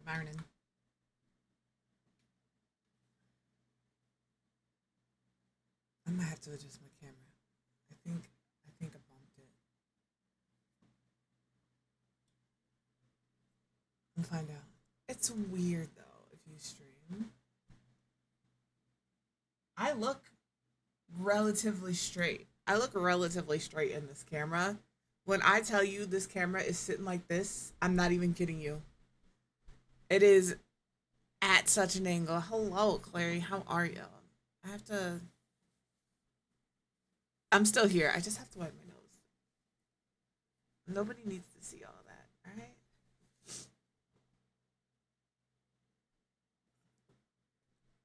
Morning. I might have to adjust my camera. I think I bumped it. I'll find out. It's weird though if you stream. I look relatively straight. I look relatively straight in this camera. When I tell you this camera is sitting like this, I'm not even kidding you. It is at such an angle. Hello, Clary. How are you? I have to. I'm still here. I just have to wipe my nose. Nobody needs to see all that. All right.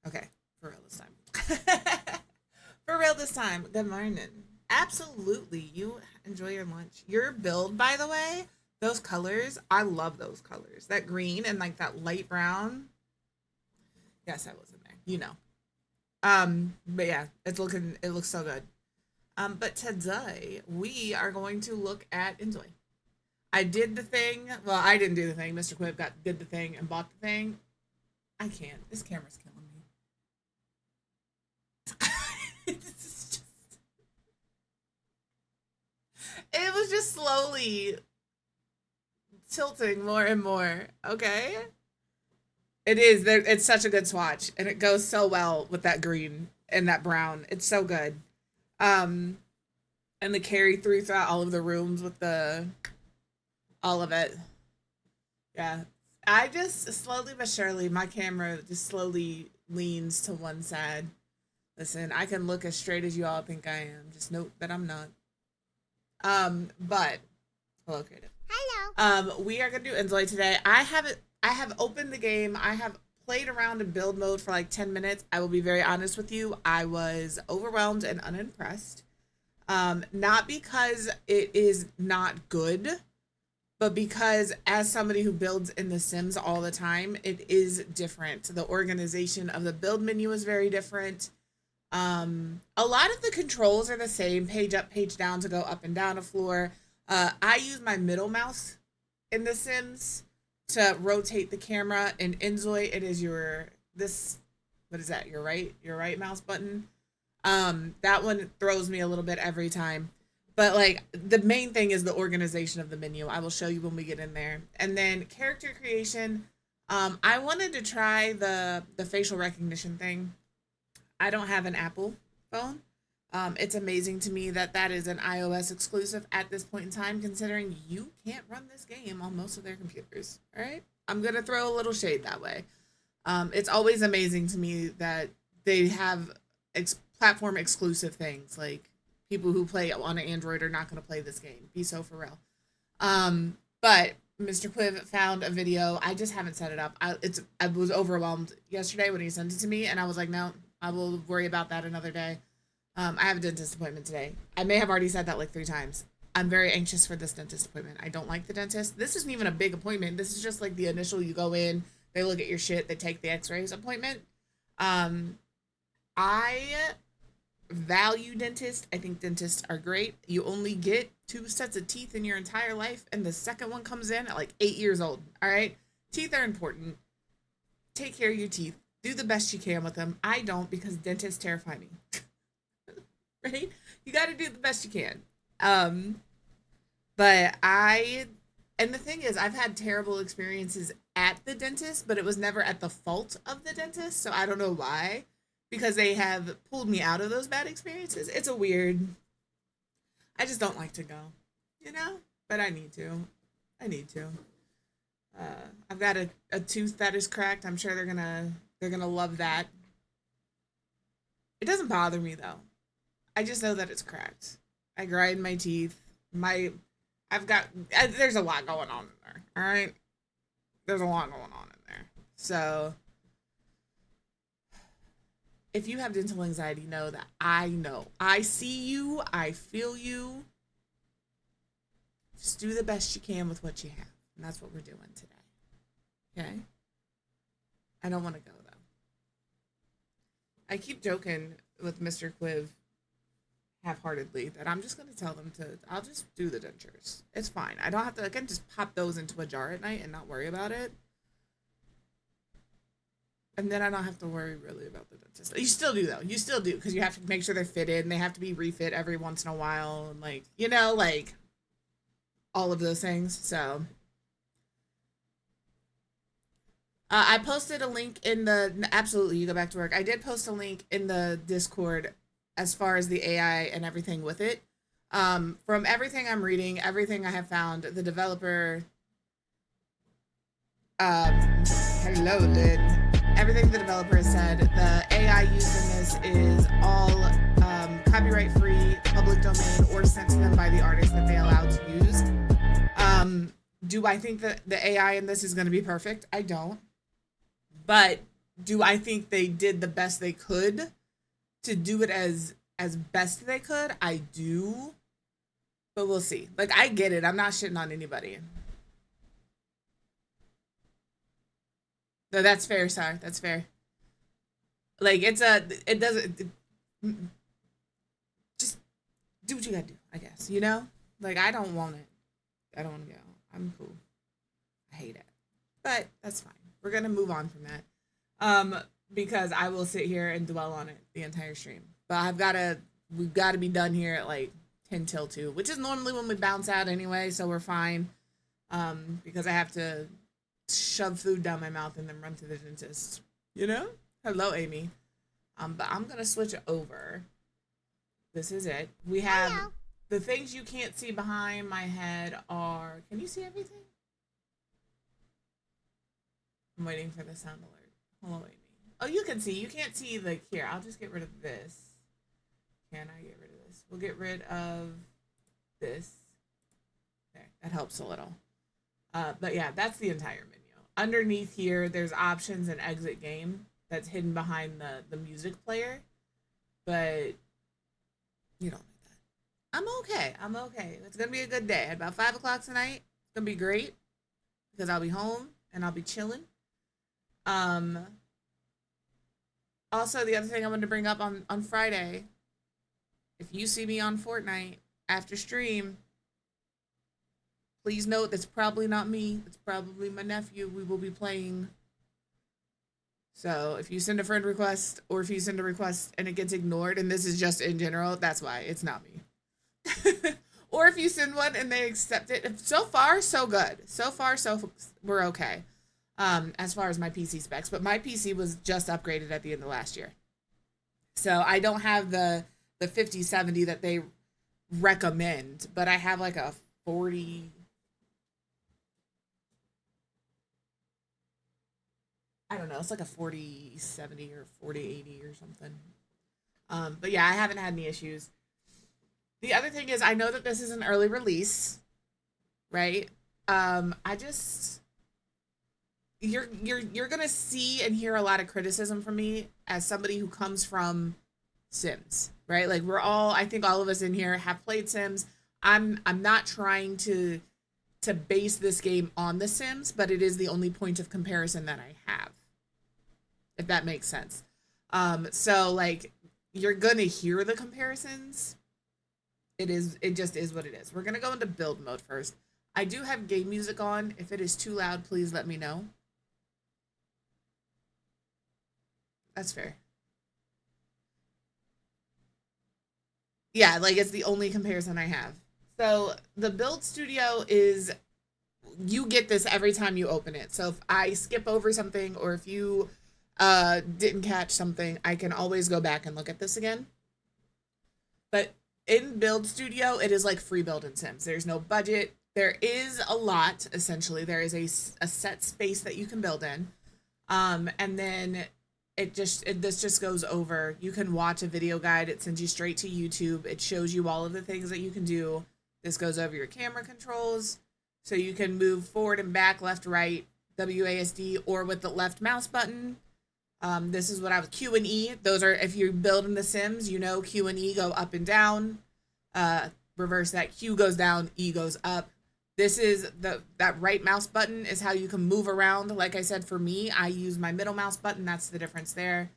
Okay. For real this time. For real this time. Good morning. Absolutely. You enjoy your lunch. Your build, by the way, those colors, I love those colors. That green and like that light brown. Yes, I was in there. You know. But yeah, it looks so good. But today we are going to look at InZOI. I did the thing. Well, I didn't do the thing. Mr. Quib did the thing and bought the thing. I can't. This camera's killing me. This is just, it was just slowly tilting more and more. Okay. It is. It's such a good swatch, and it goes so well with that green and that brown. It's so good. Um, and the carry through throughout all of the rooms with the all of it. Yeah. I just slowly but surely, my camera just slowly leans to one side. Listen, I can look as straight as you all think I am. Just note that I'm not. But hello, creative. We are gonna do InZOI today. I have opened the game. I have played around in build mode for like 10 minutes. I will be very honest with you. I was overwhelmed and unimpressed. Not because it is not good, but because as somebody who builds in The Sims all the time, it is different. The organization of the build menu is very different. A lot of the controls are the same, page up, page down to go up and down a floor. I use my middle mouse in The Sims to rotate the camera. In InZOI, it is this, what is that? Your right mouse button. That one throws me a little bit every time. But like the main thing is the organization of the menu. I will show you when we get in there. And then character creation. I wanted to try the facial recognition thing. I don't have an Apple phone. It's amazing to me that that is an iOS exclusive at this point in time, considering you can't run this game on most of their computers. All right, I'm gonna throw a little shade that way. It's always amazing to me that they have platform exclusive things. Like people who play on an Android are not gonna play this game. Be so for real. But Mr. Quiv found a video. I just haven't set it up. I was overwhelmed yesterday when he sent it to me, and I was like, no, I will worry about that another day. I have a dentist appointment today. I may have already said that like 3 times. I'm very anxious for this dentist appointment. I don't like the dentist. This isn't even a big appointment. This is just like the initial, you go in, they look at your shit, they take the x-rays appointment. Um, I value dentists. I think dentists are great. You only get 2 sets of teeth in your entire life, and the second one comes in at like 8 years old. All right? Teeth are important. Take care of your teeth. Do the best you can with them. I don't, because dentists terrify me. Right? You got to do the best you can. Um, but and the thing is, I've had terrible experiences at the dentist, but it was never at the fault of the dentist. So I don't know why, because they have pulled me out of those bad experiences. It's a weird, I just don't like to go, you know, but I need to. I need to. I've got a tooth that is cracked. I'm sure they're gonna love that. It doesn't bother me though. I just know that it's cracked. I grind my teeth. My, I've got. There's a lot going on in there. All right, there's a lot going on in there. So if you have dental anxiety, know that I know. I see you. I feel you. Just do the best you can with what you have, and that's what we're doing today. Okay. I don't want to go though. I keep joking with Mr. Quiv half-heartedly that I'm just going to tell them to, I'll just do the dentures. It's fine. I don't have to, I can just pop those into a jar at night and not worry about it. And then I don't have to worry really about the dentist. You still do though. You still do because you have to make sure they're fitted and they have to be refit every once in a while and like like all of those things. So I posted a link in the absolutely you go back to work. I did post a link in the Discord as far as the AI and everything with it. From everything I'm reading, everything I have found, the developer um, hello, Lynn. Everything the developer has said, the AI used in this is all copyright free, public domain, or sent to them by the artist that they allow to use. Do I think that the AI in this is going to be perfect? I don't. But do I think they did the best they could to do it as best they could? I do. But we'll see. Like I get it. I'm not shitting on anybody. No, that's fair, Sar. That's fair. Like it doesn't just do what you gotta do, I guess. Like I don't want it. I don't want to go. I'm cool. I hate it, but that's fine. We're gonna move on from that. Because I will sit here and dwell on it the entire stream. But we've got to be done here at like 10 till 2, which is normally when we bounce out anyway, so we're fine. Because I have to shove food down my mouth and then run to the dentist. Hello, Amy. But I'm gonna switch it over. This is it. We have Hello. The things you can't see behind my head are. Can you see everything? I'm waiting for the sound alert. Hello, Amy. Oh, you can see. You can't see here. I'll just get rid of this. Can I get rid of this? We'll get rid of this. There, that helps a little. But yeah, that's the entire menu. Underneath here, there's options and exit game that's hidden behind the music player. But you don't need that. I'm okay. I'm okay. It's gonna be a good day. At about 5 o'clock tonight, it's gonna be great because I'll be home and I'll be chilling. Um. Also, the other thing I wanted to bring up on Friday, if you see me on Fortnite after stream, please note that's probably not me. It's probably my nephew. We will be playing. So if you send a friend request or if you send a request and it gets ignored, and this is just in general, that's why it's not me. Or if you send one and they accept it, so far so good. So far so we're okay. As far as my PC specs, but my PC was just upgraded at the end of last year. So I don't have the 5070 that they recommend, but I have like a 40. I don't know. It's like a 4070 or 4080 or something. But yeah, I haven't had any issues. The other thing is, I know that this is an early release, right? I just you're gonna see and hear a lot of criticism from me as somebody who comes from Sims, right? Like I think all of us in here have played Sims. I'm not trying to base this game on The Sims, but it is the only point of comparison that I have, if that makes sense. So like you're gonna hear the comparisons. It just is what it is. We're gonna go into build mode first. I do have game music on. If it is too loud, please let me know. That's fair. Yeah, like it's the only comparison I have. So the build studio is you get this every time you open it. So if I skip over something or if you didn't catch something, I can always go back and look at this again. But in build studio, it is like free build in Sims. There's no budget. There is a lot, essentially. There is a set space that you can build in. And then this just goes over. You can watch a video guide. It sends you straight to YouTube. It shows you all of the things that you can do. This goes over your camera controls. So you can move forward and back, left, right, WASD, or with the left mouse button. This is what I was Q and E. Those are, if you build in The Sims, Q and E go up and down. Reverse that, Q goes down, E goes up. This is that right mouse button is how you can move around. Like I said, for me, I use my middle mouse button. That's the difference there.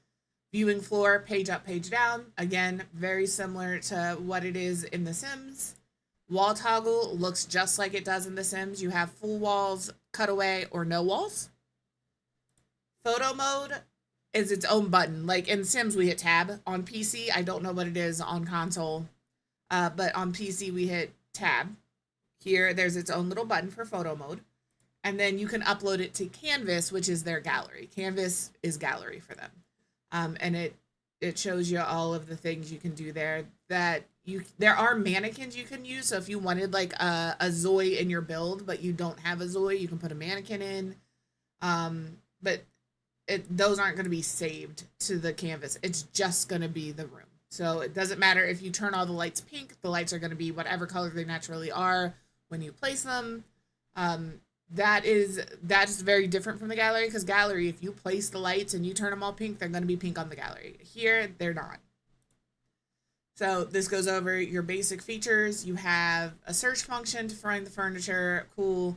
Viewing floor, page up, page down. Again, very similar to what it is in The Sims. Wall toggle looks just like it does in The Sims. You have full walls, cutaway, or no walls. Photo mode, is its own button. Like in Sims, we hit tab. On PC, I don't know what it is on console, but on PC, we hit tab. Here, there's its own little button for photo mode. And then you can upload it to Canvas, which is their gallery. Canvas is gallery for them. And it shows you all of the things you can do there. There are mannequins you can use. So if you wanted like a Zoe in your build, but you don't have a Zoe, you can put a mannequin in. But those aren't going to be saved to the canvas. It's just going to be the room. So it doesn't matter if you turn all the lights pink. The lights are going to be whatever color they naturally are when you place them. That's very different from the gallery, because gallery, if you place the lights and you turn them all pink, they're going to be pink on the gallery. Here, they're not. So this goes over your basic features. You have a search function to find the furniture. Cool.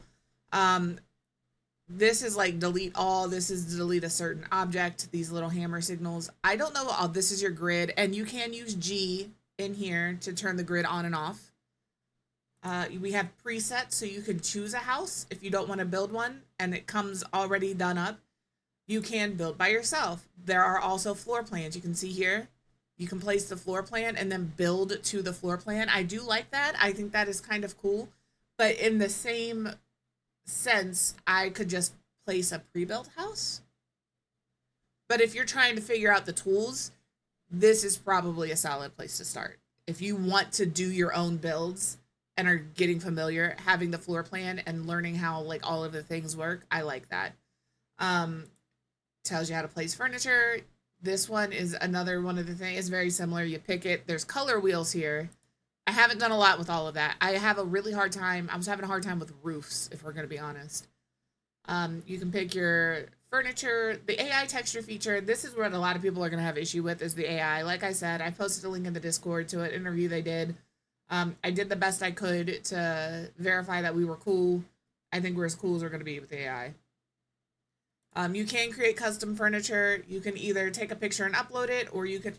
This is like delete all. This is delete a certain object. These little hammer signals. I don't know. Oh, this is your grid, and you can use G in here to turn the grid on and off. We have presets, so you can choose a house if you don't want to build one, and it comes already done up. You can build by yourself. There are also floor plans. You can see here, you can place the floor plan and then build to the floor plan. I do like that. I think that is kind of cool. But in the same sense, I could just place a pre-built house. But if you're trying to figure out the tools, this is probably a solid place to start. If you want to do your own builds and are getting familiar, having the floor plan and learning how like all of the things work, I like that. Tells you how to place furniture. This one is another one of the things. It's very similar. You pick it. There's color wheels here. I haven't done a lot with all of that. I have a really hard time. I was having a hard time with roofs, if we're going to be honest. You can pick your furniture. The AI texture feature, this is what a lot of people are going to have issue with, is the AI. Like I said, I posted a link in the Discord to an interview they did. I did the best I could to verify that we were cool. I think we're as cool as we're going to be with AI. You can create custom furniture. You can either take a picture and upload it, or you could...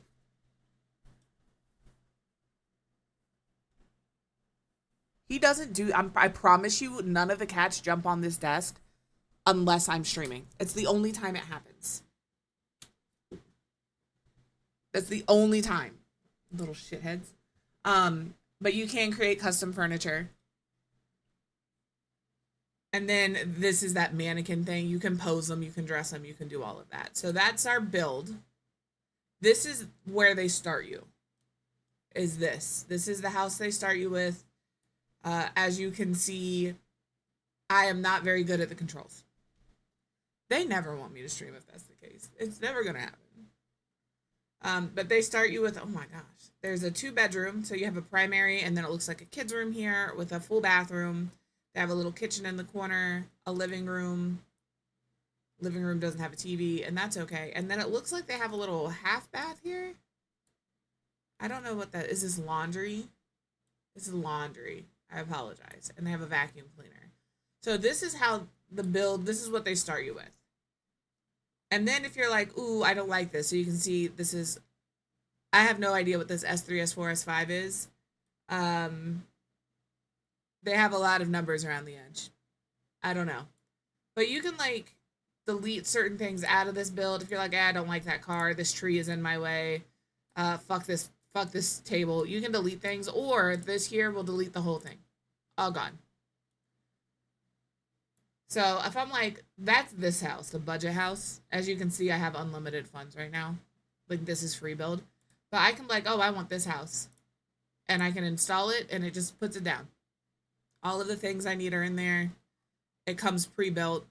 He doesn't do... I promise you, none of the cats jump on this desk unless I'm streaming. It's the only time it happens. That's the only time. Little shitheads. But you can create custom furniture. And then this is that mannequin thing. You can pose them, you can dress them, you can do all of that. So that's our build. This is where they start you. Is this. This is the house they start you with. As you can see, I am not very good at the controls. They never want me to stream if that's the case. It's never going to happen. But they start you with, oh my gosh. There's a 2-bedroom, so you have a primary, and then it looks like a kid's room here with a full bathroom. They have a little kitchen in the corner, a living room. Living room doesn't have a TV, and that's okay. And then it looks like they have a little half bath here. I don't know what that is. This laundry? This is laundry. I apologize. And they have a vacuum cleaner. So this is how the build, this is what they start you with. And then if you're like, ooh, I don't like this. So you can see this is, I have no idea what this S3, S4, S5 is. They have a lot of numbers around the edge. I don't know. But you can like delete certain things out of this build. If you're like, I don't like that car. This tree is in my way. Fuck this table. You can delete things, or this here will delete the whole thing. All gone. So if I'm like, that's this house, the budget house. As you can see, I have unlimited funds right now. Like this is free build. But I can be like, oh, I want this house. And I can install it and it just puts it down. All of the things I need are in there. It comes pre-built.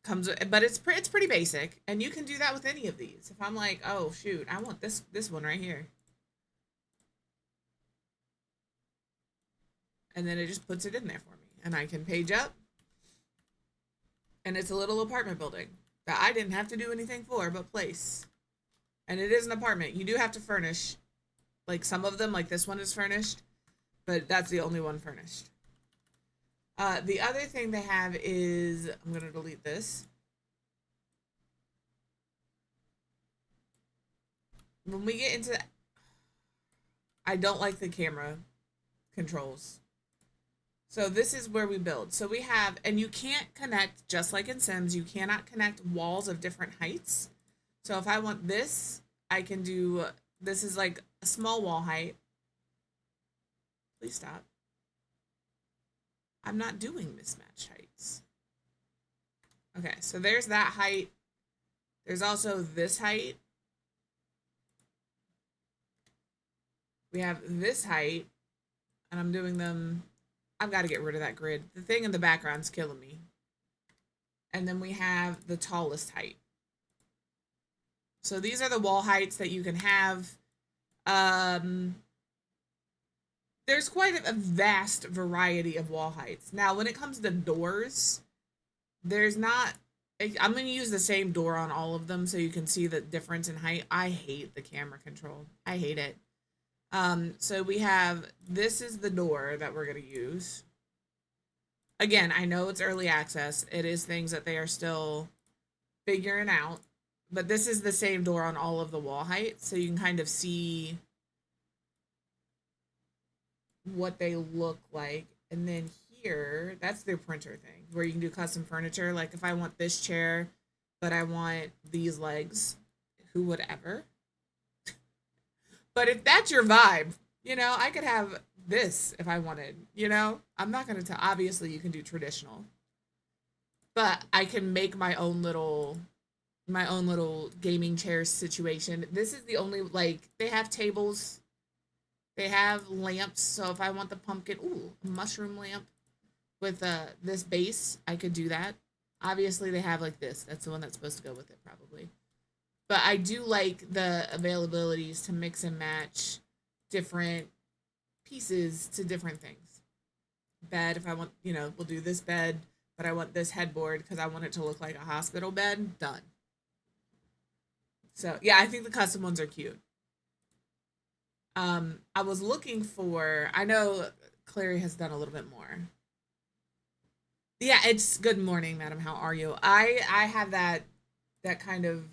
But it's pretty basic. And you can do that with any of these. If I'm like, oh shoot, I want this one right here. And then it just puts it in there for me. And I can page up. And it's a little apartment building that I didn't have to do anything for but place. And it is an apartment. You do have to furnish. Like some of them, like this one is furnished. But that's the only one furnished. The other thing they have is, I'm going to delete this. When we get into, I don't like the camera controls. So this is where we build. So we have, and you can't connect, just like in Sims, you cannot connect walls of different heights. So if I want this, I can do, this is like a small wall height. Please stop. I'm not doing mismatched heights. Okay, so there's that height. There's also this height. We have this height, and I'm doing them. I've got to get rid of that grid. The thing in the background's killing me. And then we have the tallest height. So these are the wall heights that you can have. There's quite a vast variety of wall heights. Now, when it comes to doors, there's not. I'm going to use the same door on all of them so you can see the difference in height. I hate the camera control. I hate it. So we have, this is the door that we're going to use. Again, I know it's early access. It is things that they are still figuring out. But this is the same door on all of the wall heights. So you can kind of see what they look like. And then here, that's their printer thing, where you can do custom furniture. Like if I want this chair, but I want these legs, who would ever? But if that's your vibe, you know, I could have this if I wanted, you know? I'm not going to tell. Obviously, you can do traditional. But I can make my own little gaming chair situation. This is the only, like, they have tables. They have lamps. So if I want the pumpkin, ooh, a mushroom lamp with this base, I could do that. Obviously, they have like this. That's the one that's supposed to go with it, probably. But I do like the availabilities to mix and match different pieces to different things. Bed, if I want, you know, we'll do this bed, but I want this headboard because I want it to look like a hospital bed. Done. So, yeah, I think the custom ones are cute. I was looking for, I know Clary has done a little bit more. Yeah, it's good morning, madam. How are you? I have that kind of,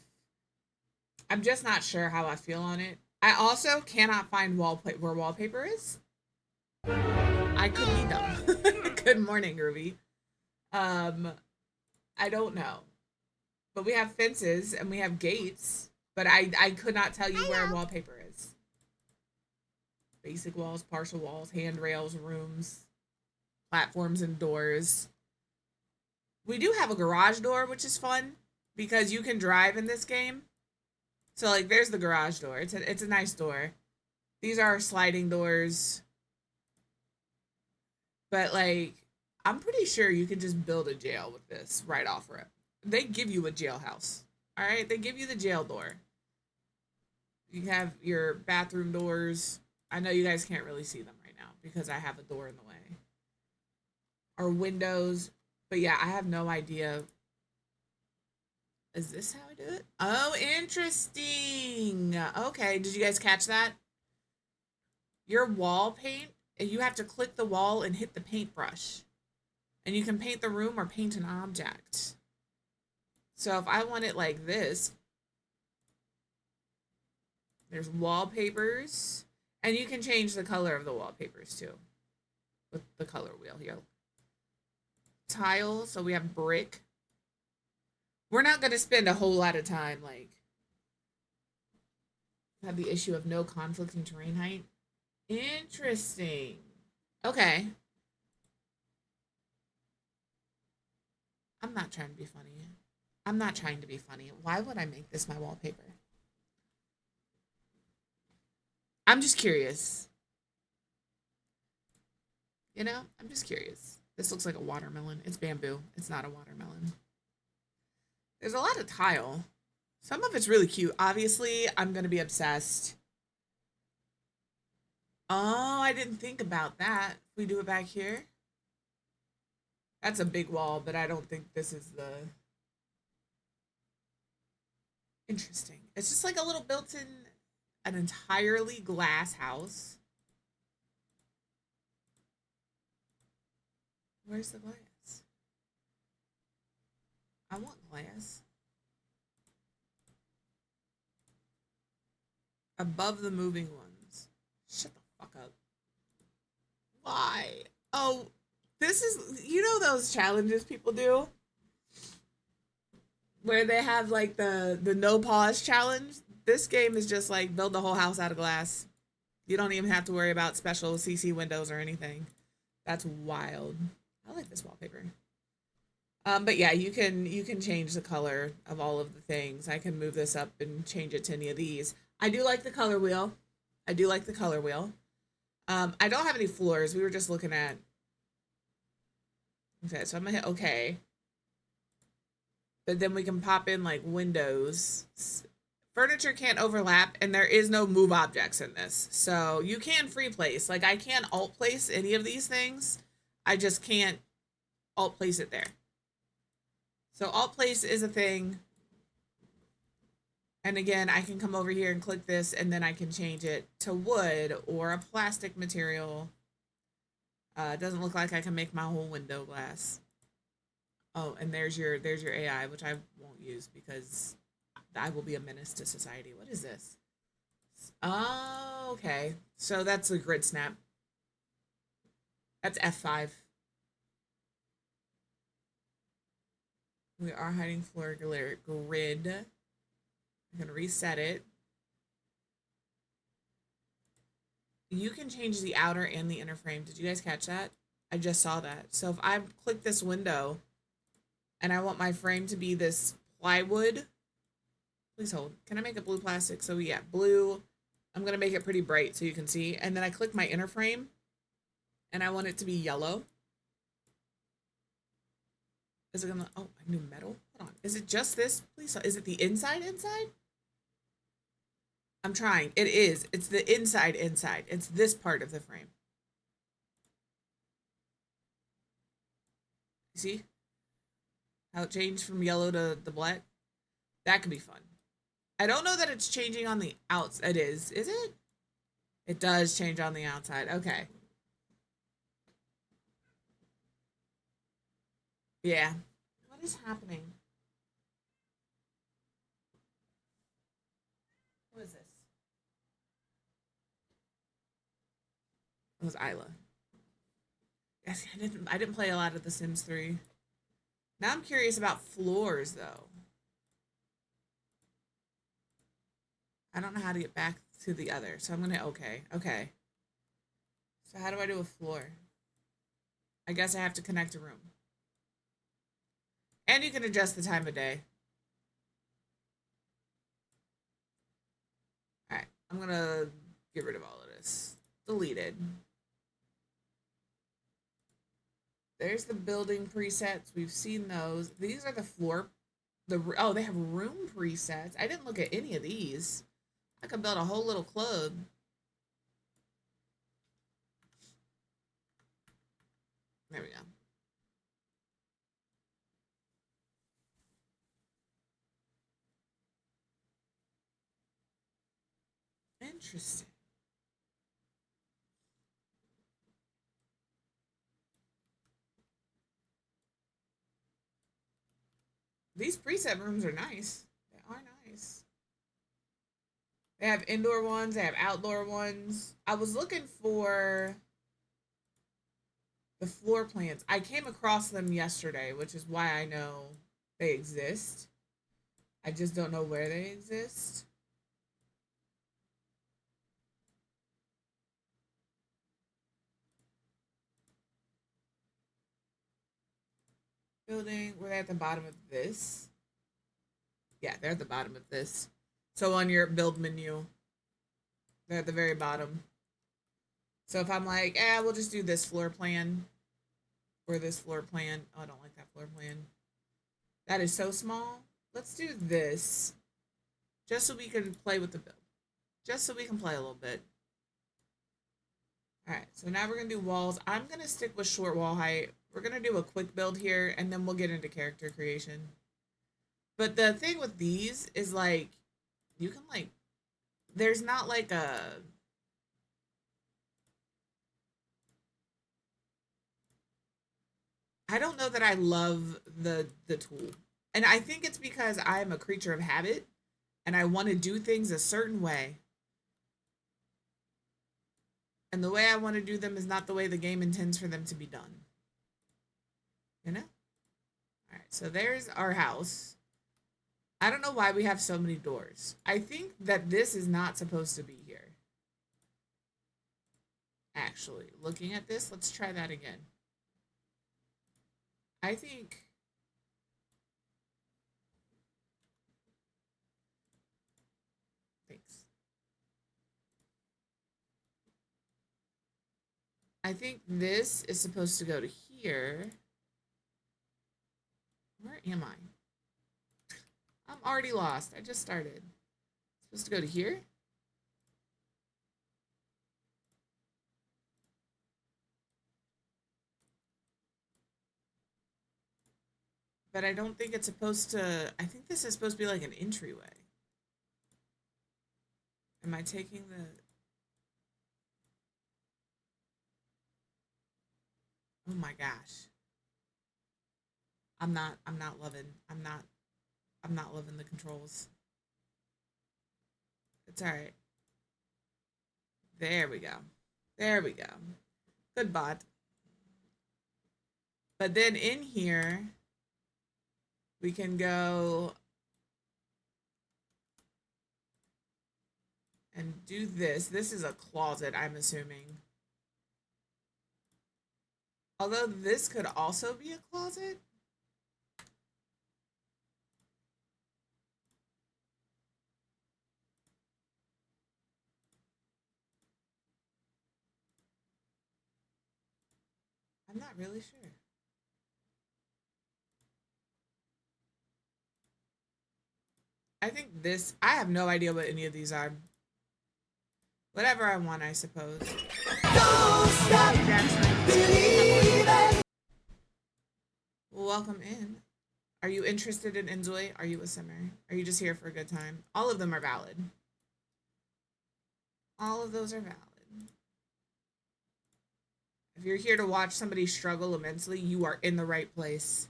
I'm just not sure how I feel on it. I also cannot find where wallpaper is. I could be dumb. Good morning, Ruby. I don't know. But we have fences and we have gates, but I could not tell you where wallpaper is. Basic walls, partial walls, handrails, rooms, platforms, and doors. We do have a garage door, which is fun because you can drive in this game. So, like, there's the garage door. It's a nice door. These are sliding doors. But, like, I'm pretty sure you can just build a jail with this right off rip. They give you a jailhouse. All right? They give you the jail door. You have your bathroom doors. I know you guys can't really see them right now because I have a door in the way. Or windows. But, yeah, I have no idea. Is this how I do it? Oh, interesting. Okay, did you guys catch that? Your wall paint, you have to click the wall and hit the paintbrush. And you can paint the room or paint an object. So if I want it like this, there's wallpapers. And you can change the color of the wallpapers too. With the color wheel here. Tile, so we have brick. We're not going to spend a whole lot of time, like, have the issue of no conflicting terrain height. Interesting. Okay. I'm not trying to be funny. I'm not trying to be funny. Why would I make this my wallpaper? I'm just curious. You know, I'm just curious. This looks like a watermelon. It's bamboo. It's not a watermelon. There's a lot of tile. Some of it's really cute. Obviously, I'm going to be obsessed. Oh, I didn't think about that. If we do it back here. That's a big wall, but I don't think this is the... Interesting. It's just like a little built-in, an entirely glass house. Where's the glass? I want glass. Above the moving ones. Shut the fuck up. Why? Oh, this is, you know those challenges people do? where they have like the no pause challenge. This game is just like build the whole house out of glass. You don't even have to worry about special CC windows or anything. That's wild. I like this wallpaper. But yeah, you can change the color of all of the things. I can move this up and change it to any of these. I do like the color wheel. I do like the color wheel. I don't have any floors. We were just looking at. Okay, so I'm gonna hit OK. But then we can pop in like windows. Furniture can't overlap, and there is no move objects in this. So you can free place. Like I can't alt place any of these things. I just can't alt place it there. So alt place is a thing. And again, I can come over here and click this, and then I can change it to wood or a plastic material. It doesn't look like I can make my whole window glass. Oh, and there's your AI, which I won't use because I will be a menace to society. What is this? Oh, okay. So that's a grid snap. That's F5. We are hiding floor grid. I'm gonna reset it. You can change the outer and the inner frame. Did you guys catch that? I just saw that. So if I click this window and I want my frame to be this plywood, please hold. Can I make it blue plastic? So yeah, blue. I'm gonna make it pretty bright so you can see. And then I click my inner frame and I want it to be yellow. Is it gonna, oh, I knew metal. Hold on. Is it just this? Please, is it the inside? I'm trying. It is. It's the inside. It's this part of the frame. You see how it changed from yellow to the black? That could be fun. I don't know that it's changing on the outside. It is. Is it? It does change on the outside. Okay. Yeah. What is happening? What is this? It was Isla. Yes, I didn't play a lot of The Sims 3. Now I'm curious about floors though. I don't know how to get back to the other, so I'm gonna okay. Okay. So how do I do a floor? I guess I have to connect a room. And you can adjust the time of day. Alright, I'm gonna get rid of all of this. Deleted. There's the building presets. We've seen those. These are the floor. Oh, they have room presets. I didn't look at any of these. I could build a whole little club. There we go. Interesting. These preset rooms are nice. They are nice. They have indoor ones, they have outdoor ones. I was looking for the floor plans. I came across them yesterday, which is why I know they exist. I just don't know where they exist. Building, were they at the bottom of this? Yeah, they're at the bottom of this. So on your build menu, they're at the very bottom. So if I'm like, we'll just do this floor plan or this floor plan. Oh, I don't like that floor plan. That is so small. Let's do this just so we can play with the build. Just so we can play a little bit. All right, so now we're gonna do walls. I'm gonna stick with short wall height. We're gonna do a quick build here and then we'll get into character creation. But the thing with these is like, you can like, there's not like a, I don't know that I love the tool. And I think it's because I'm a creature of habit and I want to do things a certain way. And the way I want to do them is not the way the game intends for them to be done. You know? All right, so there's our house. I don't know why we have so many doors. I think that this is not supposed to be here. Actually, looking at this, let's try that again. I think... Thanks. I think this is supposed to go to here. Where am I? I'm already lost. I just started. It's supposed to go to here? But I don't think it's supposed to... I think this is supposed to be like an entryway. Am I taking the... Oh my gosh. I'm not loving... I'm not loving the controls. It's alright. There we go. There we go. Good bot. But then in here, we can go and do this. This is a closet, I'm assuming. Although this could also be a closet. I'm not really sure. I think this, I have no idea what any of these are. Whatever I want, I suppose. Don't stop believing. Welcome in. Are you interested in InZOI? Are you a simmer? Are you just here for a good time? All of them are valid. All of those are valid. If you're here to watch somebody struggle immensely, you are in the right place.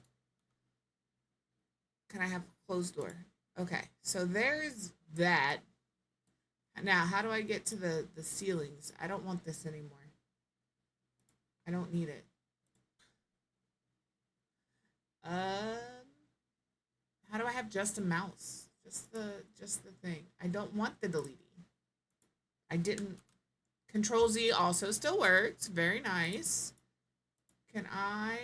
Can I have a closed door? Okay, so there's that. Now, how do I get to the ceilings? I don't want this anymore. I don't need it. How do I have just a mouse? Just the thing. I don't want the deleting. I didn't. Control Z also still works. Very nice. Can I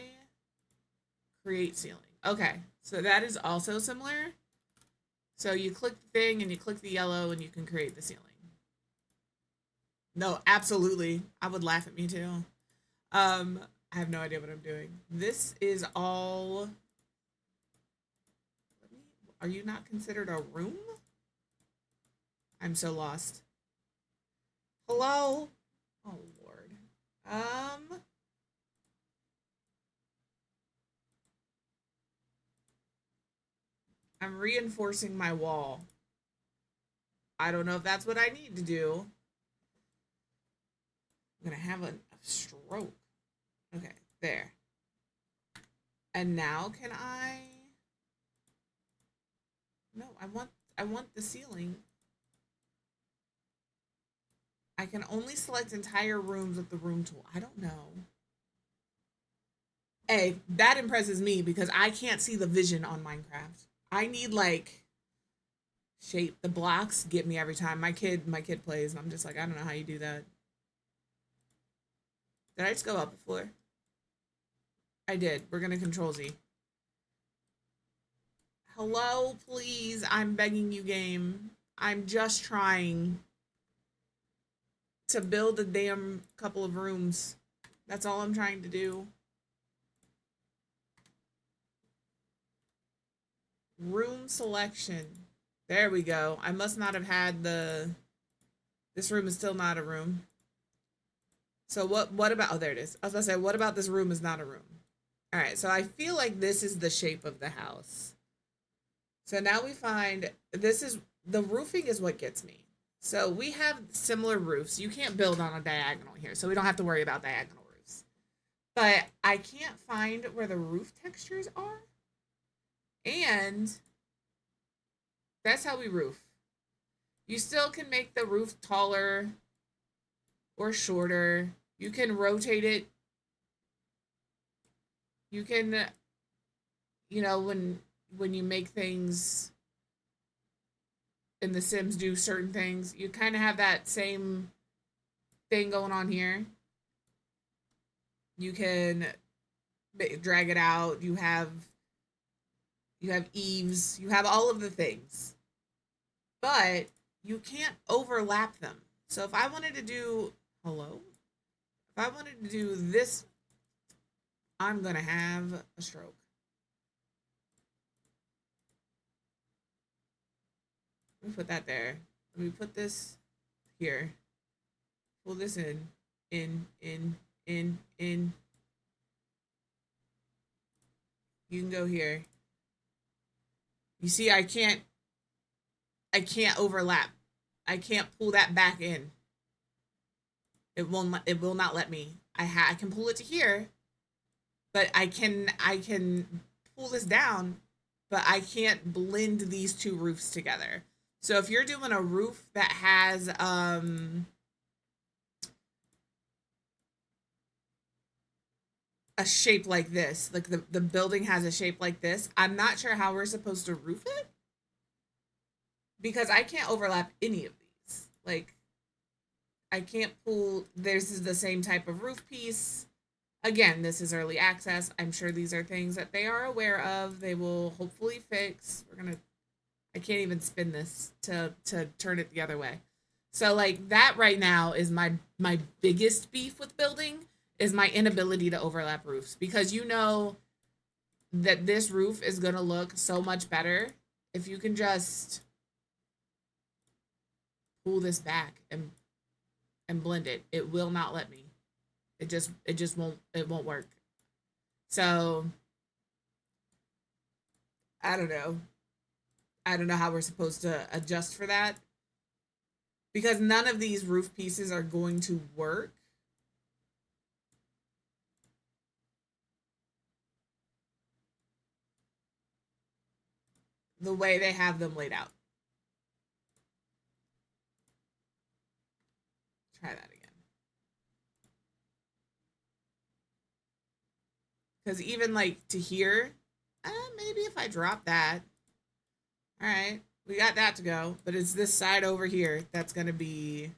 create ceiling? Okay, so that is also similar. So you click the thing and you click the yellow and you can create the ceiling. No, absolutely. I would laugh at me too. I have no idea what I'm doing. This is all... Are you not considered a room? I'm so lost. Hello? Oh, Lord. I'm reinforcing my wall. I don't know if that's what I need to do. I'm gonna have a stroke. Okay, there. And now can I... No, I want the ceiling. I can only select entire rooms with the room tool. I don't know. Hey, that impresses me because I can't see the vision on Minecraft. I need like shape. The blocks get me every time. My kid plays and I'm just like, I don't know how you do that. Did I just go up a floor? I did. We're gonna control Z. Hello, please. I'm begging you, game. I'm just trying to build a damn couple of rooms. That's all I'm trying to do. Room selection. There we go. I must not have had the... This room is still not a room. So what about... Oh, there it is. I was going to say, what about this room is not a room? All right, so I feel like this is the shape of the house. So now we find... This is... The roofing is what gets me. So we have similar roofs. You can't build on a diagonal here, so we don't have to worry about diagonal roofs. But I can't find where the roof textures are. And that's how we roof. You still can make the roof taller or shorter. You can rotate it. You can, you know, when you make things in The Sims do certain things. You kind of have that same thing going on here. You can drag it out. You have eaves. You have all of the things, but you can't overlap them. So if I wanted to do hello, if I wanted to do this, I'm gonna have a stroke. Let me put that there. Let me put this here. Pull this in. You can go here. You see, I can't overlap. I can't pull that back in. It will not let me. I can pull it to here, but I can pull this down, but I can't blend these two roofs together. So if you're doing a roof that has a shape like this, like the building has a shape like this, I'm not sure how we're supposed to roof it because I can't overlap any of these. Like I can't pull, this is the same type of roof piece. Again, this is early access. I'm sure these are things that they are aware of. They will hopefully fix. I can't even spin this to turn it the other way. So like that right now is my biggest beef with building is my inability to overlap roofs because you know that this roof is going to look so much better if you can just pull this back and blend it. It will not let me. It just won't work. So I don't know. I don't know how we're supposed to adjust for that because none of these roof pieces are going to work the way they have them laid out. Try that again. Because even like to here, maybe if I drop that, all right, we got that to go. But it's this side over here that's going to be.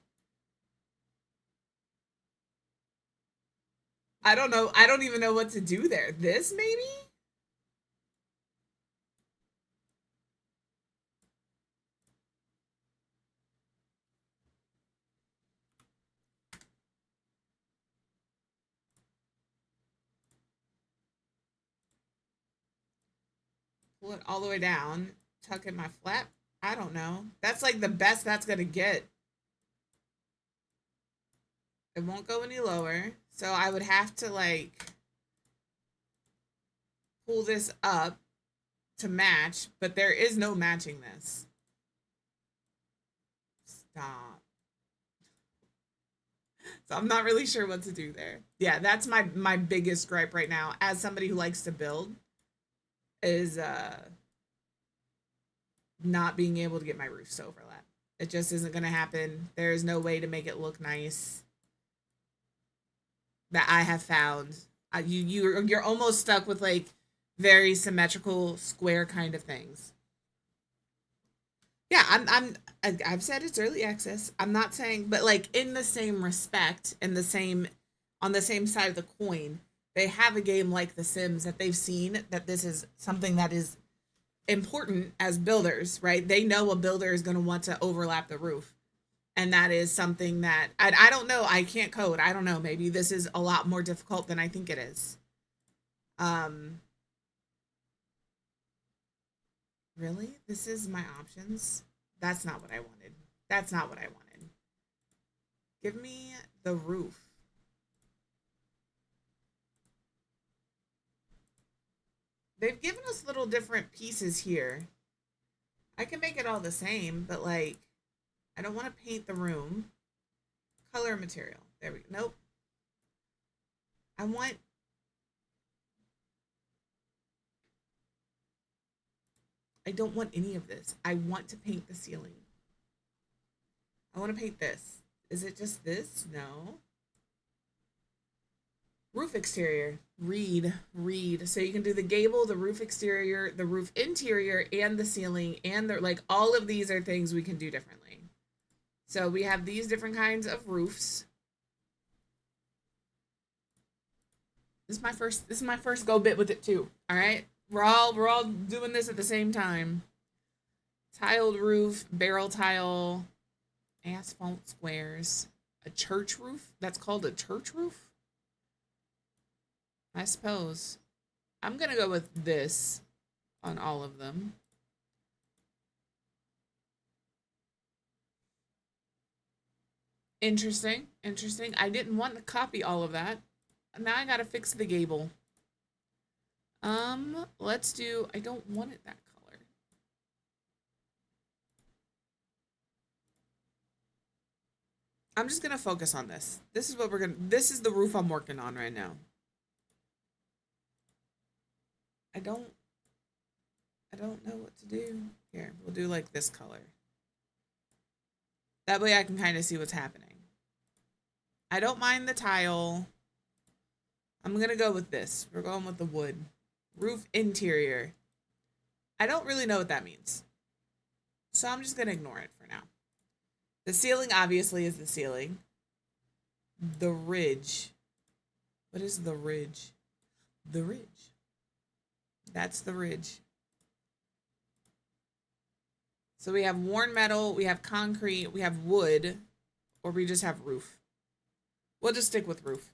I don't know. I don't even know what to do there. This maybe? Pull it all the way down. Tuck in my flap. I don't know. That's like the best that's going to get. It won't go any lower. So I would have to like pull this up to match, but there is no matching this. Stop. So I'm not really sure what to do there. Yeah, that's my biggest gripe right now as somebody who likes to build is not being able to get my roofs to overlap. It just isn't going to happen. There is no way to make it look nice that I have found. You're almost stuck with like very symmetrical square kind of things. Yeah, I've said it's early access. I'm not saying, but like in the same respect, in the same on the same side of the coin, they have a game like The Sims that they've seen that this is something that is important as builders, right? They know a builder is going to want to overlap the roof. And that is something that I don't know. I can't code. I don't know. Maybe this is a lot more difficult than I think it is. Um, really? This is my options? That's not what I wanted. That's not what I wanted. Give me the roof. They've given us little different pieces here. I can make it all the same, but like, I don't want to paint the room. Color material. There we go. Nope. I want. I don't want any of this. I want to paint the ceiling. I want to paint this. Is it just this? No. Roof exterior. Read. So you can do the gable, the roof exterior, the roof interior, and the ceiling, and the like. All of these are things we can do differently. So we have these different kinds of roofs. This is my first. This is my first go bit with it too. All right, we're all doing this at the same time. Tiled roof, barrel tile, asphalt squares, a church roof. That's called a church roof. I suppose. I'm gonna go with this on all of them. Interesting. Interesting. I didn't want to copy all of that. Now I gotta fix the gable. Let's do. I don't want it that color. I'm just gonna focus on this. This is what we're gonna. This is the roof I'm working on right now. I don't. I don't know what to do. Here, we'll do like this color. That way I can kind of see what's happening. I don't mind the tile. I'm going to go with this. We're going with the wood. Roof interior. I don't really know what that means. So I'm just going to ignore it for now. The ceiling obviously is the ceiling. The ridge. What is the ridge? The ridge. That's the ridge. So we have worn metal, we have concrete, we have wood, or we just have roof. We'll just stick with roof.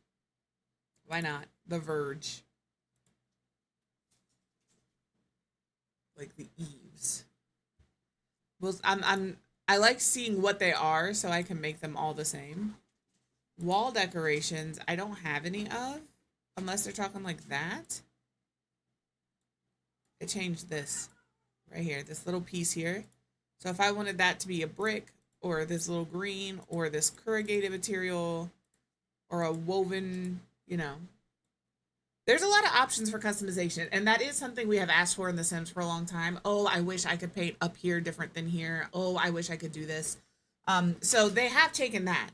Why not? The verge. Like the eaves. Well, I like seeing what they are so I can make them all the same. Wall decorations, I don't have any of, unless they're talking like that. I changed this right here, this little piece here. So if I wanted that to be a brick or this little green or this corrugated material or a woven, you know, there's a lot of options for customization. And that is something we have asked for in The Sims for a long time. Oh, I wish I could paint up here different than here. Oh, I wish I could do this. So they have taken that.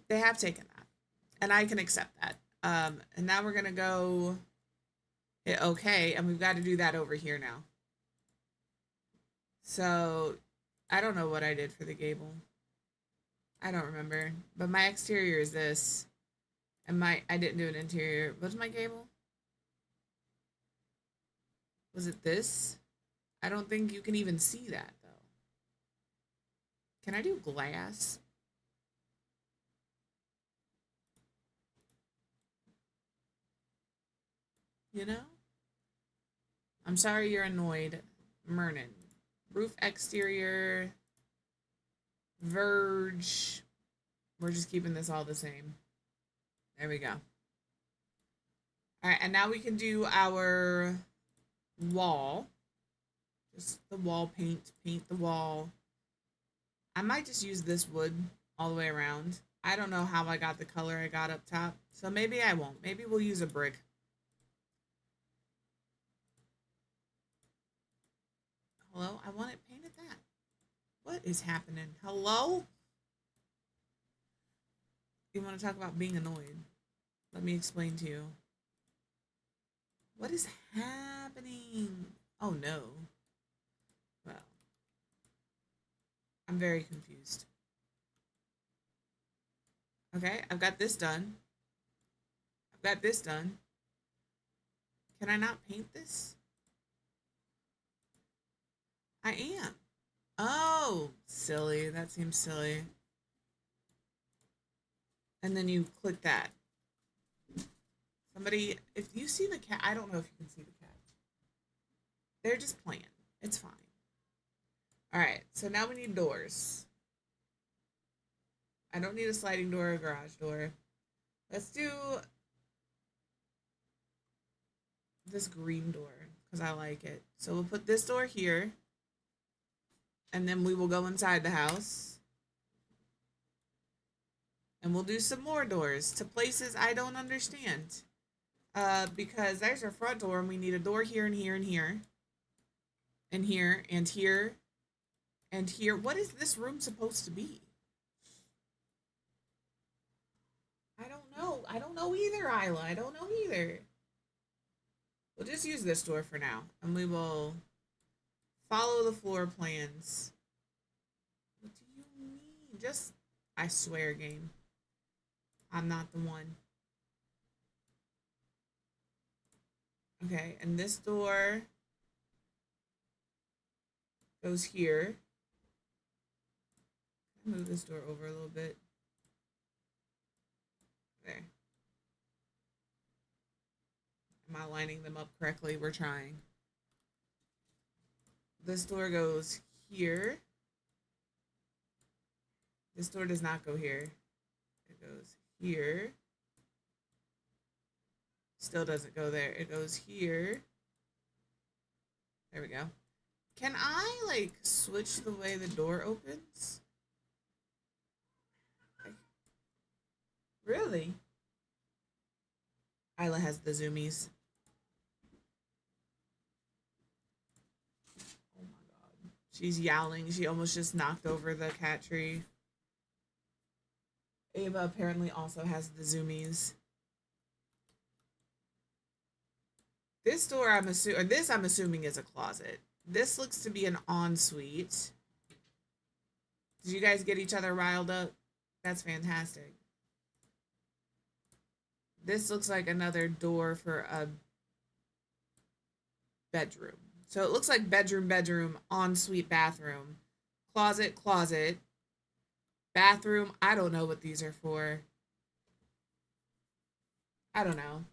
They have taken that. And I can accept that. And now we're going to go hit okay. And we've got to do that over here now. So, I don't know what I did for the gable. I don't remember. But my exterior is this. And I didn't do an interior. What's my gable? Was it this? I don't think you can even see that, though. Can I do glass? You know? I'm sorry you're annoyed, Mernon. Roof exterior, verge. We're just keeping this all the same. There we go. All right, and now we can do our wall. Just the wall paint the wall. I might just use this wood all the way around. I don't know how I got the color I got up top, so maybe I won't. Maybe we'll use a brick. Hello? I want it painted that. What is happening? Hello? You want to talk about being annoyed? Let me explain to you. What is happening? Oh no. Well, I'm very confused. Okay, I've got this done. I've got this done. Can I not paint this? I am. Oh, silly. That seems silly. And then you click that. Somebody, if you see the cat, I don't know if you can see the cat. They're just playing. It's fine. All right, so now we need doors. I don't need a sliding door or a garage door. Let's do this green door because I like it. So we'll put this door here. And then we will go inside the house. And we'll do some more doors to places I don't understand. Because there's our front door and we need a door here and here and here. And here and here. And here. What is this room supposed to be? I don't know. I don't know either, Isla. I don't know either. We'll just use this door for now, and we will follow the floor plans. What do you mean? Just, I swear, game. I'm not the one. Okay, and this door goes here. Move this door over a little bit. There. Am I lining them up correctly? We're trying. This door goes here. This door does not go here. It goes here. Still doesn't go there. It goes here. There we go. Can I, like, switch the way the door opens? Really? Isla has the zoomies. Oh my god. She's yowling. She almost just knocked over the cat tree. Ava apparently also has the zoomies. This door, I'm assuming is a closet. This looks to be an ensuite. Did you guys get each other riled up? That's fantastic. This looks like another door for a bedroom. So it looks like bedroom, bedroom, ensuite, bathroom, closet, closet, bathroom. I don't know what these are for. I don't know.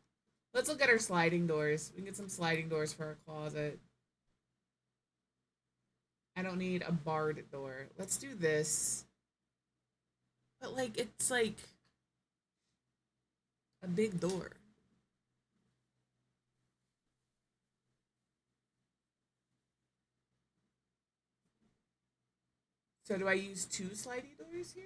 Let's look at our sliding doors. We can get some sliding doors for our closet. I don't need a barred door. Let's do this. But, like, it's like a big door. So do I use 2 slidey doors here?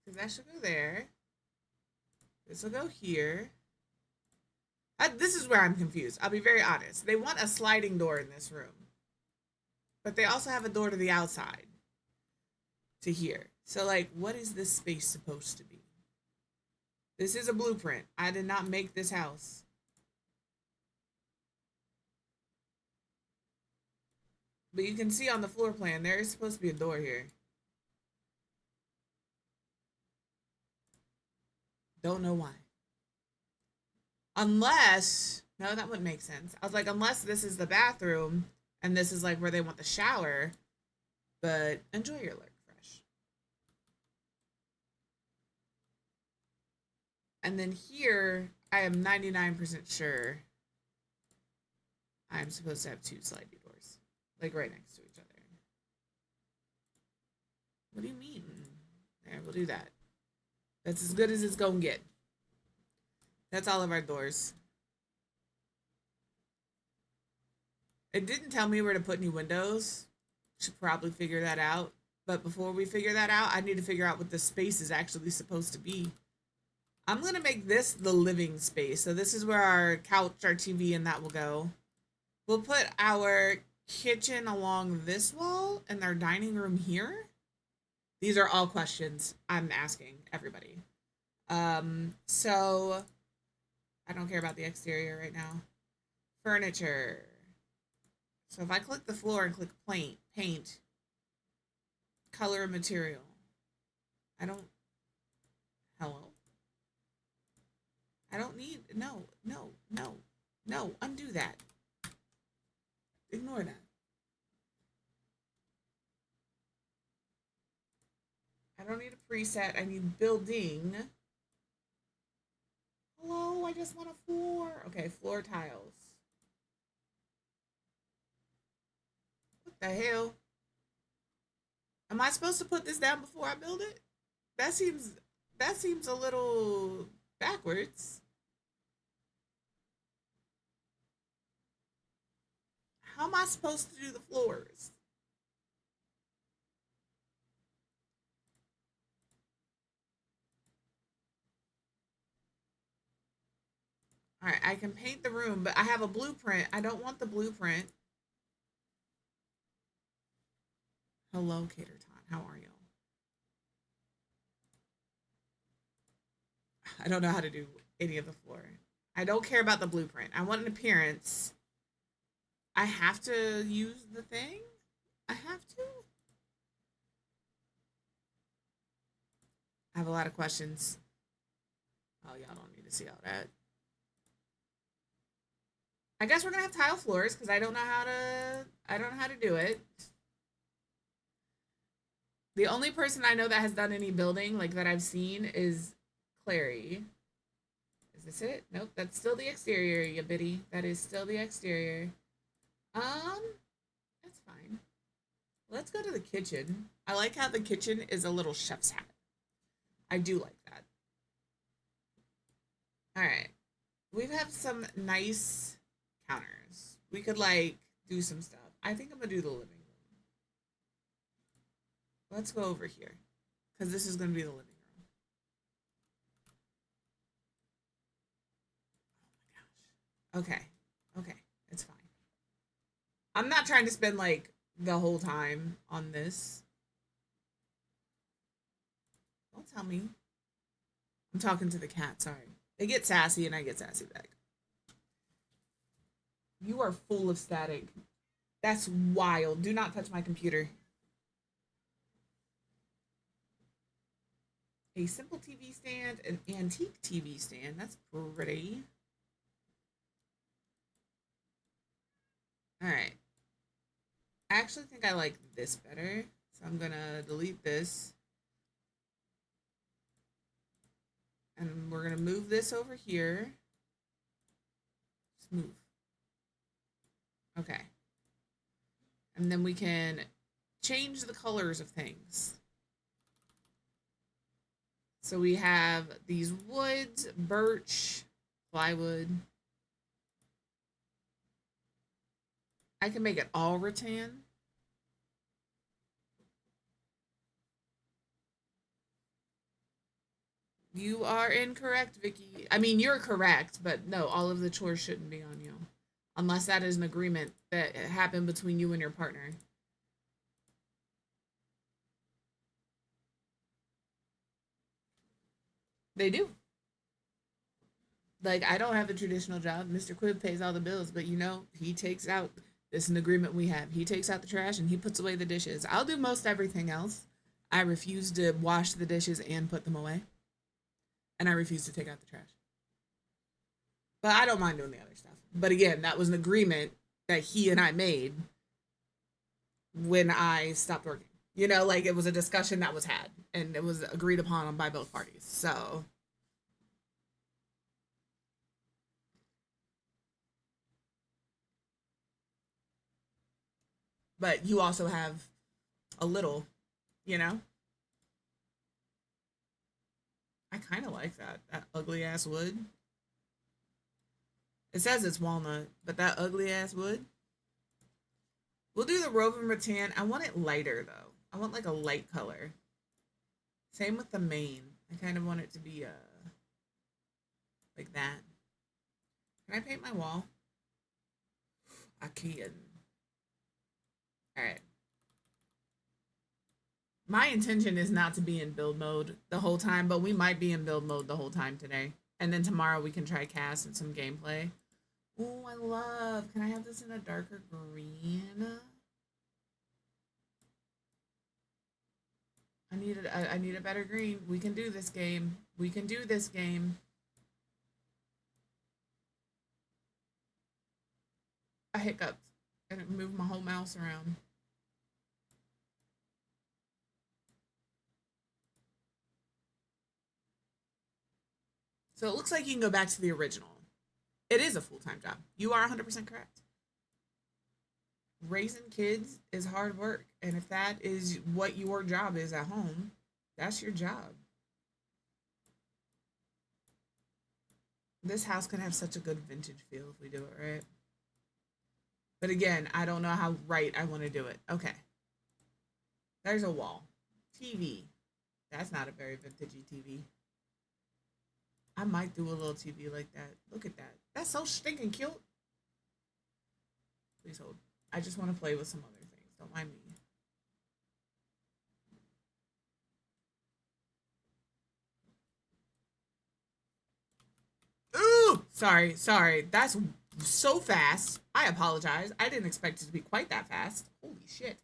Because that should go there. This will go here. This is where I'm confused. I'll be very honest. They want a sliding door in this room. But they also have a door to the outside. To here. So, like, what is this space supposed to be? This is a blueprint. I did not make this house. But you can see on the floor plan, there is supposed to be a door here. Don't know why. Unless, no, that wouldn't make sense. I was like, unless this is the bathroom and this is like where they want the shower. But enjoy your lurk fresh. And then here, I am 99% sure I'm supposed to have 2 slidey doors. Like right next to each other. What do you mean? There, we'll do that. That's as good as it's gonna get. That's all of our doors. It didn't tell me where to put any windows. Should probably figure that out. But before we figure that out, I need to figure out what the space is actually supposed to be. I'm going to make this the living space. So this is where our couch, our TV, and that will go. We'll put our kitchen along this wall and our dining room here. These are all questions I'm asking everybody. So I don't care about the exterior right now. Furniture. So if I click the floor and click paint, color and material. Hello? I don't need, no, undo that. Ignore that. I don't need a preset, I need building. Hello, I just want a floor. Okay, floor tiles. What the hell? Am I supposed to put this down before I build it? That seems a little backwards. How am I supposed to do the floors? All right, I can paint the room, but I have a blueprint. I don't want the blueprint. Hello, Caterton. How are you? I don't know how to do any of the floor. I don't care about the blueprint. I want an appearance. I have to use the thing? I have to? I have a lot of questions. Oh, y'all don't need to see all that. I guess we're gonna have tile floors because I don't know how to do it. The only person I know that has done any building like that I've seen is Clary. Is this it? Nope, that's still the exterior, you bitty. That is still the exterior. That's fine. Let's go to the kitchen. I like how the kitchen is a little chef's hat. I do like that. All right. We have some nice counters. We could like do some stuff. I think I'm gonna do the living room. Let's go over here because this is gonna be the living room. Oh my gosh. Okay. Okay. It's fine. I'm not trying to spend like the whole time on this. Don't tell me. I'm talking to the cat. Sorry. They get sassy and I get sassy back. You are full of static. That's wild. Do not touch my computer. A simple TV stand, an antique TV stand. That's pretty. All right. I actually think I like this better. So I'm going to delete this. And we're going to move this over here. Just move. Okay. And then we can change the colors of things. So we have these woods, birch, plywood. I can make it all rattan. You are incorrect, Vicky. I mean, you're correct, but no, all of the chores shouldn't be on you. Unless that is an agreement that happened between you and your partner. They do. Like, I don't have a traditional job. Mr. Quibb pays all the bills, but you know, he takes out, this is an agreement we have. He takes out the trash and he puts away the dishes. I'll do most everything else. I refuse to wash the dishes and put them away. And I refuse to take out the trash. But I don't mind doing the other stuff. But again, that was an agreement that he and I made when I stopped working. You know, like it was a discussion that was had and it was agreed upon by both parties. So, but you also have a little, you know? I kind of like that ugly ass wood. It says it's walnut, but that ugly ass wood. We'll do the Roving Rattan. I want it lighter though. I want like a light color. Same with the main. I kind of want it to be like that. Can I paint my wall? I can. All right. My intention is not to be in build mode the whole time, but we might be in build mode the whole time today. And then tomorrow we can try cast and some gameplay. Oh, I love. Can I have this in a darker green? I need a better green. We can do this game. We can do this game. I hiccuped and it moved my whole mouse around. So it looks like you can go back to the original. It is a full-time job. You are 100% correct. Raising kids is hard work. And if that is what your job is at home, that's your job. This house can have such a good vintage feel if we do it right. But again, I don't know how right I want to do it. Okay. There's a wall. TV. That's not a very vintagey TV. I might do a little TV like that. Look at that. That's so stinking cute. Please hold. I just want to play with some other things. Don't mind me. Ooh! Sorry. That's so fast. I apologize. I didn't expect it to be quite that fast. Holy shit.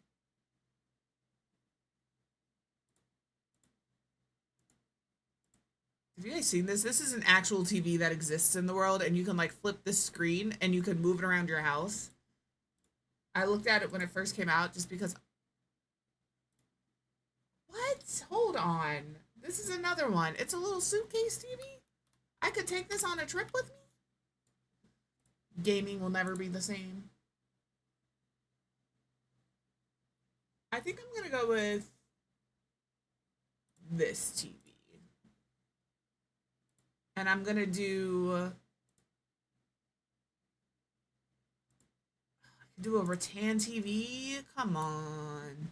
Have you guys seen this? This is an actual TV that exists in the world, and you can like flip the screen and you can move it around your house. I looked at it when it first came out just because. What? Hold on. This is another one. It's a little suitcase TV. I could take this on a trip with me. Gaming will never be the same. I think I'm going to go with this TV. And I'm going to do a rattan TV. Come on.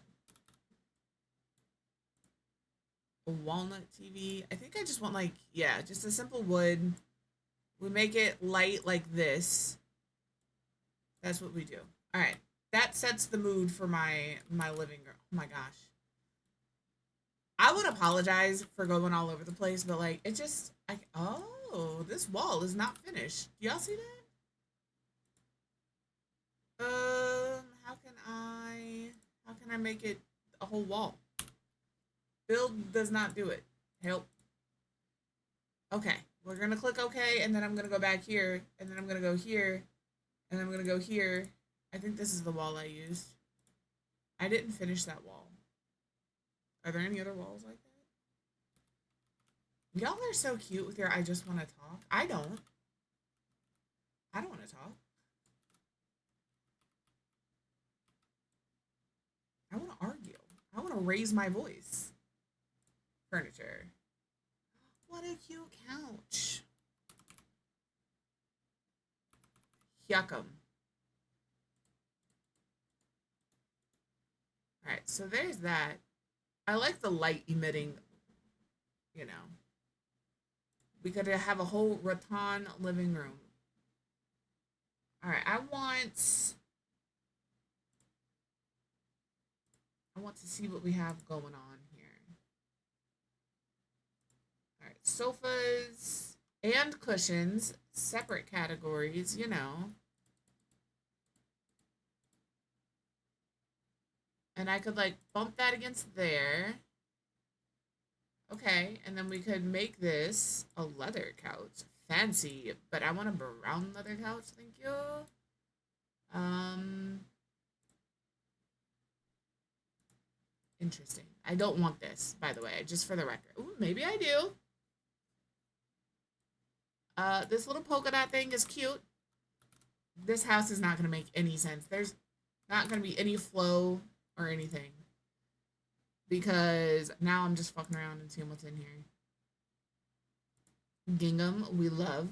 A walnut TV. I think I just want like, yeah, just a simple wood. We make it light like this. That's what we do. All right. That sets the mood for my living room. Oh my gosh. I would apologize for going all over the place, but like it just oh, this wall is not finished. Do y'all see that? How can I make it a whole wall? Build does not do it. Help. Okay. We're gonna click OK, and then I'm gonna go back here, and then I'm gonna go here, and then I'm gonna go here. I think this is the wall I used. I didn't finish that wall. Are there any other walls like that? Y'all are so cute with your I just want to talk. I don't. I don't want to talk. I want to argue. I want to raise my voice. Furniture. What a cute couch. Yuckum. Alright, so there's that. I like the light emitting, you know. We could have a whole rattan living room. Alright, I want to see what we have going on here. Alright, sofas and cushions, separate categories, you know. And I could like bump that against there. Okay, and then we could make this a leather couch. Fancy, but I want a brown leather couch, thank you. Interesting. I don't want this, by the way, just for the record. Ooh, maybe I do. This little polka dot thing is cute. This house is not going to make any sense. There's not going to be any flow or anything. Because now I'm just fucking around and seeing what's in here. Gingham, we love.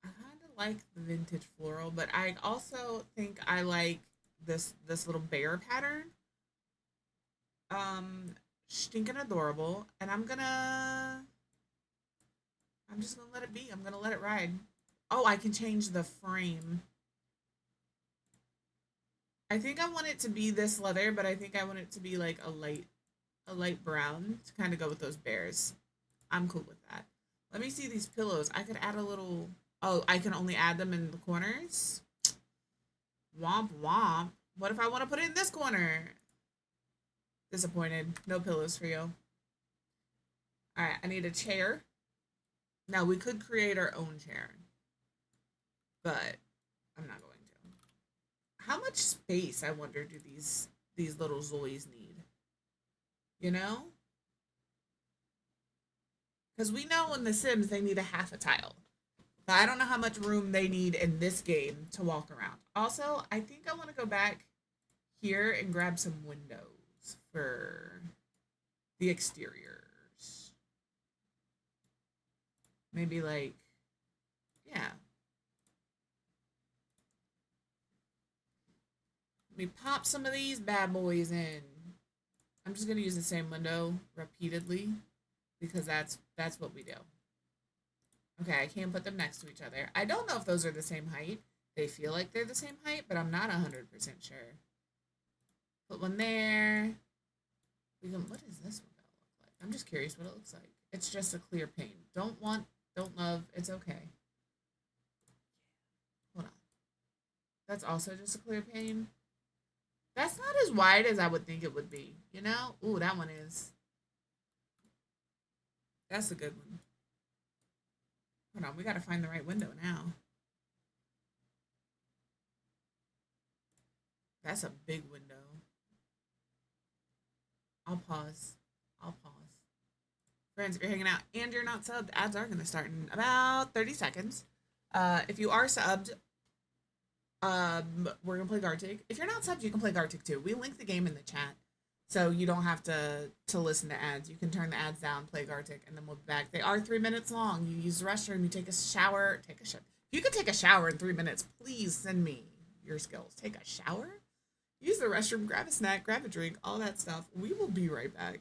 I kind of like the vintage floral, but I also think I like this little bear pattern. Stinking adorable, and I'm just gonna let it be. I'm gonna let it ride. Oh, I can change the frame. I think I want it to be this leather, but I think I want it to be like a light brown to kind of go with those bears. I'm cool with that. Let me see these pillows. I could add a little. Oh, I can only add them in the corners. Womp womp. What if I want to put it in this corner? Disappointed. No pillows for you. All right, I need a chair. Now we could create our own chair, but I'm not going to. How much space, I wonder, do these little Zois need? You know? Because we know in The Sims they need a half a tile. But I don't know how much room they need in this game to walk around. Also, I think I want to go back here and grab some windows for the exteriors. Maybe like, yeah. Let me pop some of these bad boys in. I'm just gonna use the same window repeatedly because that's what we do. Okay, I can't put them next to each other. I don't know if those are the same height. They feel like they're the same height, but I'm not 100% sure. Put one there. We can. What is this one gonna look like? I'm just curious what it looks like. It's just a clear pane. Don't want, don't love. It's okay. Hold on. That's also just a clear pane. That's not as wide as I would think it would be. You know? Ooh, that one is. That's a good one. Hold on. We gotta find the right window now. That's a big window. I'll pause. I'll pause. Friends, if you're hanging out and you're not subbed, ads are going to start in about 30 seconds. If you are subbed, we're going to play Gartic. If you're not subbed, you can play Gartic too. We link the game in the chat, so you don't have to listen to ads. You can turn the ads down, play Gartic, and then we'll be back. They are 3 minutes long. You use the restroom, you take a shower. If you could take a shower in 3 minutes, please send me your skills. Take a shower? Use the restroom, grab a snack, grab a drink, all that stuff. We will be right back.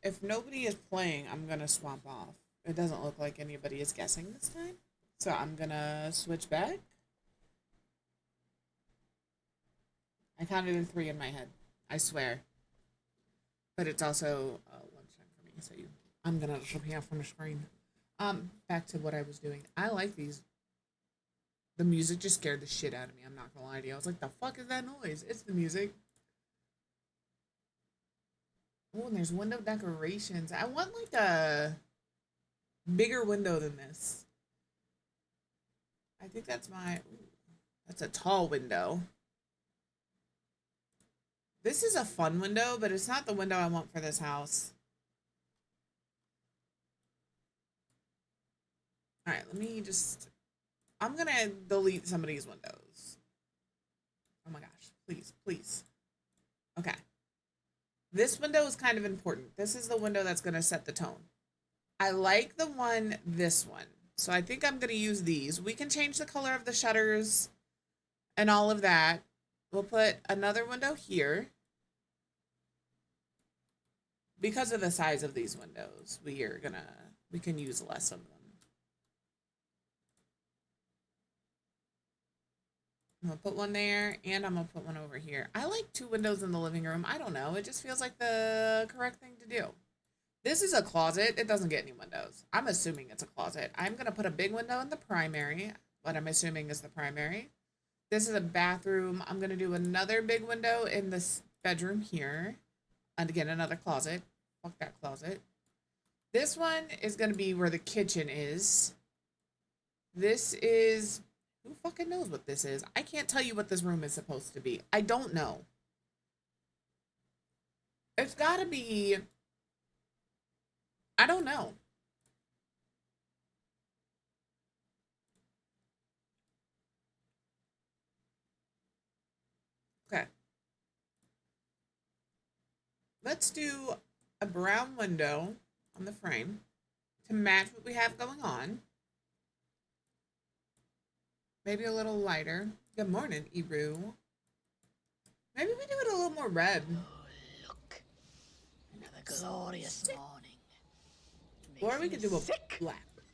if nobody is playing, I'm gonna swap off. It doesn't look like anybody is guessing this time. So I'm gonna switch back. I counted in 3 in my head. I swear. But it's also lunchtime for me, so I'm gonna disappear from the screen. Back to what I was doing. I like these. The music just scared the shit out of me. I'm not gonna lie to you. I was like, the fuck is that noise? It's the music. Oh, and there's window decorations. I want like a bigger window than this. I think that's that's a tall window. This is a fun window, but it's not the window I want for this house. All right, I'm gonna delete some of these windows. Oh my gosh, please, please. Okay. This window is kind of important. This is the window that's gonna set the tone. I like this one. So I think I'm gonna use these. We can change the color of the shutters and all of that. We'll put another window here. Because of the size of these windows, we can use less of them. I'm gonna put one there, and I'm gonna put one over here. I like 2 windows in the living room. I don't know. It just feels like the correct thing to do. This is a closet. It doesn't get any windows. I'm assuming it's a closet. I'm gonna put a big window in the primary, what I'm assuming is the primary. This is a bathroom. I'm gonna do another big window in this bedroom here. And again, another closet. Fuck that closet. This one is gonna be where the kitchen is. This is... Who fucking knows what this is? I can't tell you what this room is supposed to be. I don't know. It's gotta be... I don't know. Okay. Let's do a brown window on the frame to match what we have going on. Maybe a little lighter. Good morning, Ebru. Maybe we do it a little more red. Oh, look. Another glorious morning. Or we could do a black window.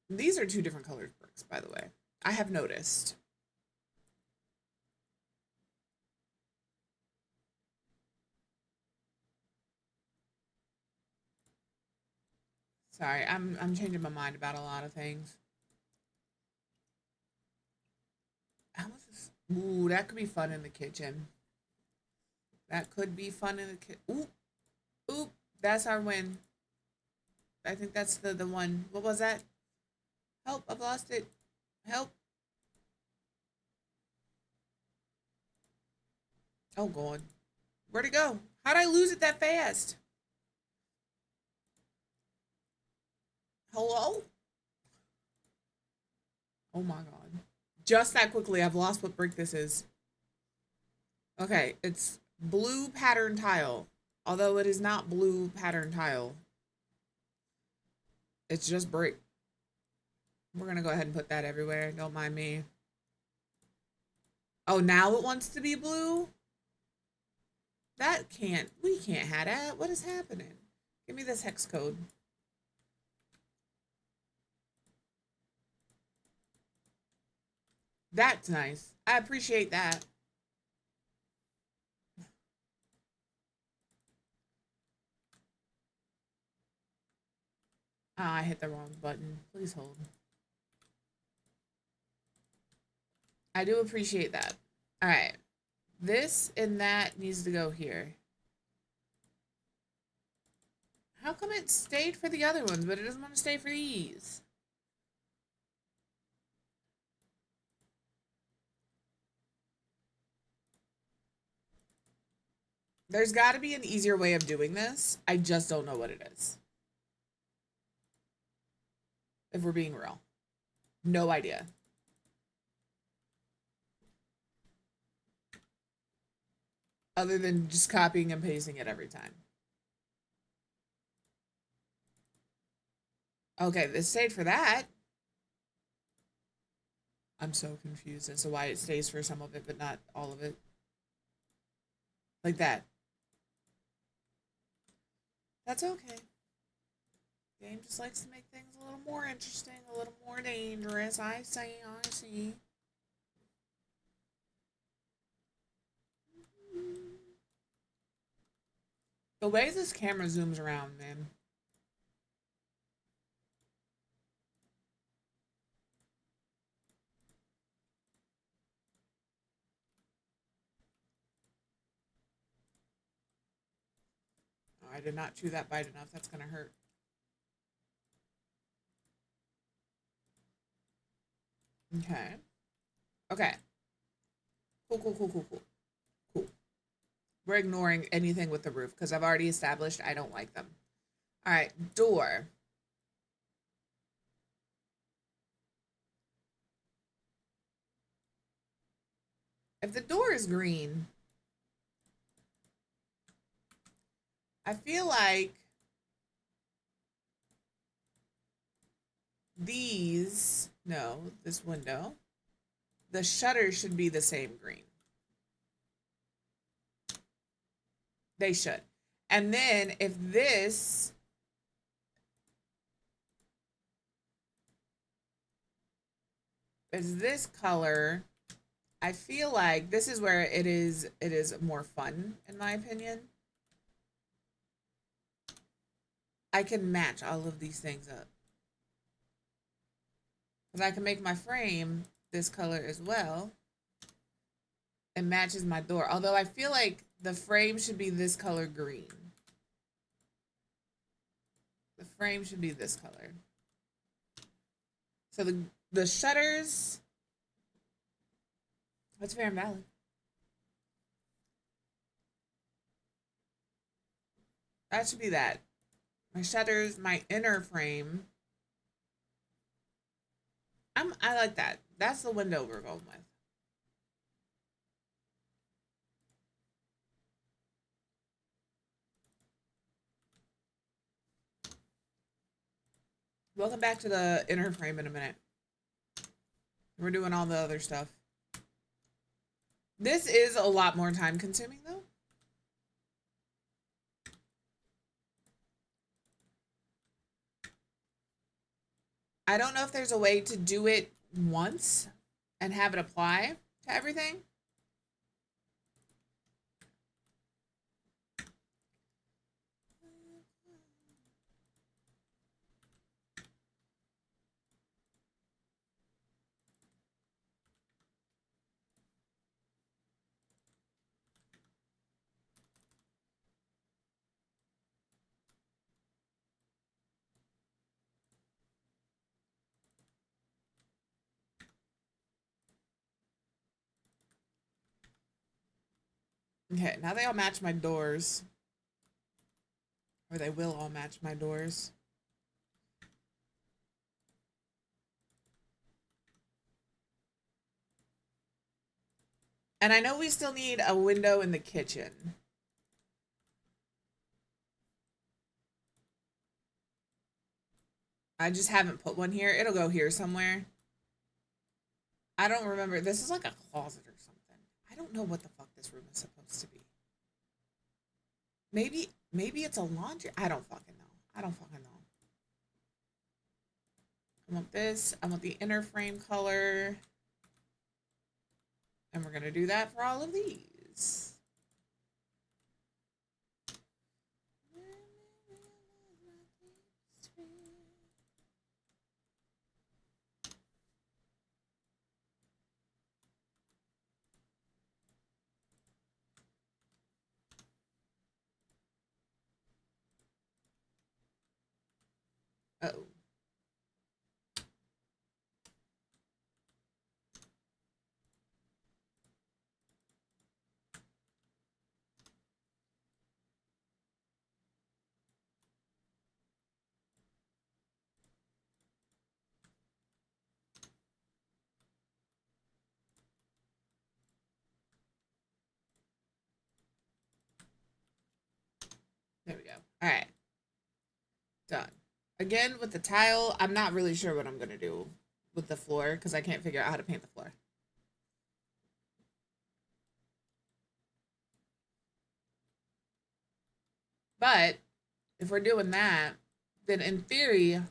These are 2 different colored bricks, by the way. I have noticed. Sorry, I'm changing my mind about a lot of things. How was this? Ooh, that could be fun in the kitchen. That could be fun in the kitchen. Ooh, ooh, that's our win. I think that's the one. What was that? Help, I've lost it. Help. Oh, God. Where'd it go? How'd I lose it that fast? Hello? Oh my God. Just that quickly, I've lost what brick this is. Okay, it's blue pattern tile. Although it is not blue pattern tile. It's just brick. We're gonna go ahead and put that everywhere. Don't mind me. Oh, now it wants to be blue? We can't have that. What is happening? Give me this hex code. That's nice. I appreciate that. Ah, I hit the wrong button. Please hold. I do appreciate that. All right. This and that needs to go here. How come it stayed for the other ones, but it doesn't want to stay for these? There's got to be an easier way of doing this. I just don't know what it is. If we're being real. No idea. Other than just copying and pasting it every time. Okay, this stayed for that. I'm so confused as to why it stays for some of it, but not all of it. Like that. That's okay. Game just likes to make things a little more interesting, a little more dangerous. I see. The way this camera zooms around, man. Oh, I did not chew that bite enough. That's gonna hurt. Okay. Okay. Cool. Cool. We're ignoring anything with the roof because I've already established I don't like them. All right, door. If the door is green, I feel like this window, the shutters should be the same green. They should. And then if this is this color, I feel like this is where it is more fun, in my opinion. I can match all of these things up. Because I can make my frame this color as well. It matches my door. Although I feel like the frame should be this color green. The frame should be this color. So the shutters, that's fair and valid. That should be that. My shutters, my inner frame. I like that. That's the window we're going with. Welcome back to the inner frame in a minute. We're doing all the other stuff. This is a lot more time consuming though. I don't know if there's a way to do it once and have it apply to everything. Okay, now they all match my doors. Or they will all match my doors. And I know we still need a window in the kitchen. I just haven't put one here. It'll go here somewhere. I don't remember. This is like a closet or something. I don't know what the fuck this room is supposed to be. Maybe it's a laundry. I don't fucking know. I want this. I want the inner frame color. And we're going to do that for all of these. Uh-oh. There we go. All right. Done. Again, with the tile, I'm not really sure what I'm going to do with the floor because I can't figure out how to paint the floor. But if we're doing that, then in theory,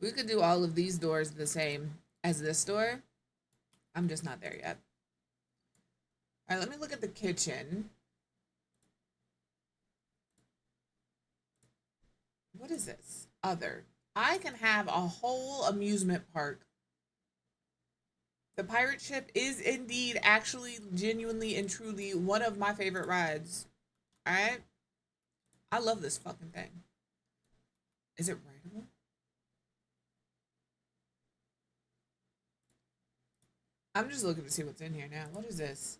we could do all of these doors the same as this door. I'm just not there yet. All right, let me look at the kitchen. What is this? Other. I can have a whole amusement park. The pirate ship is indeed actually genuinely and truly one of my favorite rides. All right? I love this fucking thing. Is it rideable? I'm just looking to see what's in here now. What is this?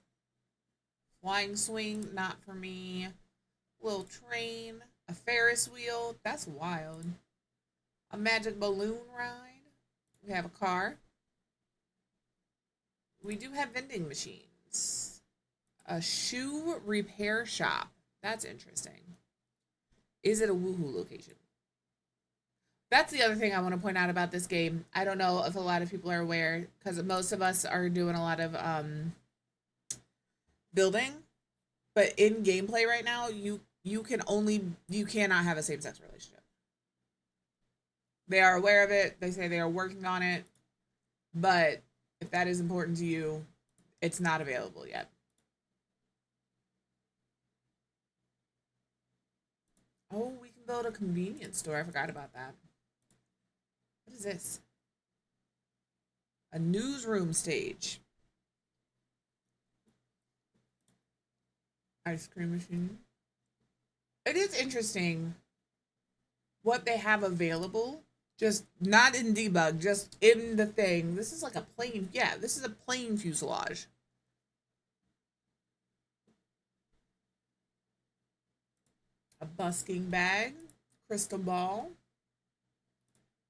Flying swing, not for me. Little train, a Ferris wheel. That's wild. A magic balloon ride. We have a car. We do have vending machines. A shoe repair shop. That's interesting. Is it a woohoo location? That's the other thing I want to point out about this game. I don't know if a lot of people are aware because most of us are doing a lot of building, but in gameplay right now, you cannot have a same sex relationship. They are aware of it. They say they are working on it, but if that is important to you, it's not available yet. Oh, we can build a convenience store. I forgot about that. What is this? A newsroom stage. Ice cream machine. It is interesting what they have available. Just not in debug, just in the thing. This is like a plane. Yeah, this is a plane fuselage. A busking bag. Crystal ball.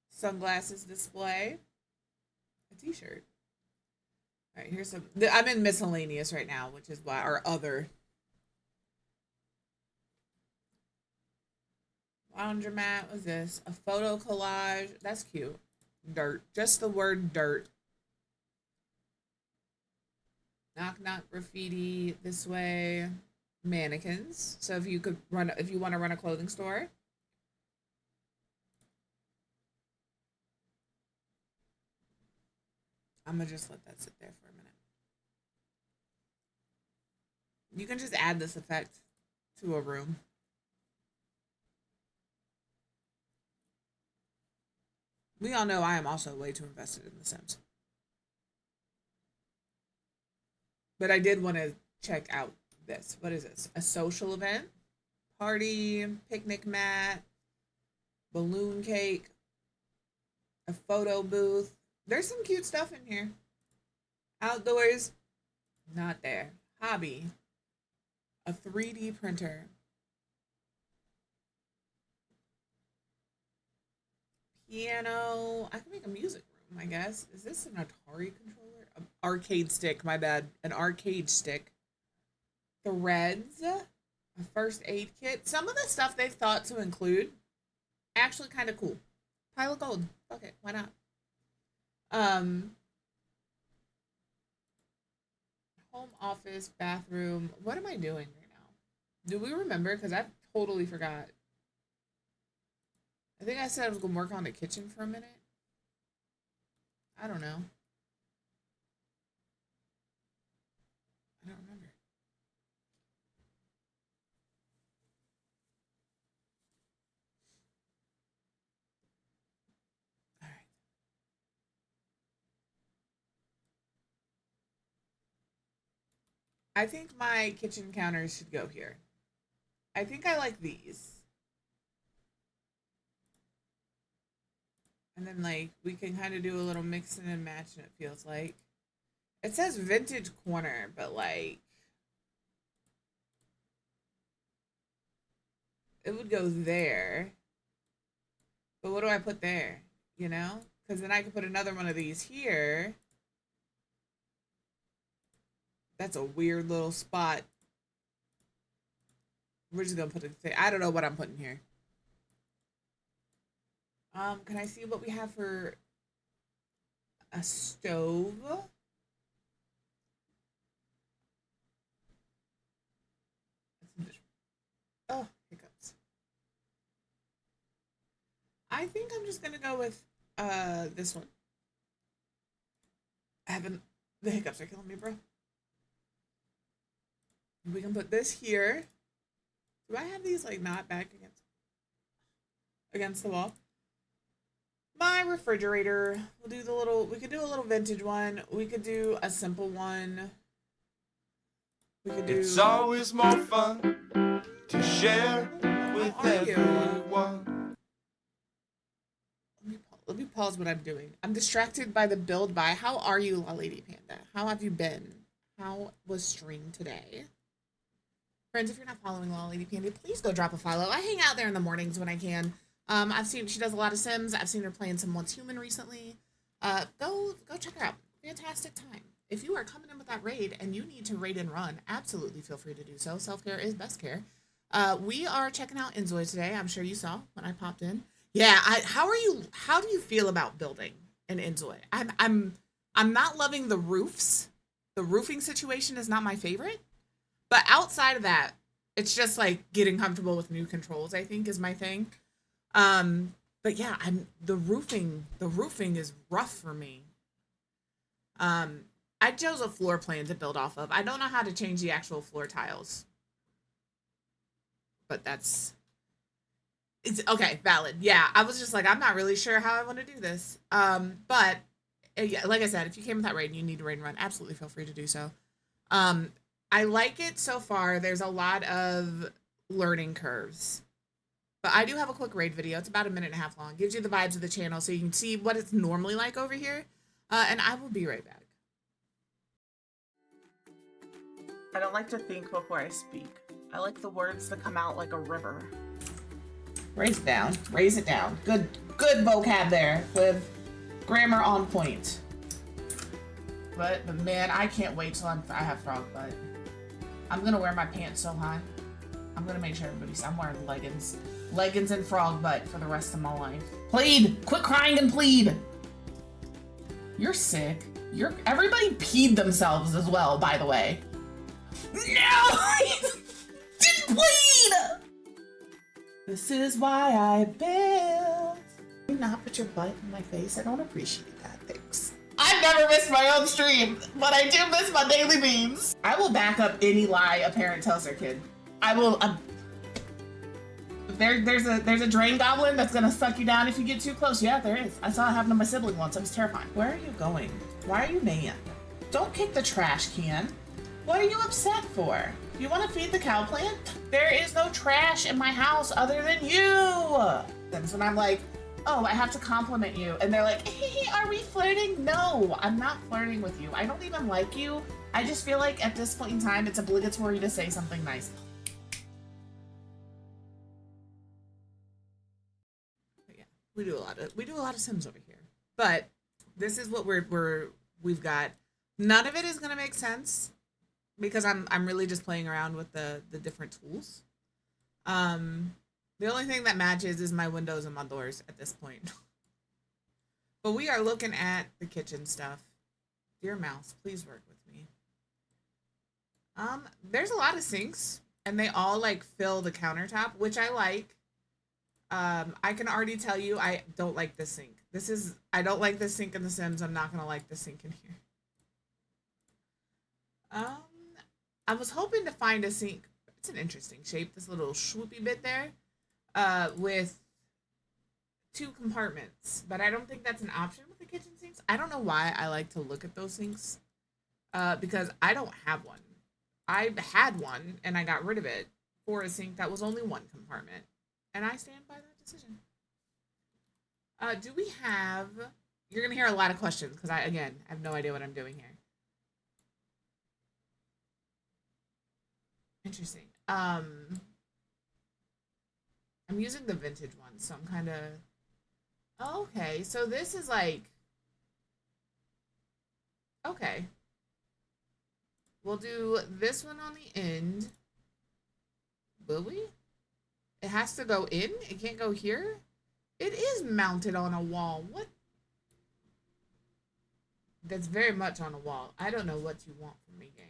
Sunglasses display. A t-shirt. All right, here's some. I'm in miscellaneous right now, which is why, or other. Laundromat. What's this? A photo collage. That's cute. Dirt. Just the word dirt. Knock knock graffiti this way. Mannequins. So if you want to run a clothing store. I'm gonna just let that sit there for a minute. You can just add this effect to a room. We all know I am also way too invested in The Sims. But I did want to check out this. What is this? A social event? Party, picnic mat, balloon cake, a photo booth. There's some cute stuff in here. Outdoors, not there. Hobby, a 3D printer. Piano. I can make a music room, I guess. Is this an Atari controller? Arcade stick, my bad. An arcade stick. Threads. A first aid kit. Some of the stuff they've thought to include, actually kind of cool. Pile of gold. Okay, why not? Um, Home office, bathroom. What am I doing right now? Do we remember? Because I totally forgot. I think I said I was going to work on the kitchen for a minute. I don't know. I don't remember. All right. I think my kitchen counters should go here. I think I like these. And then, like, we can kind of do a little mixing and matching, it feels like. It says vintage corner, but, like, it would go there. But what do I put there? You know? Because then I could put another one of these here. That's a weird little spot. We're just gonna put it. I don't know what I'm putting here. Can I see what we have for a stove? Oh, hiccups. I think I'm just gonna go with this one. I haven't the hiccups are killing me, bro. We can put this here. Do I have these like not back against the wall? My refrigerator. We'll do the little. We could do a little vintage one. We could do a simple one. We could do. It's always more fun to share with everyone. Let me pause what I'm doing. I'm distracted by the build by. How are you, La Lady Panda? How have you been? How was stream today? Friends, if you're not following La Lady Panda, please go drop a follow. I hang out there in the mornings when I can. I've seen she does a lot of Sims. I've seen her playing some Once Human recently. Go check her out. Fantastic time. If you are coming in with that raid and you need to raid and run, absolutely feel free to do so. Self-care is best care. We are checking out InZOI today. I'm sure you saw when I popped in. Yeah, how do you feel about building in InZOI? I'm not loving the roofs. The roofing situation is not my favorite. But outside of that, it's just like getting comfortable with new controls, I think, is my thing. But yeah, the roofing is rough for me. I chose a floor plan to build off of. I don't know how to change the actual floor tiles. But it's okay, valid. Yeah, I was just like, I'm not really sure how I want to do this. But yeah, like I said, if you came with that raid and you need to raid and run, absolutely feel free to do so. I like it so far. There's a lot of learning curves. But I do have a quick raid video. It's about 1.5 minutes long. Gives you the vibes of the channel so you can see what it's normally like over here. And I will be right back. I don't like to think before I speak. I like the words to come out like a river. Raise it down. Raise it down. Good vocab there with grammar on point. But man, I can't wait till I have frog butt. I'm gonna wear my pants so high. I'm gonna make sure everybody's. I'm wearing leggings and frog butt for the rest of my life. Plead! Quit crying and plead! You're sick. Everybody peed themselves as well, by the way. No! Didn't plead! This is why I built. Do not put your butt in my face. I don't appreciate that. Thanks. I've never missed my own stream, but I do miss my daily beans. I will back up any lie a parent tells their kid. I will. There's a drain goblin that's gonna suck you down if you get too close. Yeah, there is. I saw it happen to my sibling once. It was terrifying. Where are you going? Why are you mad? Don't kick the trash can. What are you upset for? You want to feed the cow plant? There is no trash in my house other than you. That's when I'm like, oh, I have to compliment you. And they're like, hey, are we flirting? No, I'm not flirting with you. I don't even like you. I just feel like at this point in time, it's obligatory to say something nice. But yeah, we do a lot of Sims over here. But this is what we've got. None of it is gonna make sense because I'm really just playing around with the different tools. The only thing that matches is my windows and my doors at this point. But we are looking at the kitchen stuff. Dear mouse, please work with me. There's a lot of sinks, and they all like fill the countertop, which I like. I can already tell you I don't like this sink. I don't like this sink in The Sims. I'm not gonna like this sink in here. I was hoping to find a sink. It's an interesting shape, this little swoopy bit there. With 2 compartments, but I don't think that's an option with the kitchen sinks. I don't know why I like to look at those sinks, because I don't have one. I had one and I got rid of it for a sink that was only 1 compartment, and I stand by that decision. Do we have? You're gonna hear a lot of questions because I have no idea what I'm doing here. Interesting. I'm using the vintage one, so I'm kind of... Oh, okay, so this is like... Okay. We'll do this one on the end. Will we? It has to go in? It can't go here? It is mounted on a wall. What? That's very much on a wall. I don't know what you want from me, game.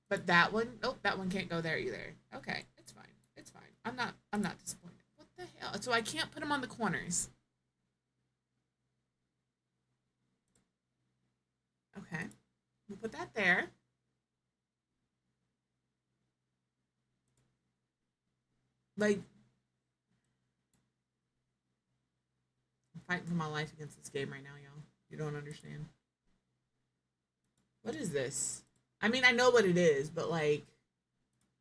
But that one... Nope, that one can't go there either. Okay. It's fine. I'm not disappointed. What the hell? So I can't put them on the corners. Okay. We'll put that there. Like, I'm fighting for my life against this game right now, y'all. You don't understand. What is this? I mean, I know what it is, but like,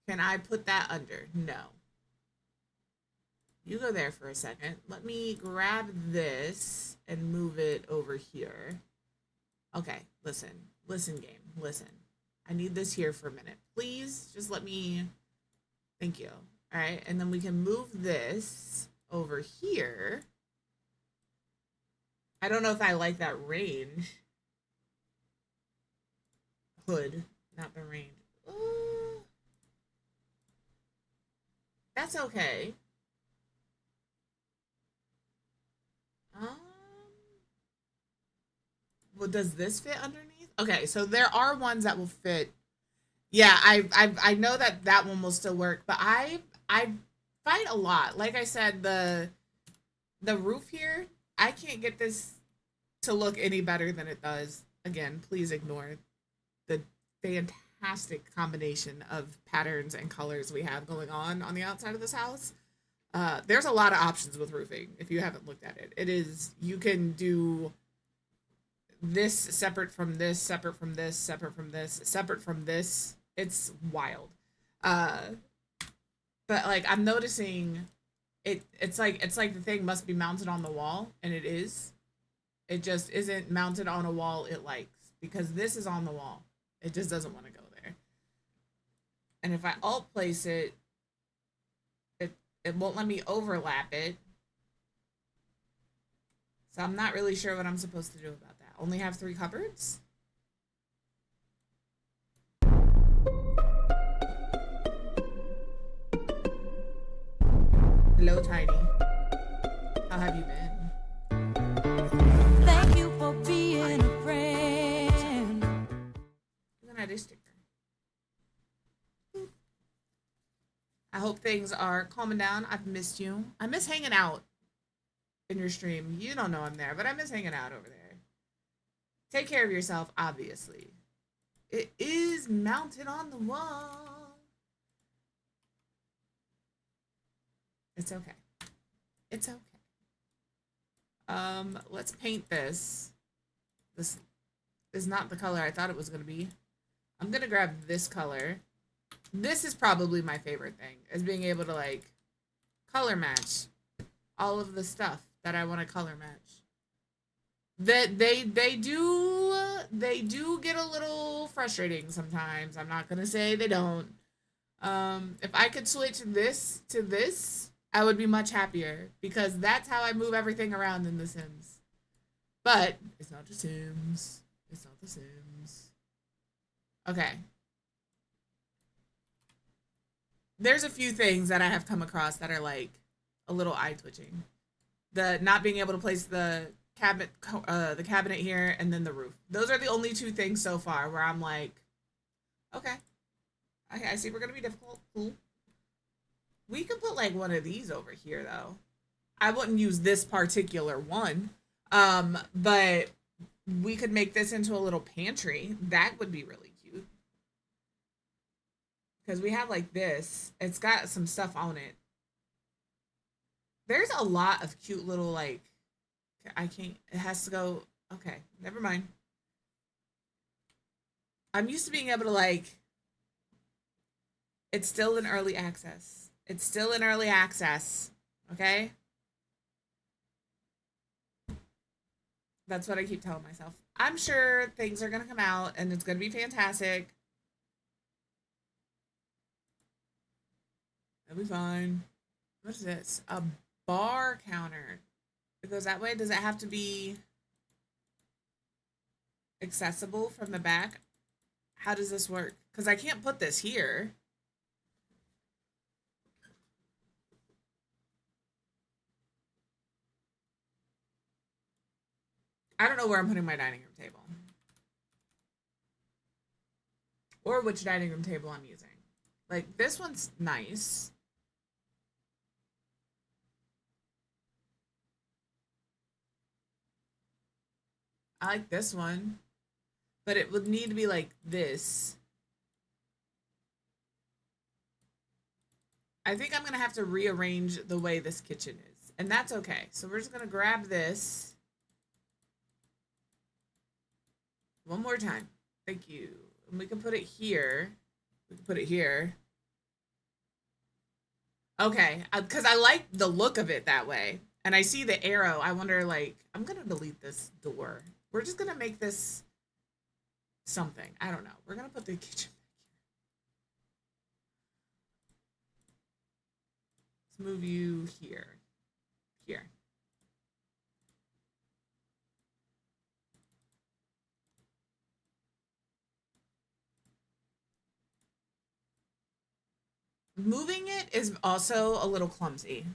can I put that under? No. You go there for a second. Let me grab this and move it over here. Okay, listen. Listen, game. Listen. I need this here for a minute. Please, just let me... Thank you. All right, and then we can move this over here. I don't know if I like that range. Hood, not the range. That's okay. Well, does this fit underneath? Okay, so there are ones that will fit. Yeah, I know that that one will still work, but I fight a lot. Like I said, the roof here, I can't get this to look any better than it does. Again, please ignore the fantastic combination of patterns and colors we have going on the outside of this house. There's a lot of options with roofing if you haven't looked at it. It is, you can do this separate from this, separate from this, separate from this, separate from this. It's wild. But like I'm noticing it's like the thing must be mounted on the wall, and it is. It just isn't mounted on a wall it likes, because this is on the wall. It just doesn't want to go there. And if I alt place it, it won't let me overlap it. So I'm not really sure what I'm supposed to do about that. Only have 3 cupboards? Hello, Tiny. How have you been? Thank you for being a friend. Look at this sticker. I hope things are calming down. I've missed you. I miss hanging out in your stream. You don't know I'm there, but I miss hanging out over there. Take care of yourself, obviously. It is mounted on the wall. It's okay. It's okay. Let's paint this. This is not the color I thought it was going to be. I'm going to grab this color. This is probably my favorite thing, is being able to like color match all of the stuff that I want to color match. That they do get a little frustrating sometimes. I'm not gonna say they don't. If I could switch this to this, I would be much happier, because that's how I move everything around in The Sims. But it's not The Sims. It's not The Sims. Okay. There's a few things that I have come across that are like a little eye twitching. The not being able to place the cabinet here, and then the roof. Those are the only 2 things so far where I'm like, okay, I see we're gonna be difficult. Cool. We could put like one of these over here though. I wouldn't use this particular one, but we could make this into a little pantry. That would be really cute. Because we have like this. It's got some stuff on it. There's a lot of cute little like, I can't, it has to go, okay, never mind. I'm used to being able to like, it's still in early access. It's still in early access, okay? That's what I keep telling myself. I'm sure things are gonna come out and it's gonna be fantastic. It'll be fine. What is this? A bar counter. It goes that way. Does it have to be accessible from the back? How does this work? Because I can't put this here. I don't know where I'm putting my dining room table. Or which dining room table I'm using. Like, this one's nice. I like this one, but it would need to be like this. I think I'm going to have to rearrange the way this kitchen is, and that's okay. So we're just going to grab this one more time. Thank you. And we can put it here. We can put it here. Okay, because I like the look of it that way. And I see the arrow. I wonder, like, I'm going to delete this door. We're just going to make this something. I don't know. We're going to put the kitchen back here. Let's move you here. Here. Moving it is also a little clumsy.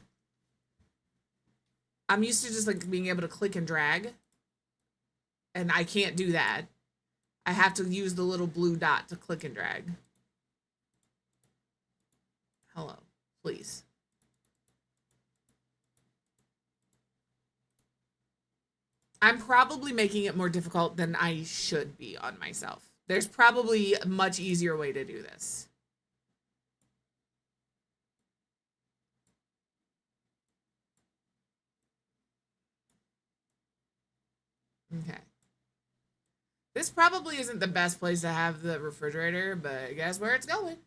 I'm used to just like being able to click and drag, and I can't do that. I have to use the little blue dot to click and drag. Hello, please. I'm probably making it more difficult than I should be on myself. There's probably a much easier way to do this. Okay. This probably isn't the best place to have the refrigerator, but guess where it's going?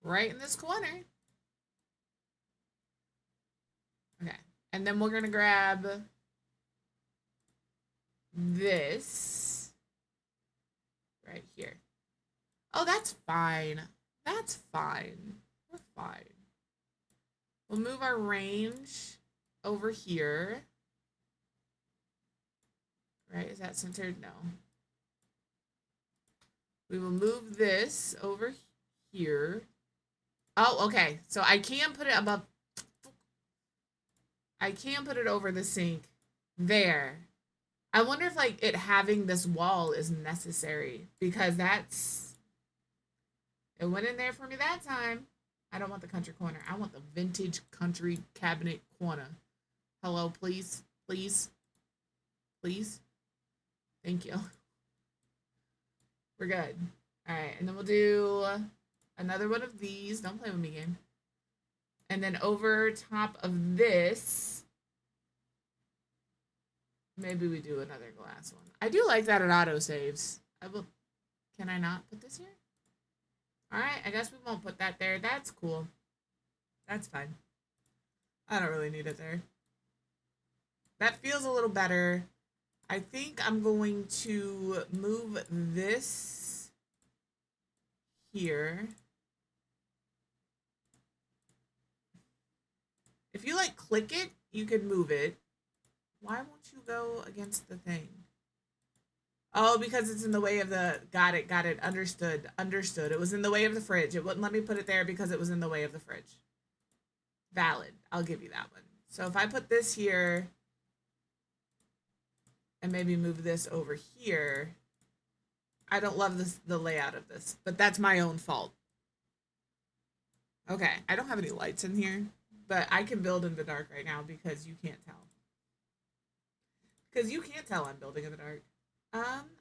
Right in this corner. Okay. And then we're going to grab this right here. Oh, that's fine. That's fine. We're fine. We'll move our range over here. Right? Is that centered? No. We will move this over here. Oh, okay. So I can put it above. I can put it over the sink. There. I wonder if, like, it having this wall is necessary. Because that's... It went in there for me that time. I don't want the country corner. I want the vintage country cabinet corner. Hello, please. Please. Please. Thank you. We're good. All right, and then we'll do another one of these. Don't play with me again. And then over top of this, maybe we do another glass one. I do like that it auto saves. I will. Can I not put this here? All right, I guess we won't put that there. That's cool. That's fine. I don't really need it there. That feels a little better. I think I'm going to move this here. If you like click it, you can move it. Why won't you go against the thing? Oh, because it's in the way of the... Got it, got it. Understood, understood. It was in the way of the fridge. It wouldn't let me put it there because it was in the way of the fridge. Valid. I'll give you that one. So if I put this here... and maybe move this over here. I don't love this, the layout of this, but that's my own fault. Okay, I don't have any lights in here, but I can build in the dark right now because you can't tell. Because you can't tell I'm building in the dark.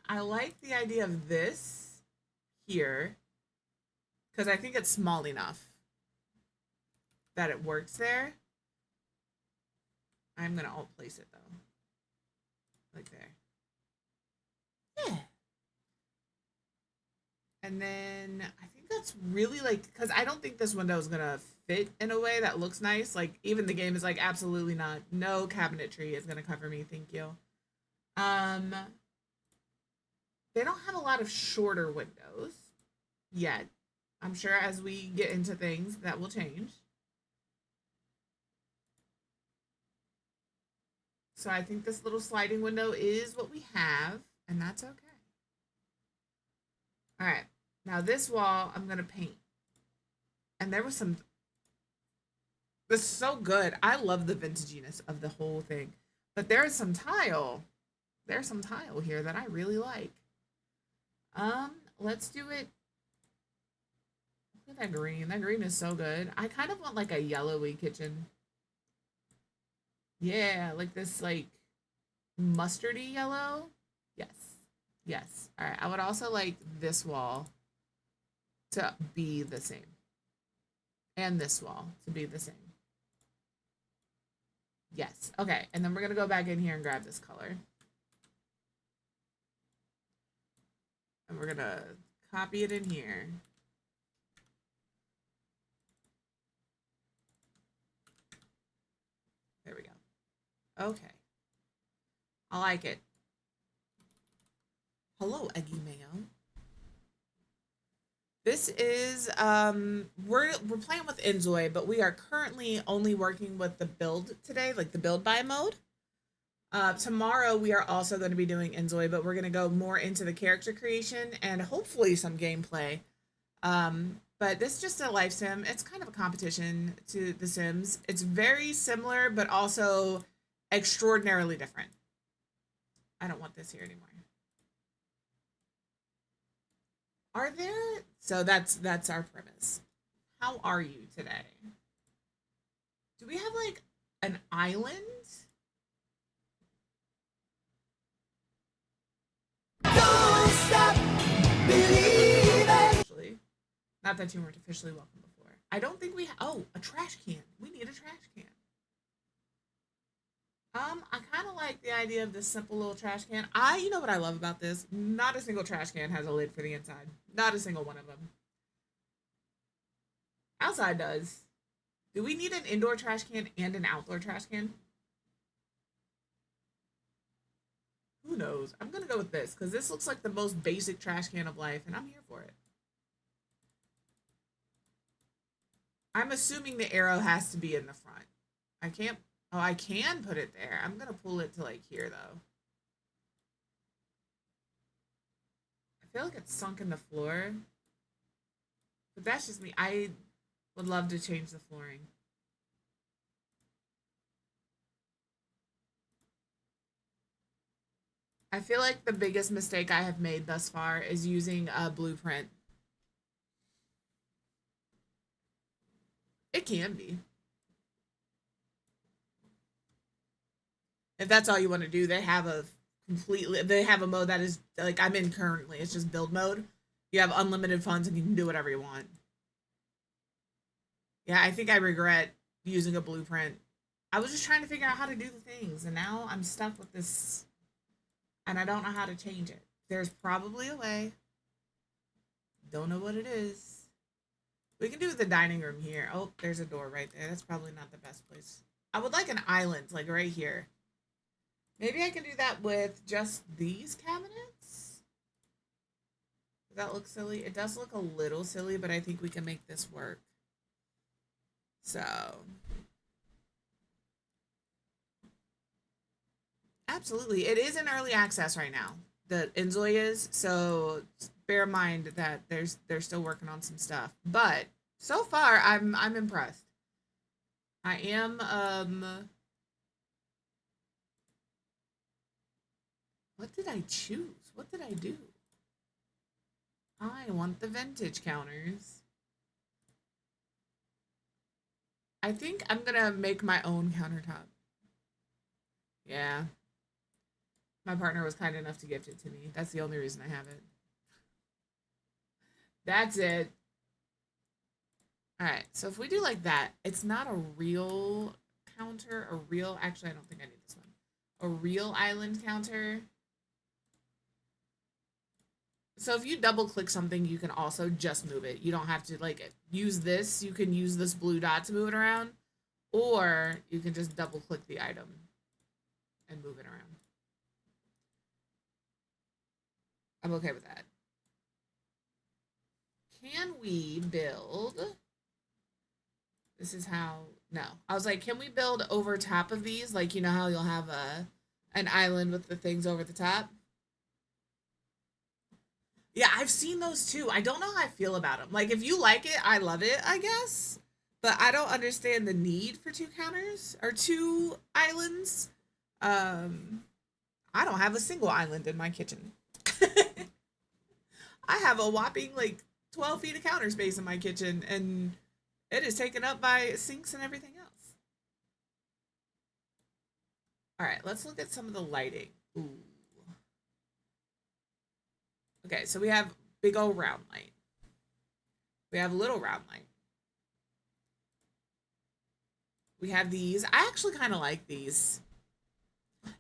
I like the idea of this here because I think it's small enough that it works there. I'm gonna alt place it though. Like there. Yeah. And then I think that's really like, because I don't think this window is going to fit in a way that looks nice. Like even the game is like, absolutely not. No cabinetry is going to cover me. Thank you. They don't have a lot of shorter windows yet. I'm sure as we get into things that will change. So I think this little sliding window is what we have, and that's okay. All right, now this wall I'm gonna paint. And there was some, this is so good. I love the vintaginess of the whole thing, but there is some tile. There's some tile here that I really like. Let's do it. Look at that green. That green is so good. I kind of want like a yellowy kitchen. Yeah, like this, like mustardy yellow. Yes. Yes. All right. I would also like this wall to be the same. And this wall to be the same. Yes. Okay. And then we're going to go back in here and grab this color. And we're going to copy it in here. There we go. Okay. I like it. Hello, Eggy Mayo. This is we're playing with InZOI, but we are currently only working with the build today, like the build by mode. Tomorrow we are also going to be doing InZOI, but we're going to go more into the character creation and hopefully some gameplay. But this is just a life sim. It's kind of a competition to The Sims. It's very similar, but also extraordinarily different. I don't want this here anymore. Are there? So that's our premise. How are you today? Do we have like an island? Don't stop believing. Actually, not that you weren't officially welcome before. I don't think we. Oh, a trash can. We need a trash can. I kind of like the idea of this simple little trash can. You know what I love about this? Not a single trash can has a lid for the inside. Not a single one of them. Outside does. Do we need an indoor trash can and an outdoor trash can? Who knows? I'm gonna go with this because this looks like the most basic trash can of life, and I'm here for it. I'm assuming the arrow has to be in the front. I can't. Oh, I can put it there. I'm gonna pull it to like here though. I feel like it's sunk in the floor. But that's just me. I would love to change the flooring. I feel like the biggest mistake I have made thus far is using a blueprint. It can be. If that's all you want to do, they have a mode that is like I'm in currently. It's just build mode. You have unlimited funds and you can do whatever you want. Yeah, I think I regret using a blueprint. I was just trying to figure out how to do the things, and now I'm stuck with this, and I don't know how to change it. There's probably a way. Don't know what it is. We can do the dining room here. Oh, there's a door right there. That's probably not the best place. I would like an island, like right here. Maybe I can do that with just these cabinets. Does that look silly? It does look a little silly, but I think we can make this work. So, absolutely. It is in early access right now. The InZOI is, so bear in mind that they're still working on some stuff. But so far I'm impressed. I am what did I choose? What did I do? I want the vintage counters. I think I'm gonna make my own countertop. Yeah. My partner was kind enough to gift it to me. That's the only reason I have it. That's it. Alright, so if we do like that, it's not a real counter, actually I don't think I need this one. A real island counter. So if you double click something, you can also just move it. You don't have to like use this. You can use this blue dot to move it around, or you can just double click the item and move it around. I'm okay with that. Can we build? This is how, no. I was like, can we build over top of these? Like, you know how you'll have an island with the things over the top? Yeah, I've seen those too. I don't know how I feel about them. Like, if you like it, I love it, I guess. But I don't understand the need for two counters or two islands. I don't have a single island in my kitchen. I have a whopping, like, 12 feet of counter space in my kitchen, and it is taken up by sinks and everything else. All right, let's look at some of the lighting. Ooh. Okay, so we have big old round light. We have little round light. We have these. I actually kind of like these.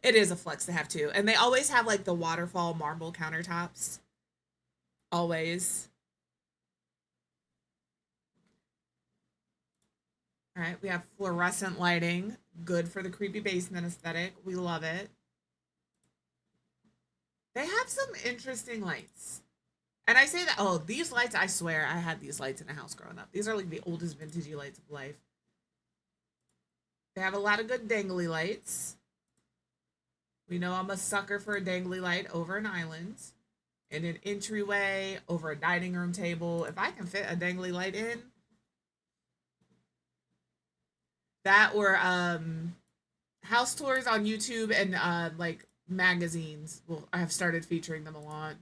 It is a flex to have two. And they always have like the waterfall marble countertops. Always. All right, we have fluorescent lighting. Good for the creepy basement aesthetic. We love it. They have some interesting lights. And I say that, oh, these lights, I swear, I had these lights in a house growing up. These are like the oldest vintagey lights of life. They have a lot of good dangly lights. We know I'm a sucker for a dangly light over an island, in an entryway, over a dining room table. If I can fit a dangly light in, that or house tours on YouTube and like magazines. Well, I have started featuring them a lot.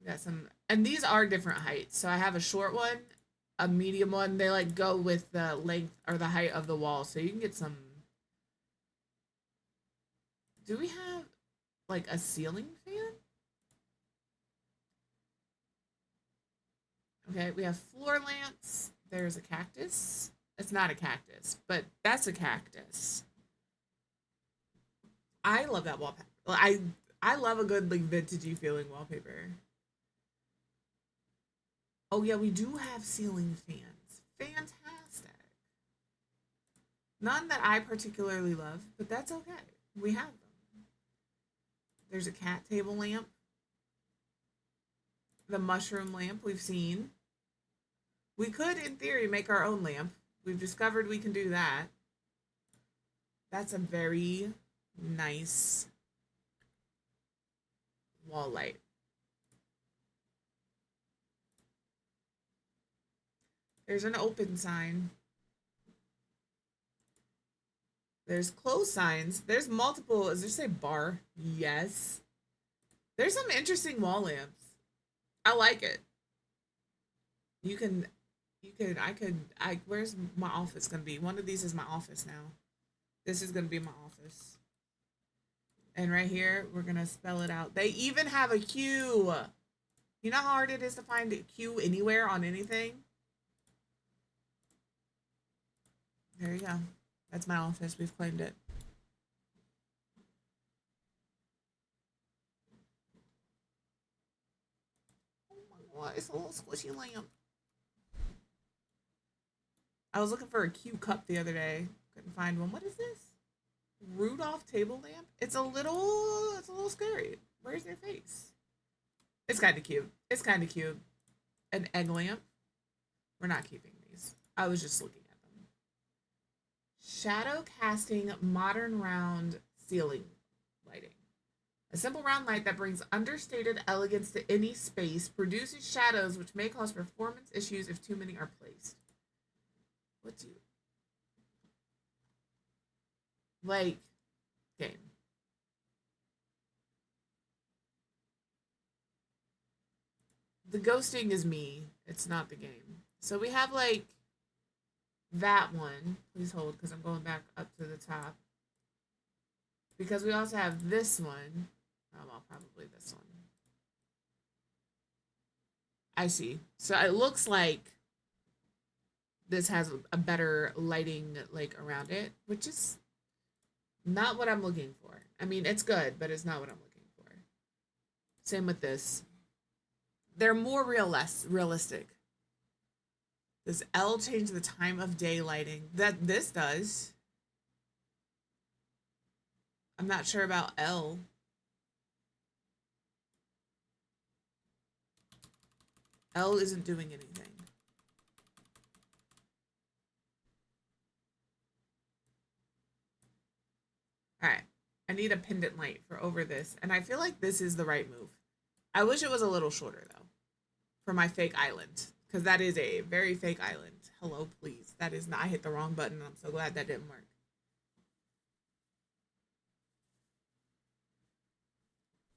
Yeah, some, and these are different heights. So I have a short one, a medium one. They like go with the length or the height of the wall, so you can get some. Do we have like a ceiling fan? Okay, we have floor lamps. There's a cactus. It's not a cactus, but that's a cactus. I love that wallpaper. I love a good like vintagey feeling wallpaper. Oh yeah, we do have ceiling fans. Fantastic. None that I particularly love, but that's okay. We have them. There's a cat table lamp. The mushroom lamp we've seen. We could, in theory, make our own lamp. We've discovered we can do that. That's a very nice wall light. There's an open sign. There's closed signs. There's multiple. Does there say bar? Yes. There's some interesting wall lamps. I like it. Where's my office gonna be? One of these is my office now. This is gonna be my office. And right here, we're gonna spell it out. They even have a Q. You know how hard it is to find a Q anywhere on anything? There you go. That's my office. We've claimed it. Oh my god, it's a little squishy lamp. I was looking for a Q cup the other day. Couldn't find one. What is this? Rudolph table lamp? It's a little scary. Where's their face? It's kind of cute. It's kind of cute. An egg lamp. We're not keeping these. I was just looking at them. Shadow casting modern round ceiling lighting. A simple round light that brings understated elegance to any space produces shadows which may cause performance issues if too many are placed. What do you like? Game. The ghosting is me. It's not the game. So we have like that one. Please hold because I'm going back up to the top. Because we also have this one. Oh, well, probably this one. I see. So it looks like this has a better lighting like around it, which is not what I'm looking for. I mean, it's good, but it's not what I'm looking for. Same with this. They're more realistic. Does L change the time of day lighting? That this does. I'm not sure about L. L isn't doing anything. All right. I need a pendant light for over this. And I feel like this is the right move. I wish it was a little shorter, though, for my fake island. Because that is a very fake island. Hello, please. That is not, I hit the wrong button. I'm so glad that didn't work.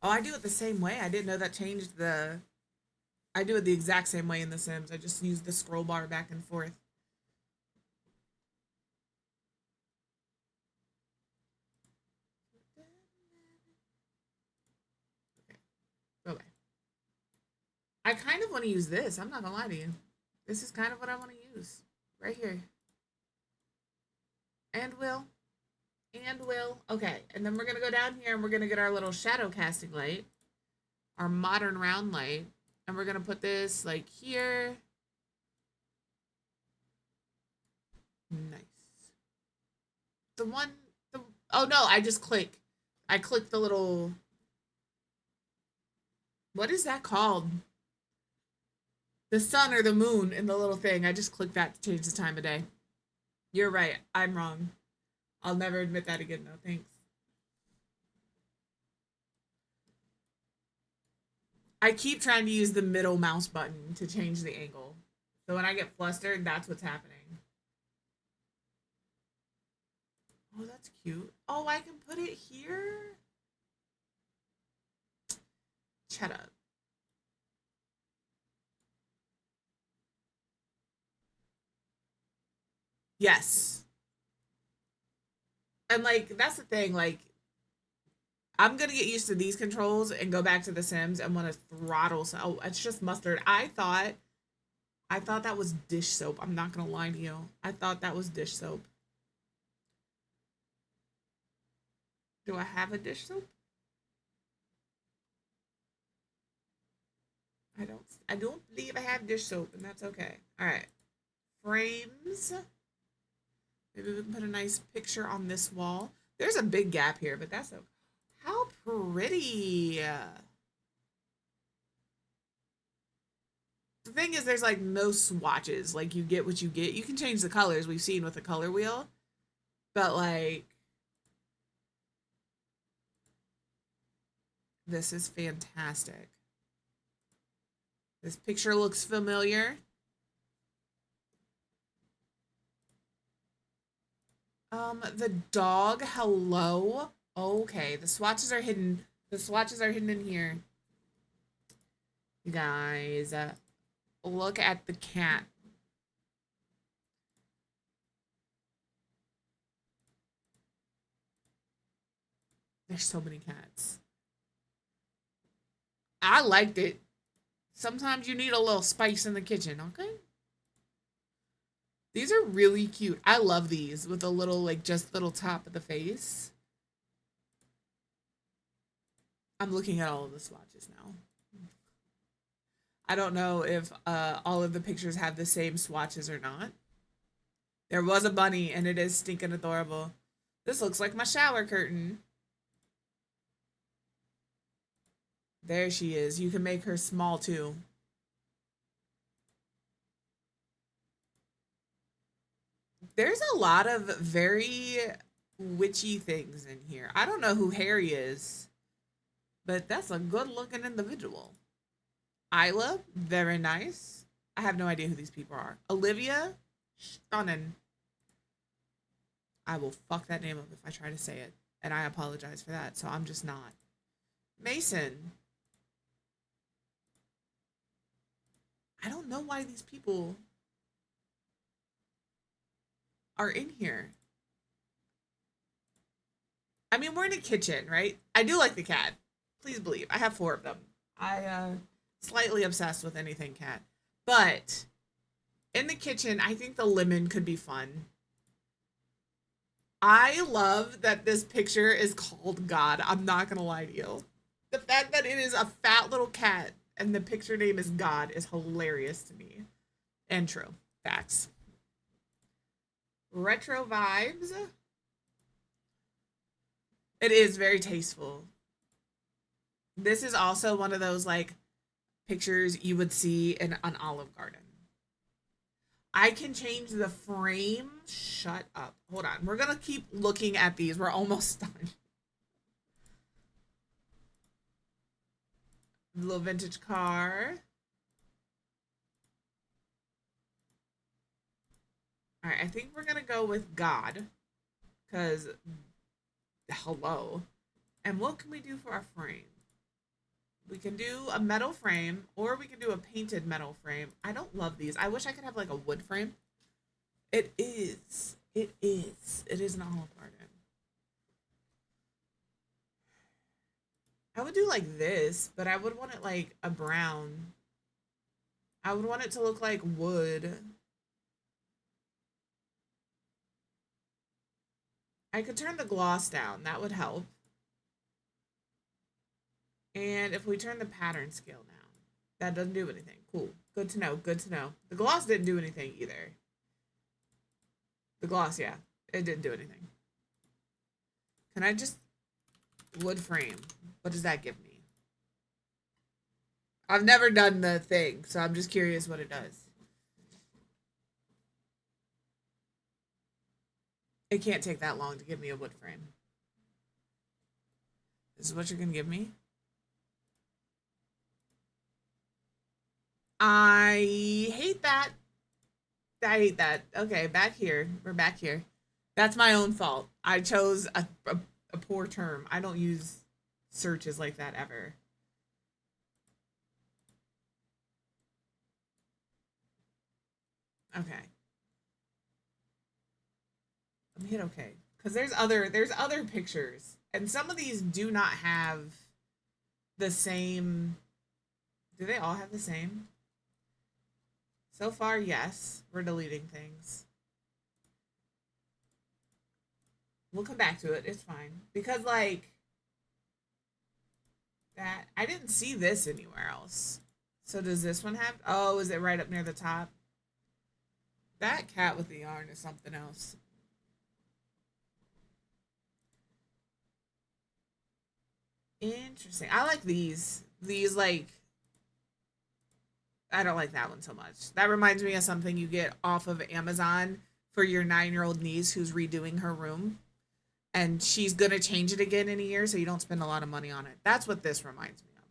Oh, I do it the same way. I didn't know that changed the... I do it the exact same way in The Sims. I just use the scroll bar back and forth. Okay, go away. I kind of want to use this. I'm not gonna lie to you. This is kind of what I want to use. Right here. And will. And will. Okay, and then we're gonna go down here and we're gonna get our little shadow casting light. Our modern round light. And we're gonna put this like here. Nice. The one, oh no, I just click. I click the little, what is that called? The sun or the moon in the little thing. I just click that to change the time of day. You're right. I'm wrong. I'll never admit that again, though. Thanks. I keep trying to use the middle mouse button to change the angle. So when I get flustered, that's what's happening. Oh, that's cute. Oh, I can put it here? Shut up. Yes. And like that's the thing, like I'm gonna get used to these controls and go back to The Sims and want to throttle. So oh, it's just mustard. I thought that was dish soap. I'm not gonna lie to you. I thought that was dish soap. Do I have a dish soap? I don't believe I have dish soap, and that's okay. Alright. Frames. Maybe we can put a nice picture on this wall. There's a big gap here, but that's okay. How pretty. The thing is, there's like no swatches. Like, you get what you get. You can change the colors, we've seen with the color wheel. But, like, this is fantastic. This picture looks familiar. The dog, hello. Okay, the swatches are hidden. The swatches are hidden in here. You guys, look at the cat. There's so many cats. I liked it. Sometimes you need a little spice in the kitchen, okay? These are really cute. I love these with a little, like, just little top of the face. I'm looking at all of the swatches now. I don't know if all of the pictures have the same swatches or not. There was a bunny, and it is stinking adorable. This looks like my shower curtain. There she is. You can make her small, too. There's a lot of very witchy things in here. I don't know who Harry is, but that's a good-looking individual. Isla, very nice. I have no idea who these people are. Olivia, stunning. I will fuck that name up if I try to say it, and I apologize for that, so I'm just not. Mason. I don't know why these people are in here. I mean, we're in a kitchen, right? I do like the cat. Please believe. I have 4 of them. I slightly obsessed with anything cat. But in the kitchen, I think the lemon could be fun. I love that this picture is called God. I'm not gonna lie to you. The fact that it is a fat little cat and the picture name is God is hilarious to me. And true. Facts. Retro vibes. It is very tasteful. This is also one of those, like, pictures you would see in an Olive Garden. I can change the frame. Shut up. Hold on. We're gonna keep looking at these. We're almost done. Little vintage car. All right, I think we're gonna go with God, because hello. And what can we do for our frame? We can do a metal frame, or we can do a painted metal frame. I don't love these. I wish I could have like a wood frame. It is. It is. It is not Olive Garden. I would do like this, but I would want it like a brown. I would want it to look like wood. I could turn the gloss down. That would help. And if we turn the pattern scale down, that doesn't do anything. Cool. Good to know. Good to know. The gloss didn't do anything either. The gloss, yeah. It didn't do anything. Can I just... wood frame. What does that give me? I've never done the thing, so I'm just curious what it does. It can't take that long to give me a wood frame. This is what you're going to give me? I hate that. I hate that. Okay, back here. We're back here. That's my own fault. I chose a poor term. I don't use searches like that ever. Okay. Let me hit okay. Because there's other pictures. And some of these do not have the same. Do they all have the same? So far, yes. We're deleting things. We'll come back to it. It's fine. Because, like, that... I didn't see this anywhere else. So does this one have... Oh, is it right up near the top? That cat with the yarn is something else. Interesting. I like these. These, like... I don't like that one so much. That reminds me of something you get off of Amazon for your 9-year-old niece who's redoing her room. And she's going to change it again in a year, so you don't spend a lot of money on it. That's what this reminds me of.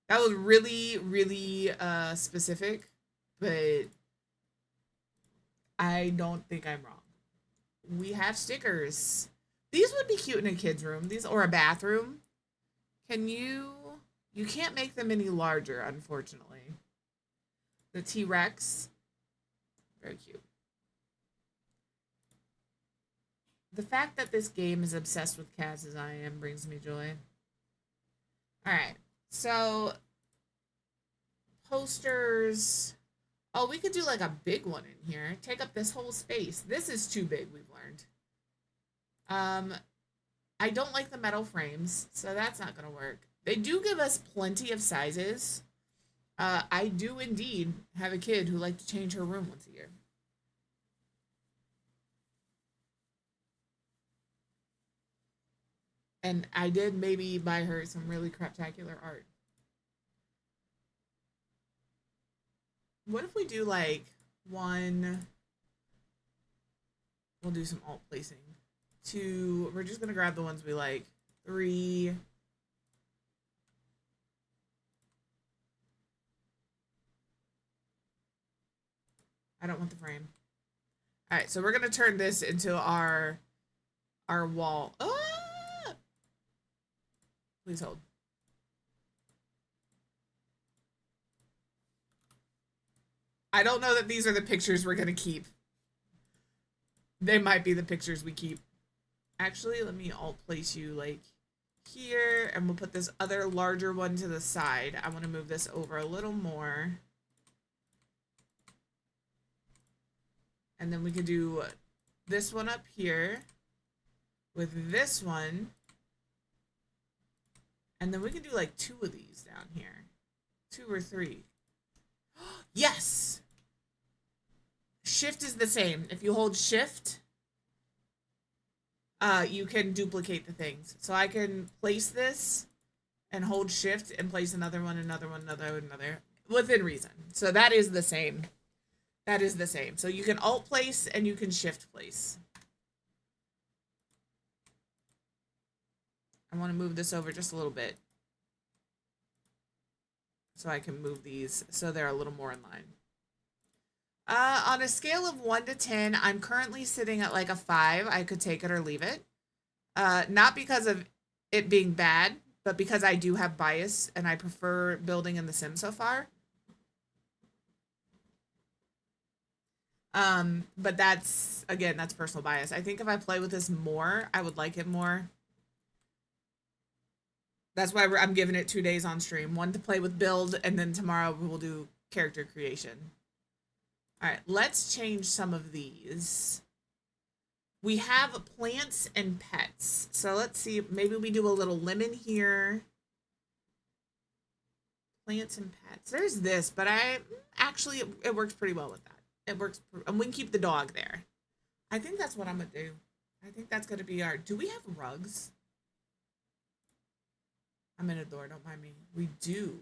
That was really, really specific, but I don't think I'm wrong. We have stickers. These would be cute in a kid's room. These, or a bathroom. Can you... You can't make them any larger, unfortunately. The T-Rex. Very cute. The fact that this game is obsessed with cats as I am brings me joy. Alright. So, posters. Oh, we could do like a big one in here. Take up this whole space. This is too big, we've learned. I don't like the metal frames, so that's not going to work. They do give us plenty of sizes. I do indeed have a kid who likes to change her room once a year. And I did maybe buy her some really craptacular art. What if we do like one... We'll do some alt placing. 2, we're just going to grab the ones we like. 3... I don't want the frame. All right, so we're gonna turn this into our wall. Ah! Please hold. I don't know that these are the pictures we're gonna keep. They might be the pictures we keep. Actually, let me alt place you like here, and we'll put this other larger one to the side. I want to move this over a little more. And then we could do this one up here with this one. And then we can do like 2 of these down here. 2 or 3. Yes! Shift is the same. If you hold shift, you can duplicate the things. So I can place this and hold shift and place another one, another, within reason. So that is the same. That is the same. So you can alt place and you can shift place. I want to move this over just a little bit. So I can move these so they're a little more in line. On a scale of 1 to 10, I'm currently sitting at like a 5. I could take it or leave it. Not because of it being bad, but because I do have bias and I prefer building in The Sims so far. But that's, again, that's personal bias. I think if I play with this more, I would like it more. That's why I'm giving it 2 days on stream. One to play with build, and then tomorrow we will do character creation. All right, let's change some of these. We have plants and pets. So let's see, maybe we do a little lemon here. Plants and pets. There's this, but actually, it works pretty well with that. It works, and we can keep the dog there. I think that's what I'm gonna do. I think that's gonna be our, do we have rugs? I'm in a door, don't mind me. We do.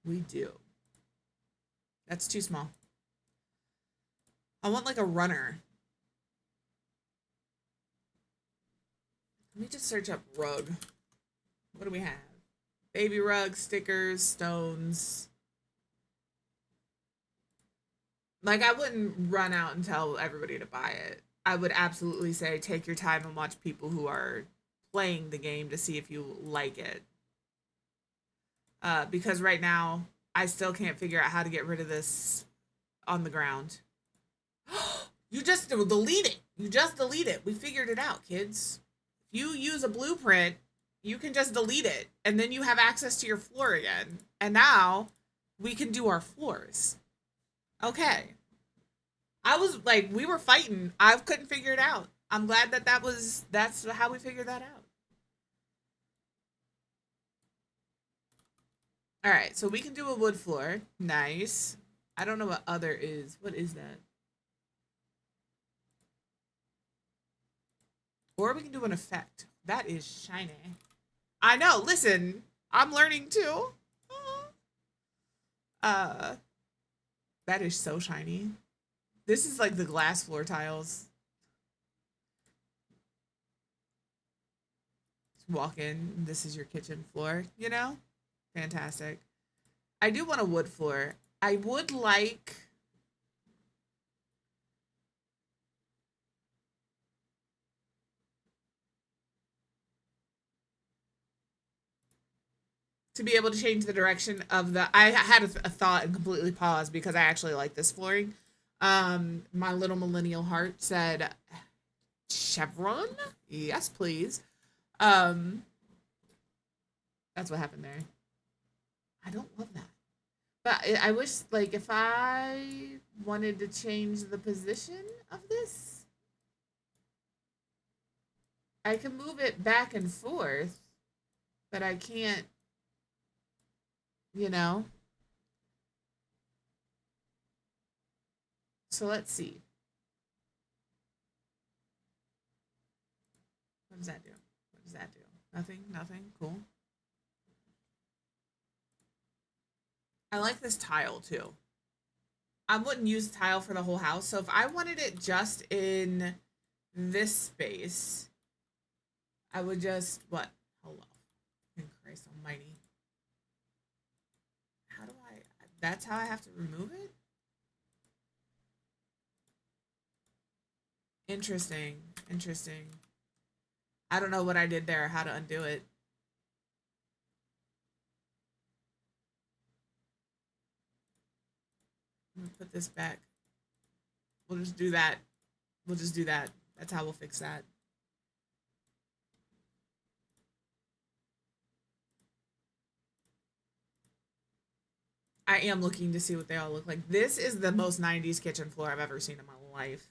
We do. That's too small. I want like a runner. Let me just search up rug. What do we have? Baby rug, stickers, stones. Like, I wouldn't run out and tell everybody to buy it. I would absolutely say take your time and watch people who are playing the game to see if you like it. Because right now, I still can't figure out how to get rid of this on the ground. You just delete it. You just delete it. We figured it out, kids. If you use a blueprint, you can just delete it. And then you have access to your floor again. And now, we can do our floors. Okay. I was like, we were fighting. I couldn't figure it out. I'm glad that that's how we figured that out. All right, so we can do a wood floor. Nice. I don't know what other is. What is that? Or we can do an effect. That is shiny. I know. Listen, I'm learning too. That is so shiny. This is like the glass floor tiles. Just walk in. This is your kitchen floor, you know? Fantastic. I do want a wood floor. I would like... to be able to change the direction of the... I had a thought and completely paused because I actually like this flooring. My little millennial heart said, chevron? Yes, please. That's what happened there. I don't love that. But I wish, like, if I wanted to change the position of this, I can move it back and forth, but I can't, you know? So let's see. What does that do? What does that do? Nothing? Nothing? Cool. I like this tile too. I wouldn't use tile for the whole house. So if I wanted it just in this space, I would just, what? Hello. In Christ almighty. How do I, that's how I have to remove it? Interesting. Interesting. I don't know what I did there, how to undo it. I'm gonna put this back. We'll just do that. We'll just do that. That's how we'll fix that. I am looking to see what they all look like. This is the most 90s kitchen floor I've ever seen in my life.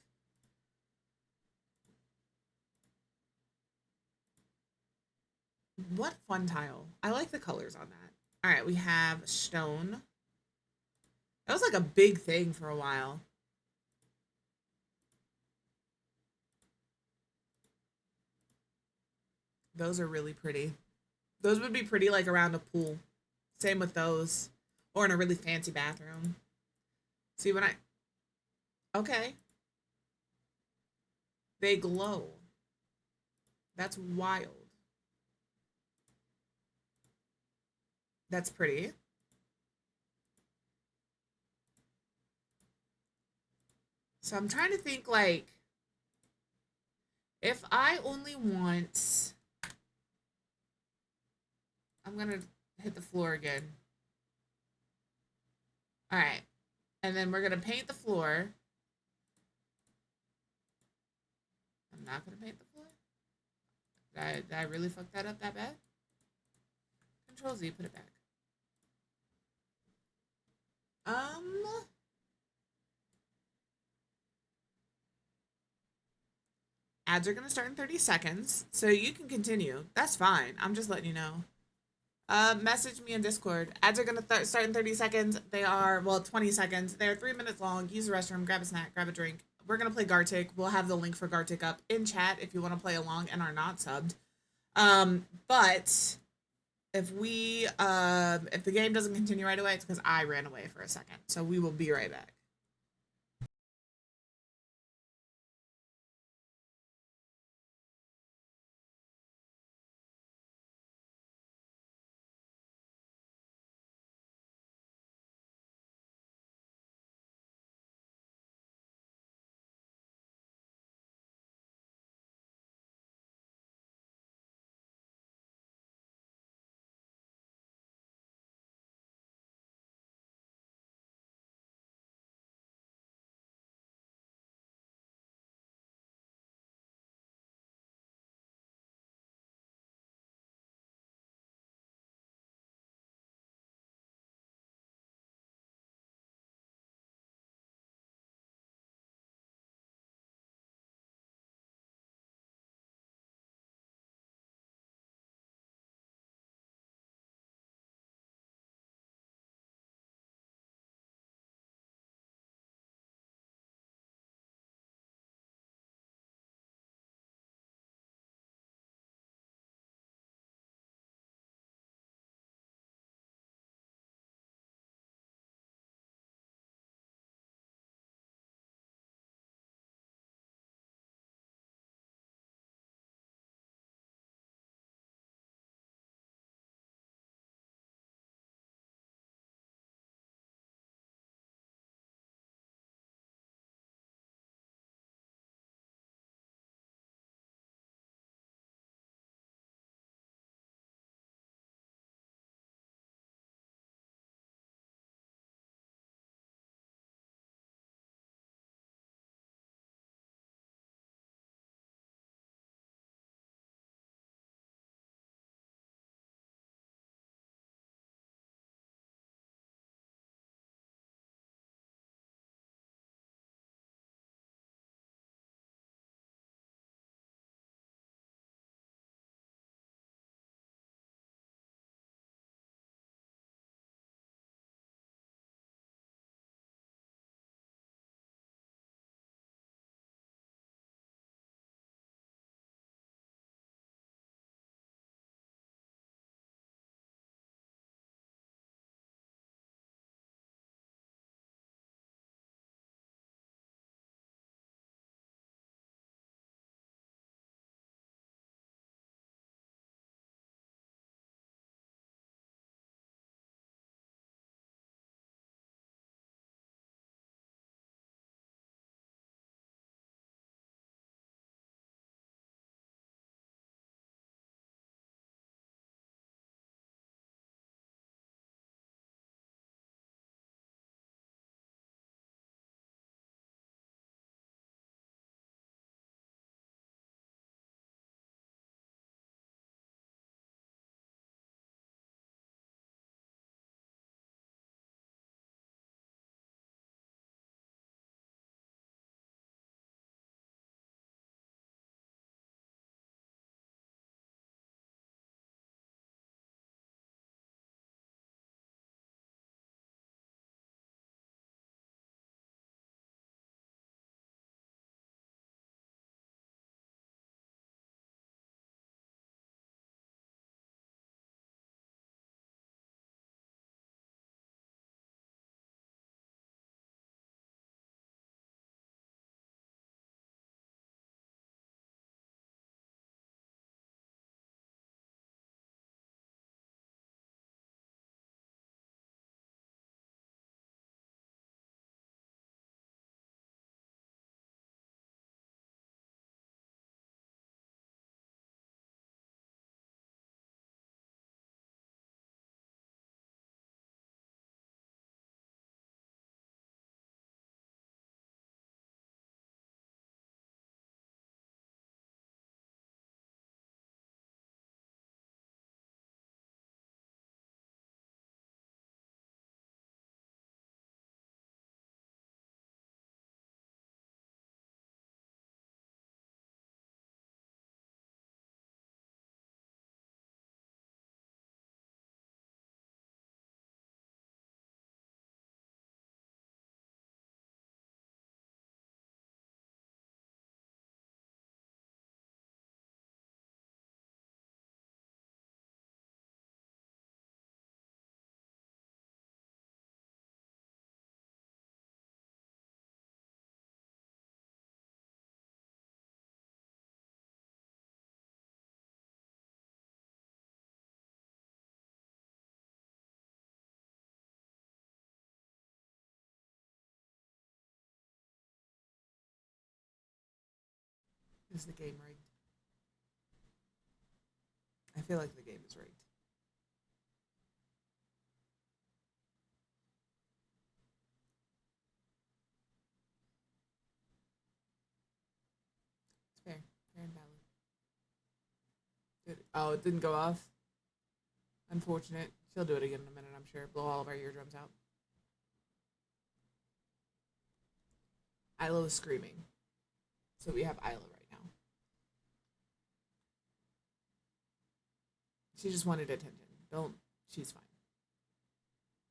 What fun tile. I like the colors on that. All right, we have stone. That was like a big thing for a while. Those are really pretty. Those would be pretty like around a pool. Same with those. Or in a really fancy bathroom. See when I... Okay. They glow. That's wild. That's pretty. So I'm trying to think like... if I only want I'm gonna hit the floor again. All right, and then we're gonna paint the floor. I'm not gonna paint the floor. Did I really fuck that up that bad? Control Z, put it back. Ads are gonna start in 30 seconds, so you can continue. That's fine. I'm just letting you know. Message me in Discord. Ads are gonna start in 30 seconds. They are, well, 20 seconds. They're 3 minutes long. Use the restroom, grab a snack, grab a drink. We're gonna play Gartic. We'll have the link for Gartic up in chat if you want to play along and are not subbed. But if the game doesn't continue right away, it's because I ran away for a second. So we will be right back. Is the game rigged? I feel like the game is rigged. It's fair. Fair and valid. Oh, it didn't go off? Unfortunate. She'll do it again in a minute, I'm sure. Blow all of our eardrums out. Isla was screaming. So we have Isla right now. She just wanted attention. She's fine.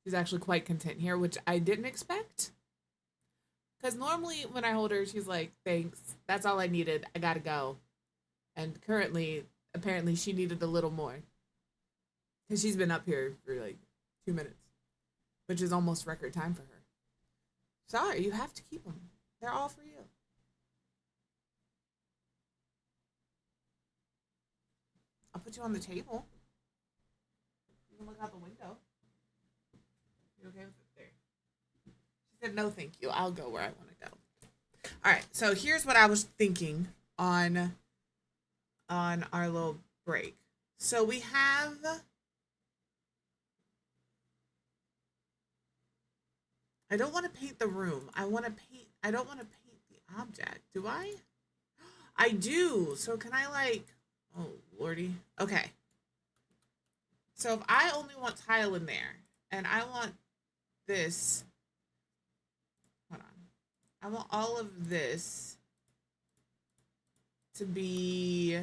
She's actually quite content here, which I didn't expect. Because normally when I hold her, she's like, thanks. That's all I needed. I gotta go. And currently, apparently, she needed a little more. Because she's been up here for like 2 minutes. Which is almost record time for her. Sorry, you have to keep them. They're all for you. I'll put you on the table. You can look out the window. You okay with it? There. She said, no, thank you. I'll go where I want to go. All right. So here's what I was thinking on our little break. So we have... I don't want to paint the room. I don't want to paint the object. Do I? I do. So can I like... Oh, lordy. Okay. So if I only want tile in there, and I want this... Hold on. I want all of this to be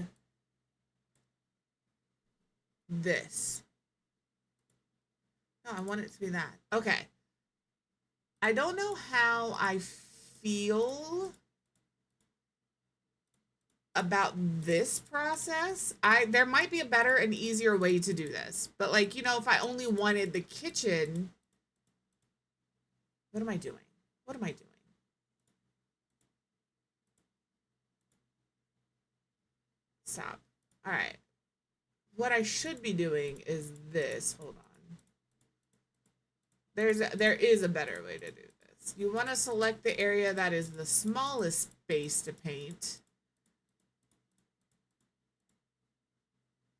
this. No, I want it to be that. Okay. I don't know how I feel about this process. There might be a better and easier way to do this. But like, you know, if I only wanted the kitchen, what am I doing? What am I doing? Stop. All right. What I should be doing is this. Hold on. There is a better way to do this. You want to select the area that is the smallest space to paint.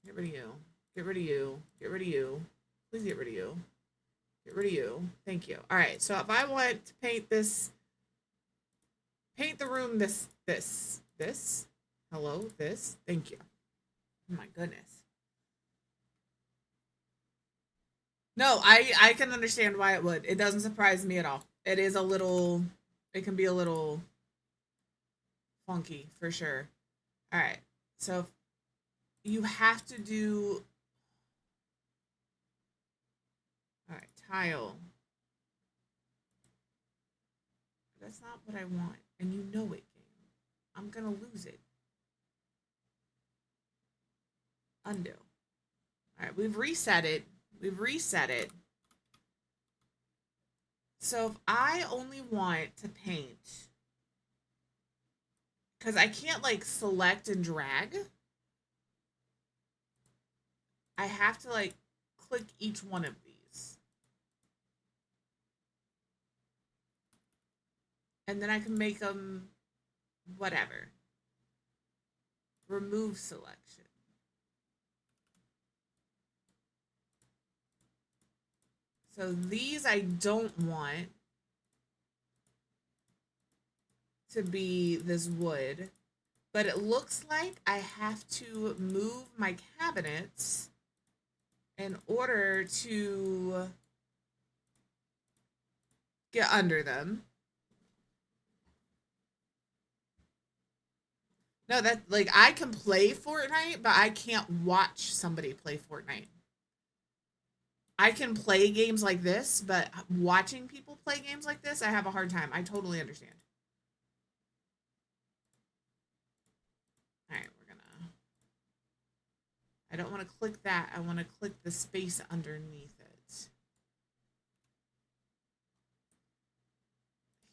Get rid of you. Get rid of you. Get rid of you. Please get rid of you. Get rid of you. Thank you. All right. So if I want to paint this, paint the room this. Hello, this. Thank you. Oh my goodness. No, I can understand why it would. It doesn't surprise me at all. It is a little, it can be a little funky for sure. All right. So you have to do, all right, tile. That's not what I want. And you know it, game. I'm going to lose it. Undo. All right, we've reset it. We've reset it. So if I only want to paint, because I can't like select and drag, I have to like click each one of these. And then I can make them whatever. Remove selection. So these I don't want to be this wood, but it looks like I have to move my cabinets in order to get under them. No, that like I can play Fortnite, but I can't watch somebody play Fortnite. I can play games like this, but watching people play games like this, I have a hard time. I totally understand. All right, we're gonna... I don't want to click that. I want to click the space underneath it.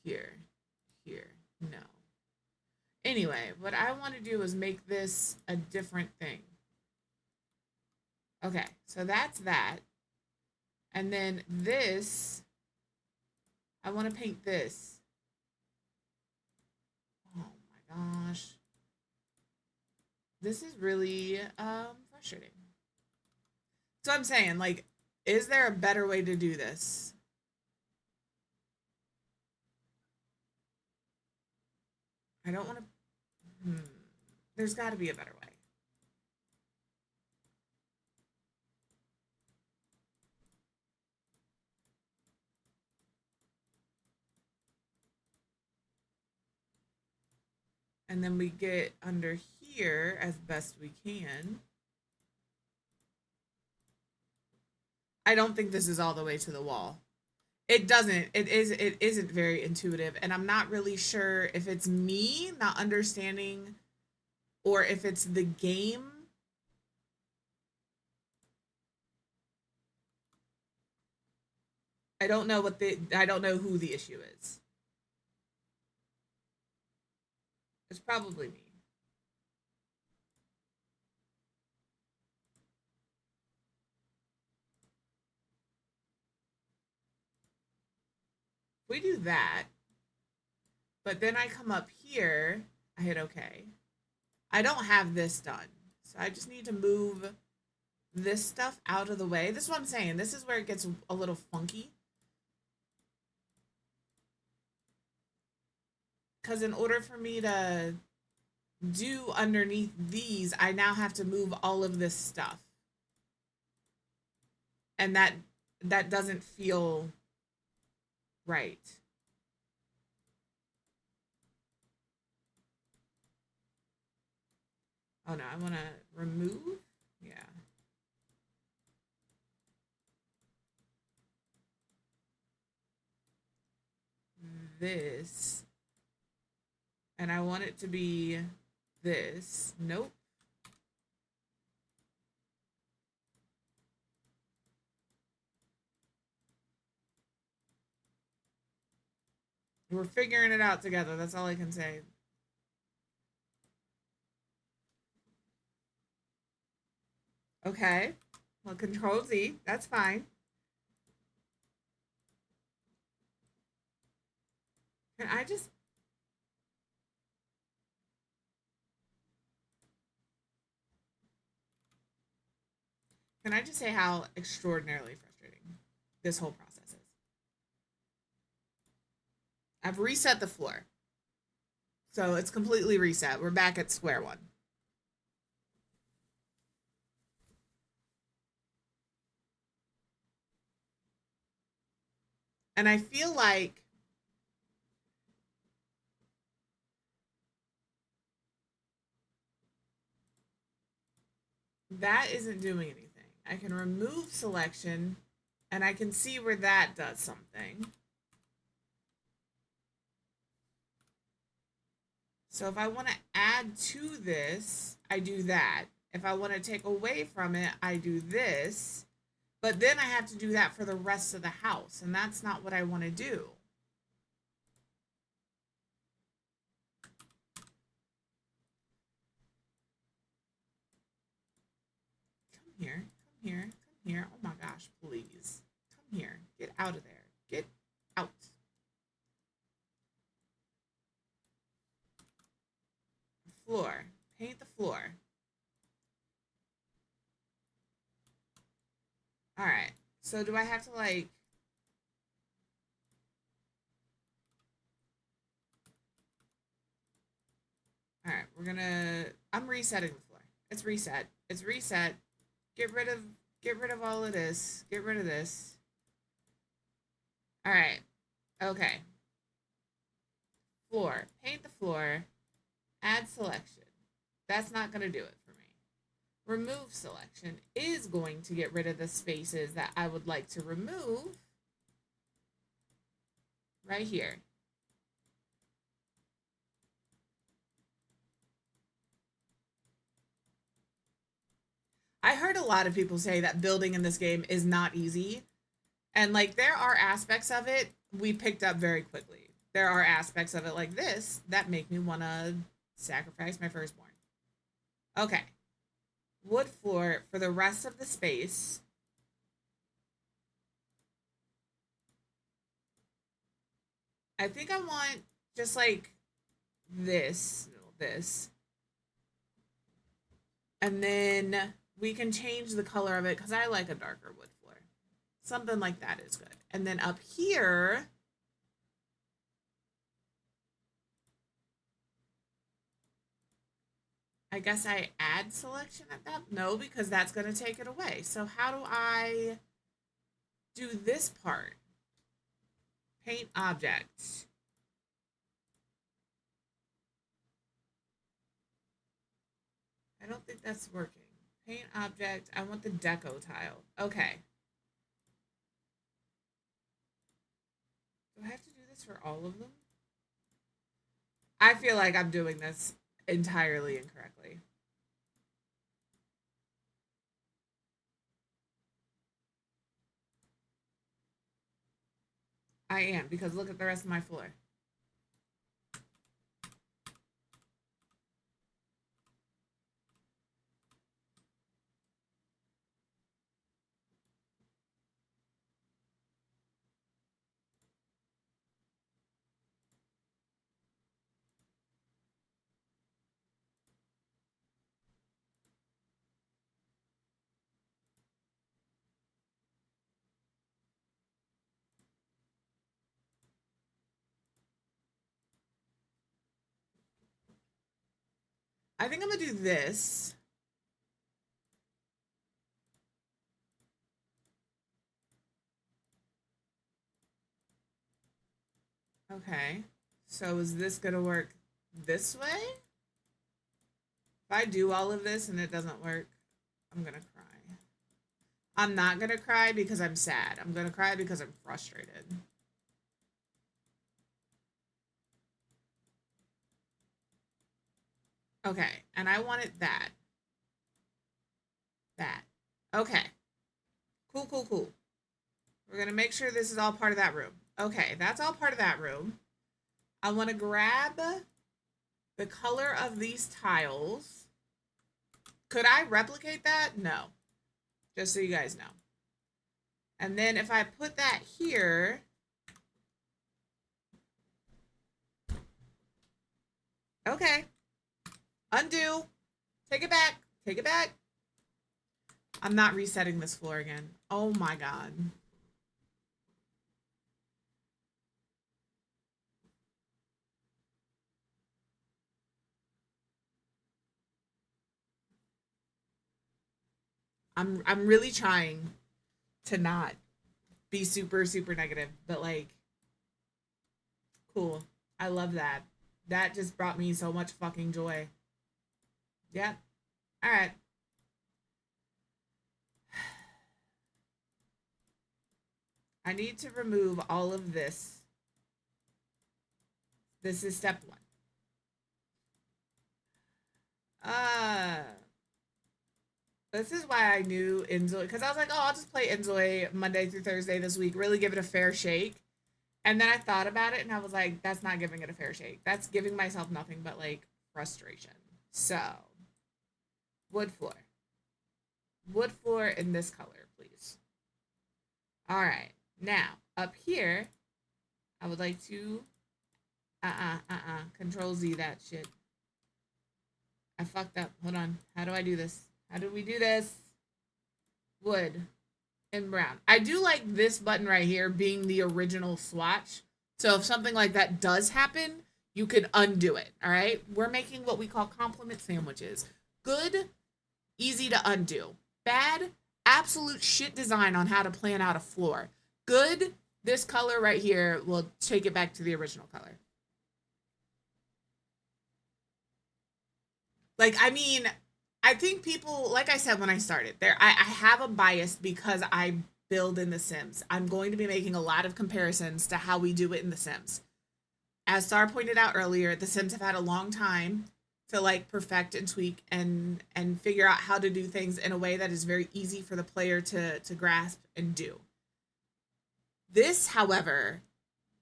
Here. Here. No. Anyway, what I want to do is make this a different thing. Okay, so that's that. And then this, I want to paint this. Oh my gosh. This is really frustrating. So I'm saying, like, is there a better way to do this? I don't want to. There's got to be a better way. And then we get under here as best we can. I don't think this is all the way to the wall. It doesn't. It isn't very intuitive, and I'm not really sure if it's me not understanding or if it's the game. I don't know who the issue is. It's probably me. We do that, but then I come up here, I hit OK. I don't have this done, so I just need to move this stuff out of the way. This is what I'm saying. This is where it gets a little funky. Because in order for me to do underneath these, I now have to move all of this stuff. And that doesn't feel right. Oh no, I want to remove. Yeah. This. And I want it to be this. Nope. We're figuring it out together. That's all I can say. Okay. Well, Control Z. That's fine. Can I just... Can I just say how extraordinarily frustrating this whole process is? I've reset the floor. So it's completely reset. We're back at square one. And I feel like that isn't doing anything. I can remove selection and I can see where that does something. So if I want to add to this, I do that. If I want to take away from it, I do this. But then I have to do that for the rest of the house, and that's not what I want to do. Come here, come here, come here. Oh my gosh, please. Come here. Get out of there. Get out. Floor. Paint the floor. All right. So do I have to like... All right, we're gonna... I'm resetting the floor. It's reset. It's reset. Get rid of all of this. Get rid of this. All right. Okay. Floor. Paint the floor. Add selection. That's not going to do it for me. Remove selection is going to get rid of the spaces that I would like to remove. Right here. I heard a lot of people say that building in this game is not easy. And like there are aspects of it we picked up very quickly. There are aspects of it like this that make me want to sacrifice my firstborn. Okay. Wood floor for the rest of the space. I think I want just like this. And then we can change the color of it because I like a darker wood floor. Something like that is good. And then up here, I guess I add selection at that? No, because that's going to take it away. So how do I do this part? Paint object. I don't think that's working. Paint object. I want the deco tile. Okay. Do I have to do this for all of them? I feel like I'm doing this entirely incorrectly. I am, because look at the rest of my floor. I think I'm gonna do this. Okay. So is this gonna work this way? If I do all of this and it doesn't work, I'm gonna cry. I'm not gonna cry because I'm sad. I'm gonna cry because I'm frustrated. Okay, and I wanted that. That. Okay. Cool, cool, cool. We're gonna make sure this is all part of that room. Okay, that's all part of that room. I want to grab the color of these tiles. Could I replicate that? No. Just so you guys know. And then if I put that here, okay. Undo. Take it back. Take it back. I'm not resetting this floor again. Oh my God. I'm really trying to not be super, super negative, but like, cool. I love that. That just brought me so much fucking joy. Yep. All right. I need to remove all of this. This is step one. This is why I knew InZOI, because I was like, oh, I'll just play InZOI Monday through Thursday this week, really give it a fair shake. And then I thought about it and I was like, that's not giving it a fair shake. That's giving myself nothing but like frustration. So, wood floor. Wood floor in this color, please. All right. Now, up here, I would like to, Control Z that shit. I fucked up. Hold on. How do I do this? How do we do this? Wood and brown. I do like this button right here being the original swatch. So if something like that does happen, you can undo it. All right. We're making what we call compliment sandwiches. Good, easy to undo. Bad, absolute shit design on how to plan out a floor. Good, this color right here will take it back to the original color. Like, I mean, I think people, like I said when I started, I have a bias because I build in The Sims. I'm going to be making a lot of comparisons to how we do it in The Sims. As Star pointed out earlier, The Sims have had a long time to like perfect and tweak and figure out how to do things in a way that is very easy for the player to grasp and do. This, however,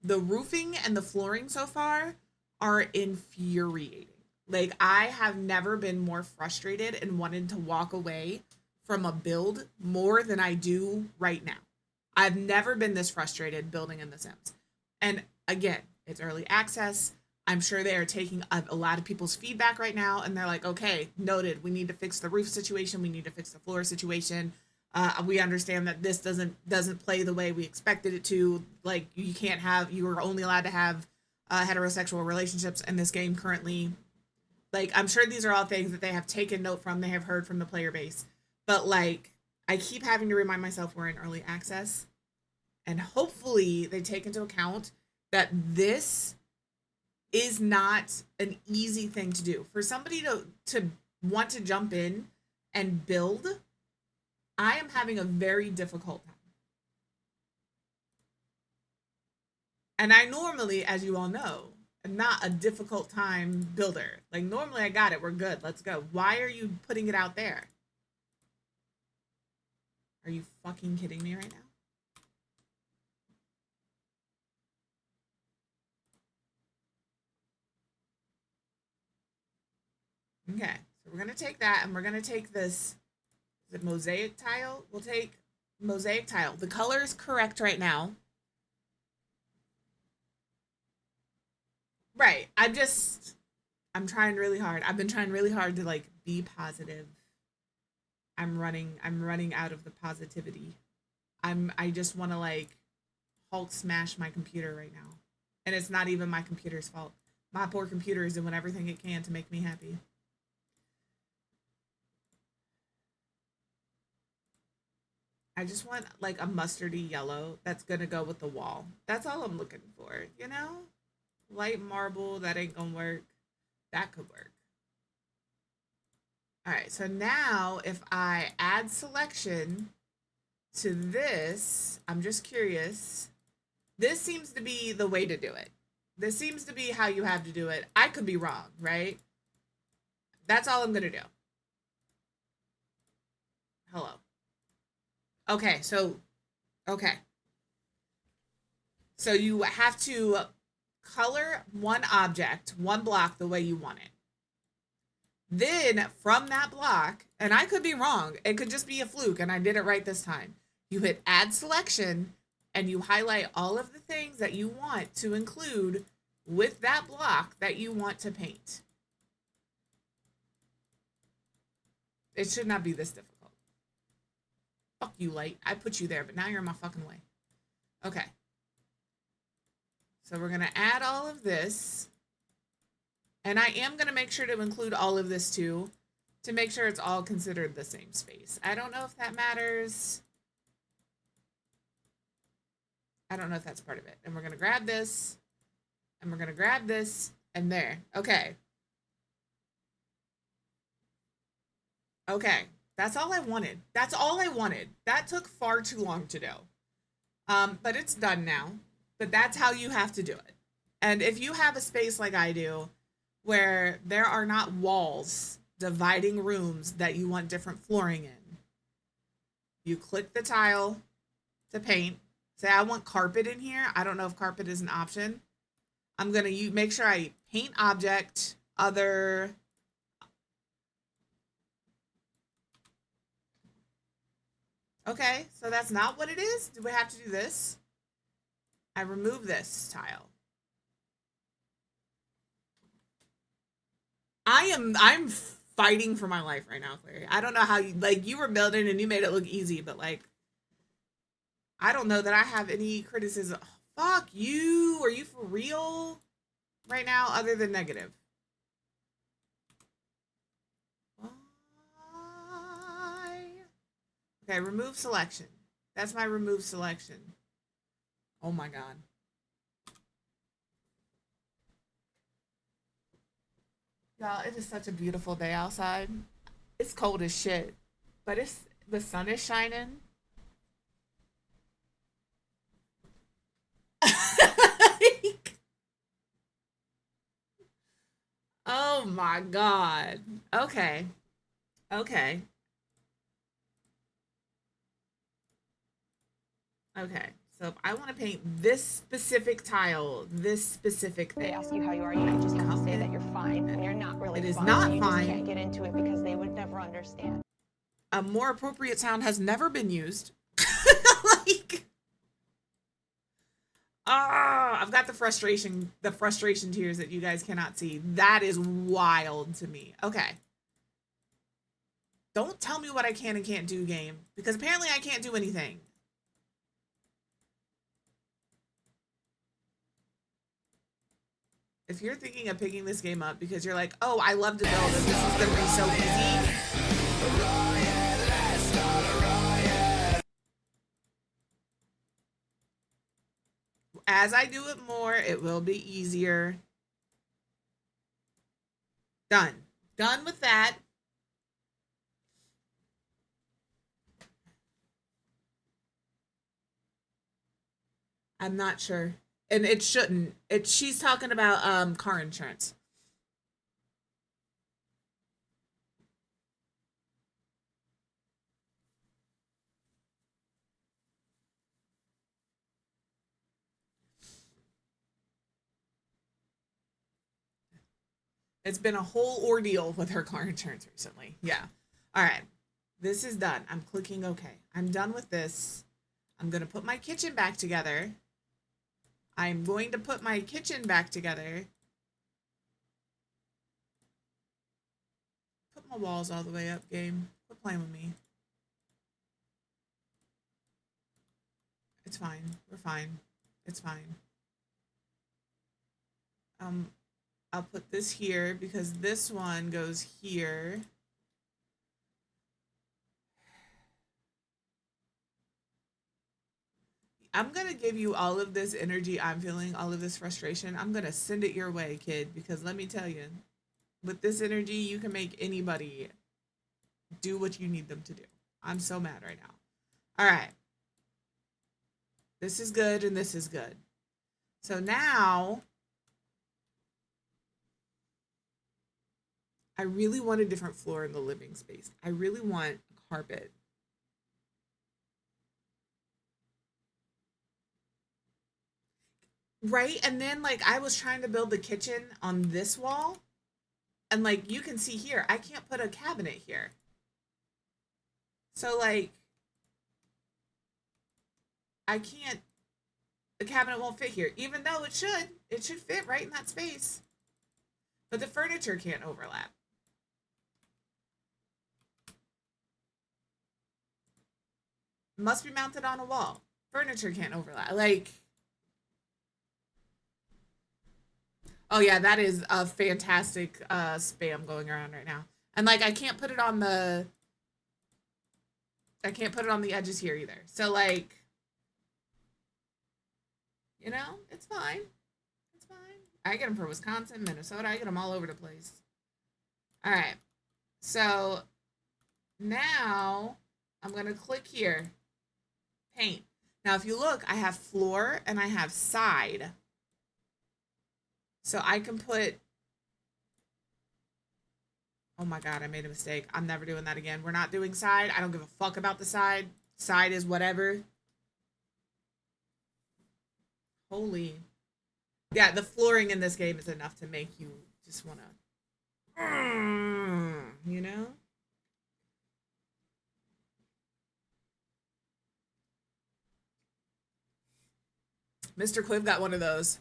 the roofing and the flooring so far are infuriating. Like, I have never been more frustrated and wanted to walk away from a build more than I do right now. I've never been this frustrated building in The Sims. And again, it's early access. I'm sure they are taking a lot of people's feedback right now, and they're like, okay, noted. We need to fix the roof situation. We need to fix the floor situation. We understand that this doesn't play the way we expected it to. Like, you are only allowed to have heterosexual relationships in this game currently. Like, I'm sure these are all things that they have taken note from, they have heard from the player base. But, like, I keep having to remind myself we're in early access. And hopefully they take into account that this is not an easy thing to do. For somebody to want to jump in and build, I am having a very difficult time. And I normally, as you all know, am not a difficult time builder. Like, normally I got it. We're good. Let's go. Why are you putting it out there? Are you fucking kidding me right now? Okay, so we're going to take that, and we're going to take this, is it mosaic tile? We'll take mosaic tile. The color is correct right now. Right, I'm trying really hard. I've been trying really hard to, like, be positive. I'm running out of the positivity. I just want to, like, Hulk smash my computer right now. And it's not even my computer's fault. My poor computer is doing everything it can to make me happy. I just want, like, a mustardy yellow that's gonna go with the wall. That's all I'm looking for, you know? Light marble, that ain't gonna work. That could work. All right, so now if I add selection to this, I'm just curious. This seems to be the way to do it. This seems to be how you have to do it. I could be wrong, right? That's all I'm gonna do. Hello. Okay, so you have to color one object, one block the way you want it. Then from that block, and I could be wrong, it could just be a fluke and I did it right this time. You hit add selection and you highlight all of the things that you want to include with that block that you want to paint. It should not be this difficult. Fuck you, light. I put you there, but now you're in my fucking way. Okay. So we're going to add all of this. And I am going to make sure to include all of this too, to make sure it's all considered the same space. I don't know if that matters. I don't know if that's part of it. And we're going to grab this, and we're going to grab this, and there. Okay. Okay. That's all I wanted. That's all I wanted. That took far too long to do. But it's done now. But that's how you have to do it. And if you have a space like I do, where there are not walls dividing rooms that you want different flooring in, you click the tile to paint. Say, I want carpet in here. I don't know if carpet is an option. I'm going to make sure I paint object, other. Okay, so that's not what it is. Do we have to do this? I remove this tile. I'm fighting for my life right now, Clary. I don't know how you were building and you made it look easy, but like, I don't know that I have any criticism. Fuck you. Are you for real right now other than negative? Why? Okay, remove selection. That's my remove selection. Oh my God. Y'all, it is such a beautiful day outside. It's cold as shit, but the sun is shining. Oh my God. Okay. Okay. Okay. So if I want to paint this specific tile, this specific thing. They ask you how you are, you just have to say that you're fine, and you're not really It is fine. not You fine. just can't get into it because they would never understand. A more appropriate sound has never been used. Like, I've got the frustration tears that you guys cannot see. That is wild to me. Okay. Don't tell me what I can and can't do, game, because apparently I can't do anything. If you're thinking of picking this game up because you're like, oh, I love to build and this is going to be so easy. As I do it more, it will be easier. Done. Done with that. I'm not sure. And it shouldn't. She's talking about car insurance. It's been a whole ordeal with her car insurance recently. Yeah. All right. This is done. I'm clicking OK. I'm done with this. I'm going to put my kitchen back together. I'm going to put my kitchen back together. Put my walls all the way up, game. Quit playing with me. It's fine. We're fine. It's fine. I'll put this here because this one goes here. I'm going to give you all of this energy I'm feeling, all of this frustration. I'm going to send it your way, kid, because let me tell you, with this energy, you can make anybody do what you need them to do. I'm so mad right now. All right. This is good and this is good. So now I really want a different floor in the living space. I really want a carpet. Right? And then like I was trying to build the kitchen on this wall. And like you can see here, I can't put a cabinet here. So like I can't, the cabinet won't fit here, even though it should. It should fit right in that space. But the furniture can't overlap. Must be mounted on a wall. Furniture can't overlap. Like, oh yeah, that is a fantastic spam going around right now. And like I can't put it on the edges here either. So like, you know, it's fine. It's fine. I get them for Wisconsin, Minnesota. I get them all over the place. All right. So now I'm going to click here. Paint. Now, if you look, I have floor and I have side. So I can put, oh my God, I made a mistake. I'm never doing that again. We're not doing side. I don't give a fuck about the side. Side is whatever. Holy. Yeah, the flooring in this game is enough to make you just want to, you know? Mr. Quiv got one of those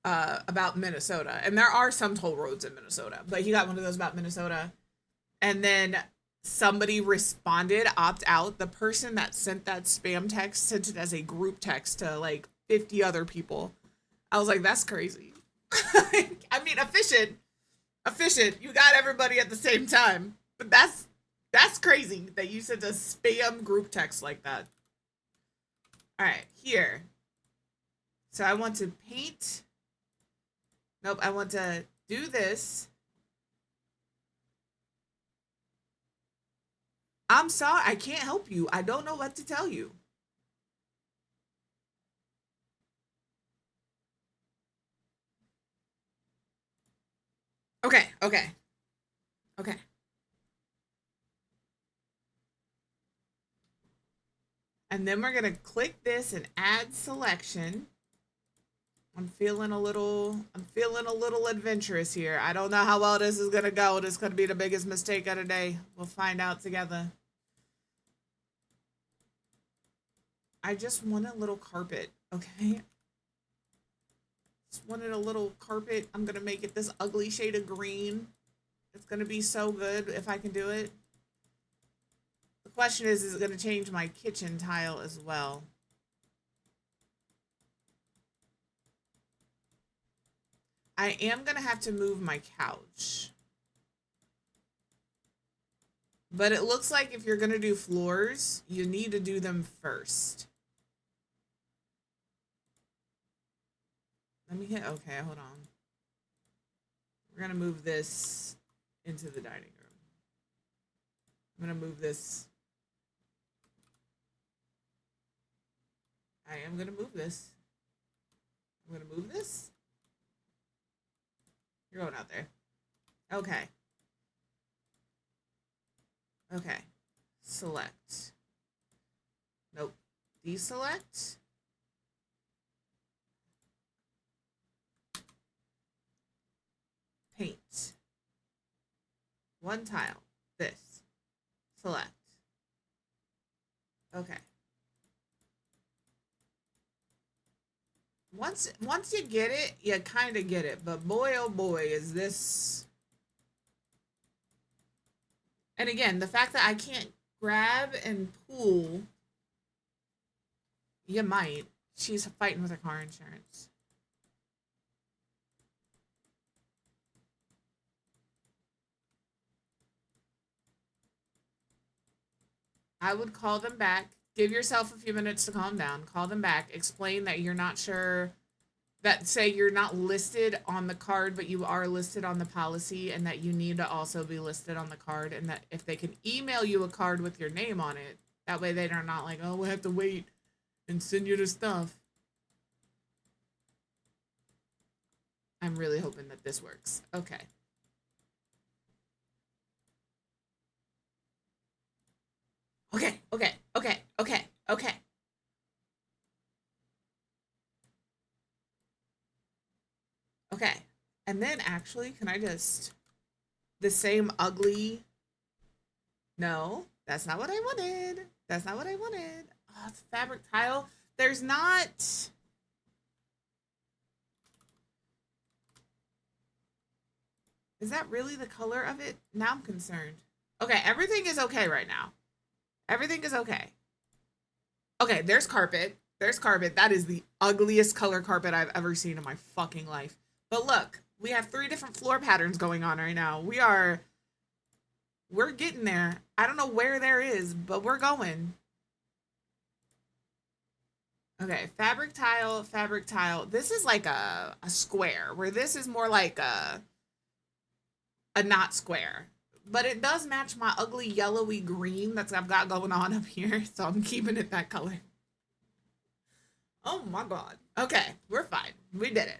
about Minnesota. And there are some toll roads in Minnesota, but he got one of those about Minnesota. And then somebody responded, opt out. The person that sent that spam text sent it as a group text to like 50 other people. I was like, that's crazy. I mean, efficient. You got everybody at the same time. But that's crazy that you sent a spam group text like that. All right, here. So I want to paint. Nope, I want to do this. I'm sorry, I can't help you. I don't know what to tell you. Okay. And then we're going to click this and add selection. I'm feeling a little adventurous here. I don't know how well this is going to go. This could be the biggest mistake of the day. We'll find out together. I just want a little carpet, okay? Just wanted a little carpet. I'm gonna make it this ugly shade of green. It's gonna be so good if I can do it. The question is it gonna change my kitchen tile as well? I am gonna have to move my couch. But it looks like if you're gonna do floors, you need to do them first. Let me hit okay, hold on. We're gonna move this into the dining room. I'm gonna move this. I am gonna move this. I'm gonna move this. You're going out there. Okay. Okay. Select. Nope. Deselect. Paint. One tile. This. Select. Okay. Once you get it, you kind of get it. But boy, oh boy, is this... And again, the fact that I can't grab and pull... You might. She's fighting with her car insurance. I would call them back. Give yourself a few minutes to calm down. Call them back. Explain that you're not sure, that say you're not listed on the card, but you are listed on the policy, and that you need to also be listed on the card, and that if they can email you a card with your name on it, that way they're not like, oh, we'll have to wait and send you the stuff. I'm really hoping that this works. Okay. Okay, okay, okay, okay, okay. Okay. And then actually, can I just... The same ugly... No, that's not what I wanted. That's not what I wanted. Oh, it's fabric tile. There's not... Is that really the color of it? Now I'm concerned. Okay, everything is okay right now. Everything is okay. Okay, there's carpet. There's carpet. That is the ugliest color carpet I've ever seen in my fucking life. But look, we have 3 different floor patterns going on right now. We're getting there. I don't know where there is, but we're going. Okay, fabric tile, fabric tile. This is like a square, where this is more like a not square. But it does match my ugly yellowy green that's I've got going on up here, so I'm keeping it that color. Oh my god. Okay, we're fine. We did it.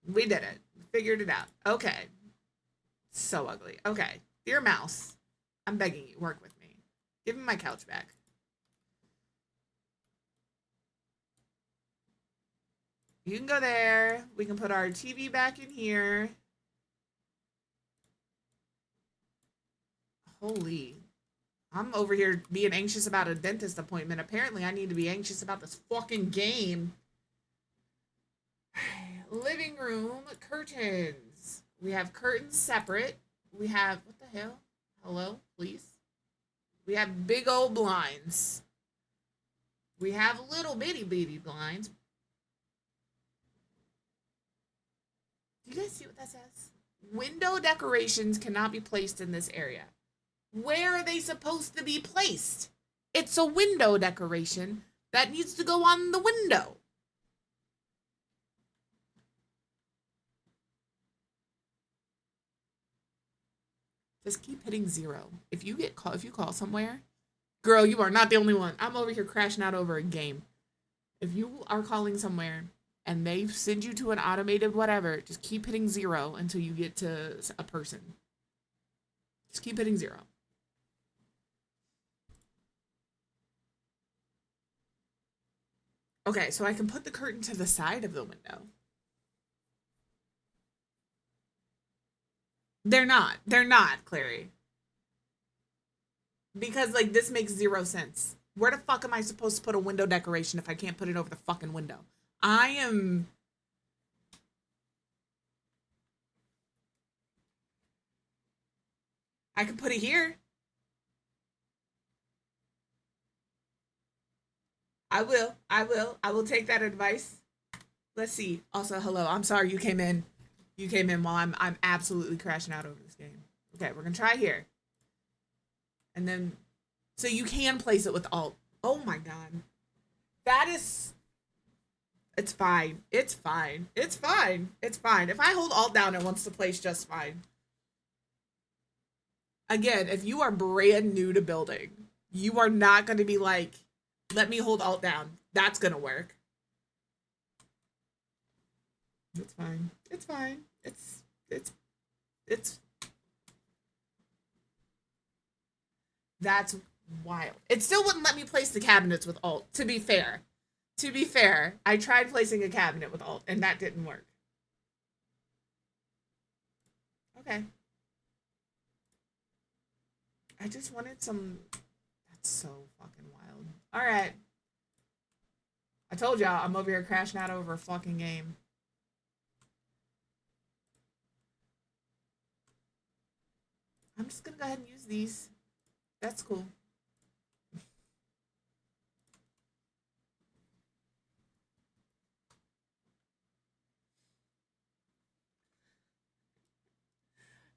We did it. Figured it out. Okay. So ugly. Okay. Dear mouse, I'm begging you, work with me. Give me my couch back. You can go there. We can put our TV back in here. Holy. I'm over here being anxious about a dentist appointment. Apparently, I need to be anxious about this fucking game. Living room curtains. We have curtains separate. We have... What the hell? Hello, please? We have big old blinds. We have little bitty blinds. Do you guys see what that says? Window decorations cannot be placed in this area. Where are they supposed to be placed? It's a window decoration that needs to go on the window. Just keep hitting 0. If you call somewhere, girl, you are not the only one. I'm over here crashing out over a game. If you are calling somewhere and they send you to an automated whatever, just keep hitting 0 until you get to a person. Just keep hitting 0. Okay, so I can put the curtain to the side of the window. They're not, Clary. Because, like, this makes 0 sense. Where the fuck am I supposed to put a window decoration if I can't put it over the fucking window? I am I can put it here. I will. I will. I will take that advice. Let's see. Also, hello. I'm sorry you came in. You came in while I'm absolutely crashing out over this game. Okay, we're gonna try here. And then so you can place it with alt. Oh my god. That is it's fine. It's fine. It's fine. It's fine. If I hold alt down, it wants to place just fine. Again, if you are brand new to building, you are not going to be like, let me hold alt down. That's going to work. It's fine. It's fine. It's that's wild. It still wouldn't let me place the cabinets with alt, to be fair. To be fair, I tried placing a cabinet with alt and that didn't work. Okay. I just wanted some. That's so fucking wild. All right. I told y'all I'm over here crashing out over a fucking game. I'm just gonna go ahead and use these. That's cool.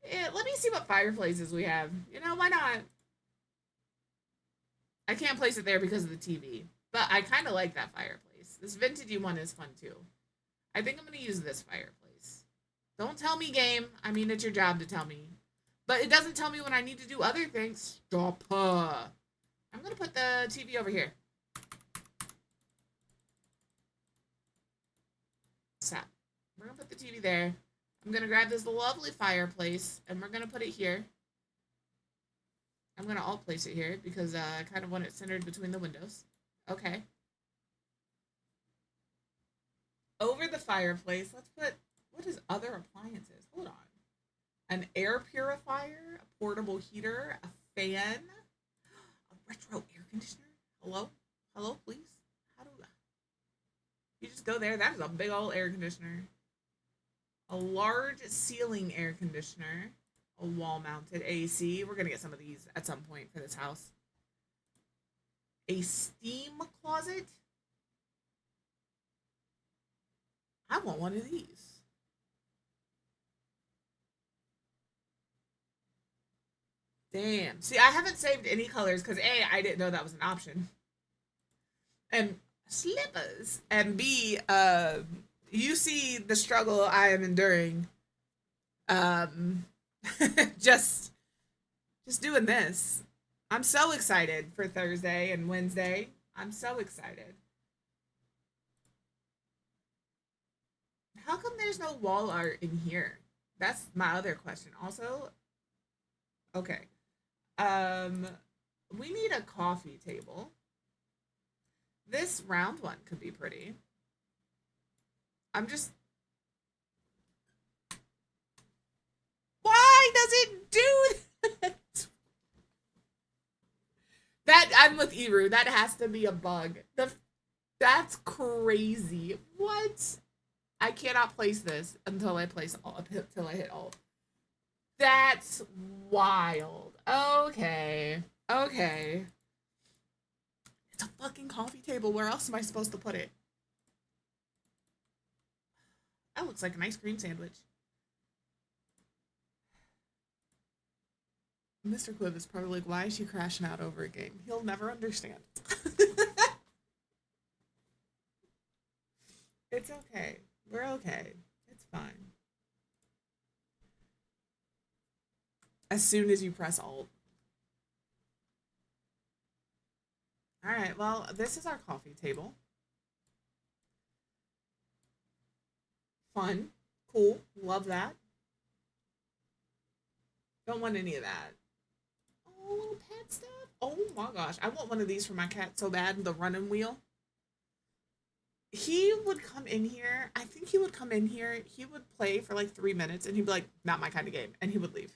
Yeah, let me see what fireplaces we have. You know, why not? I can't place it there because of the TV. But I kind of like that fireplace. This vintagey one is fun too. I think I'm going to use this fireplace. Don't tell me, game. I mean, it's your job to tell me. But it doesn't tell me when I need to do other things. Stop. I'm going to put the TV over here. Stop. We're going to put the TV there. I'm going to grab this lovely fireplace, and we're going to put it here. I'm going to alt place it here, because I kind of want it centered between the windows. Okay. Over the fireplace, let's put, what is other appliances? Hold on. An air purifier, a portable heater, a fan, a retro air conditioner. Hello? Hello, please? How do I? You just go there. That is a big old air conditioner. A large ceiling air conditioner, a wall-mounted AC. We're going to get some of these at some point for this house. A steam closet. I want one of these. Damn. See, I haven't saved any colors because A, I didn't know that was an option. And slippers. And B, you see the struggle I am enduring. Just doing this. I'm so excited for Thursday and Wednesday. I'm so excited. How come there's no wall art in here? That's my other question. Also, okay. We need a coffee table. This round one could be pretty. I'm just... Why does it do that? That, I'm with Eru. That has to be a bug. That's crazy. What? I cannot place this until I place alt, until I hit alt. That's wild. Okay. Okay. It's a fucking coffee table. Where else am I supposed to put it? That looks like an ice cream sandwich. Mr. Quiv is probably like, why is she crashing out over a game? He'll never understand. It's okay. We're okay. It's fine. As soon as you press alt. Alright, well, this is our coffee table. Fun. Cool. Love that. Don't want any of that. Oh, little pet stuff. Oh my gosh. I want one of these for my cat so bad. The running wheel. He would come in here. I think he would come in here. He would play for like 3 minutes and he'd be like, not my kind of game. And he would leave.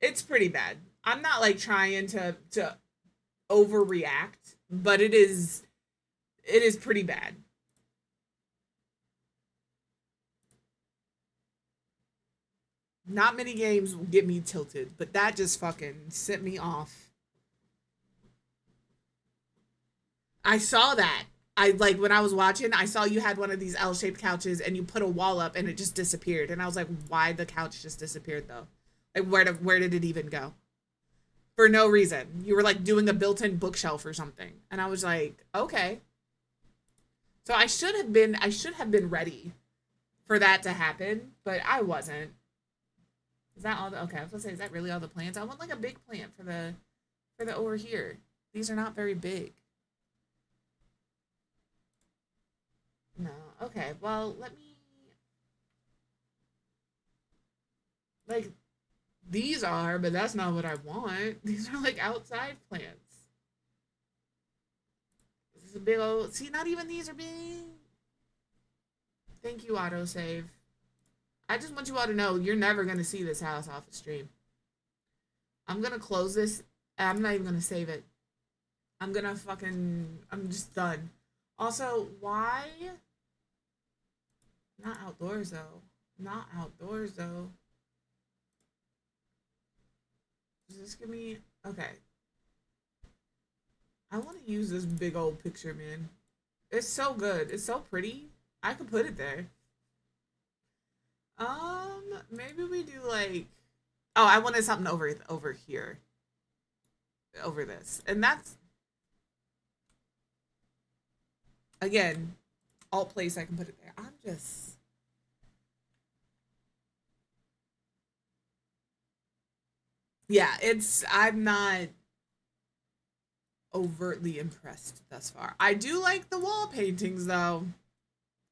It's pretty bad. I'm not like trying to overreact, but it is pretty bad. Not many games get me tilted, but that just fucking sent me off. I saw that. I like when I was watching, I saw you had one of these L-shaped couches and you put a wall up and it just disappeared. And I was like, why the couch just disappeared though? Like where did it even go? For no reason. You were like doing a built-in bookshelf or something. And I was like, okay. So I should have been ready for that to happen, but I wasn't. Is that all the okay, I was gonna say, is that really all the plants? I want like a big plant for the over here. These are not very big. No. Okay, well let me like these are, but that's not what I want. These are like outside plants. This is a big old see, not even these are big. Thank you, autosave. I just want you all to know you're never gonna see this house off the stream. I'm gonna close this. I'm not even gonna save it. I'm just done. Also, why? Not outdoors though. Not outdoors though. Does this give me okay? I want to use this big old picture, man. It's so good. It's so pretty. I could put it there. Maybe we do like oh, I wanted something over here. Over this. And that's again, alt place I can put it there. I'm just yeah, I'm not overtly impressed thus far. I do like the wall paintings though.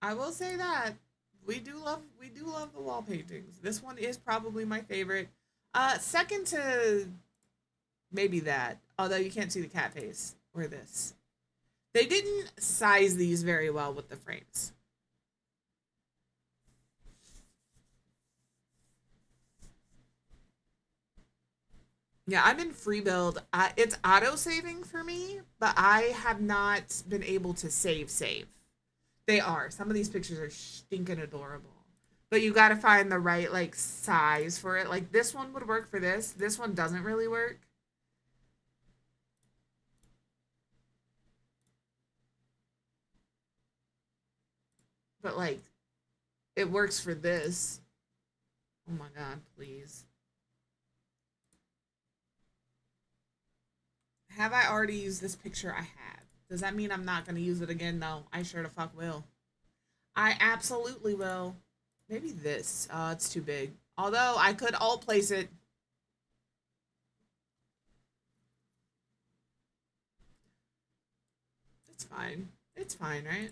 I will say that. We do love the wall paintings. This one is probably my favorite. Second to maybe that. Although you can't see the cat face or this. They didn't size these very well with the frames. Yeah, I'm in free build. It's auto saving for me, but I have not been able to save. They are. Some of these pictures are stinking adorable. But you got to find the right like size for it. Like this one would work for this. This one doesn't really work. But like it works for this. Oh my god, please. Have I already used this picture? I have. Does that mean I'm not going to use it again? No, I sure the fuck will. I absolutely will. Maybe this. It's too big. Although I could alt place it. It's fine. It's fine, right?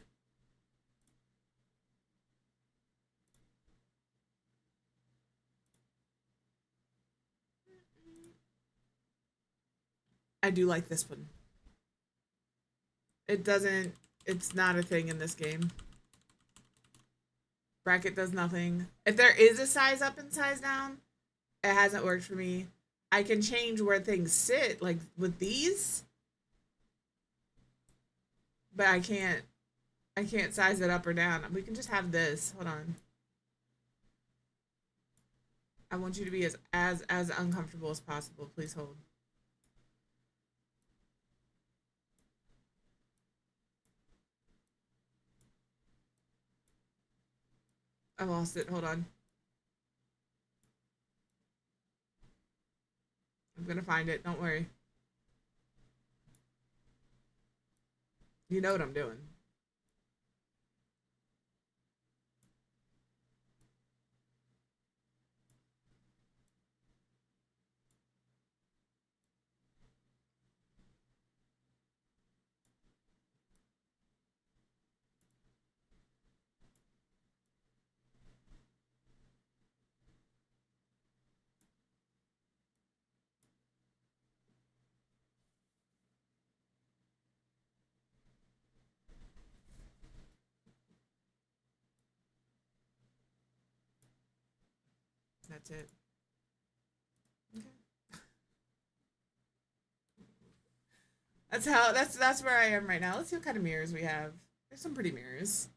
I do like this one. It's not a thing in this game. Bracket does nothing. If there is a size up and size down, it hasn't worked for me. I can change where things sit, like with these. But I can't size it up or down. We can just have this. Hold on. I want you to be as uncomfortable as possible. Please hold. I lost it. Hold on. I'm gonna find it. Don't worry. You know what I'm doing. That's it. Okay. That's where I am right now. Let's see what kind of mirrors we have. There's some pretty mirrors.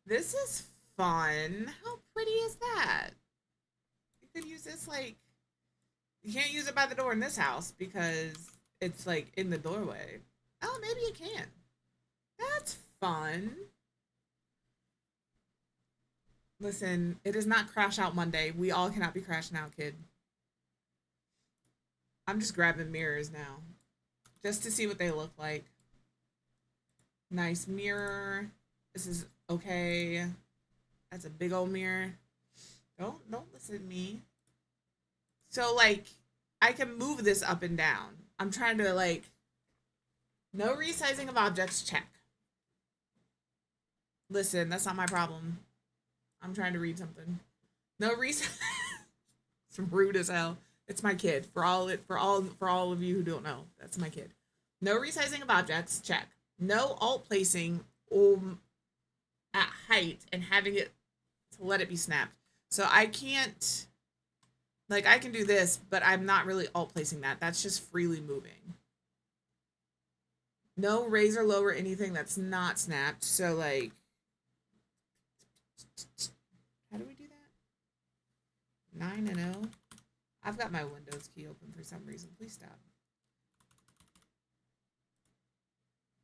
This is fun. How pretty is that? You could use this like you can't use it by the door in this house because it's like in the doorway. Oh, maybe you can. That's fun. Listen, it is not Crash Out Monday. We all cannot be crashing out, kid. I'm just grabbing mirrors now just to see what they look like. Nice mirror. This is okay. That's a big old mirror. Don't listen to me. So like I can move this up and down. I'm trying to like no resizing of objects, check. Listen, that's not my problem. I'm trying to read something. No resize. It's rude as hell. It's my kid. For all of you who don't know, that's my kid. No resizing of objects, check. No alt placing at height and having it to let it be snapped. So I can't like I can do this, but I'm not really alt placing that. That's just freely moving. No raise or lower anything that's not snapped. So like how do we do that? 9 and 0. I've got my Windows key open for some reason. Please stop.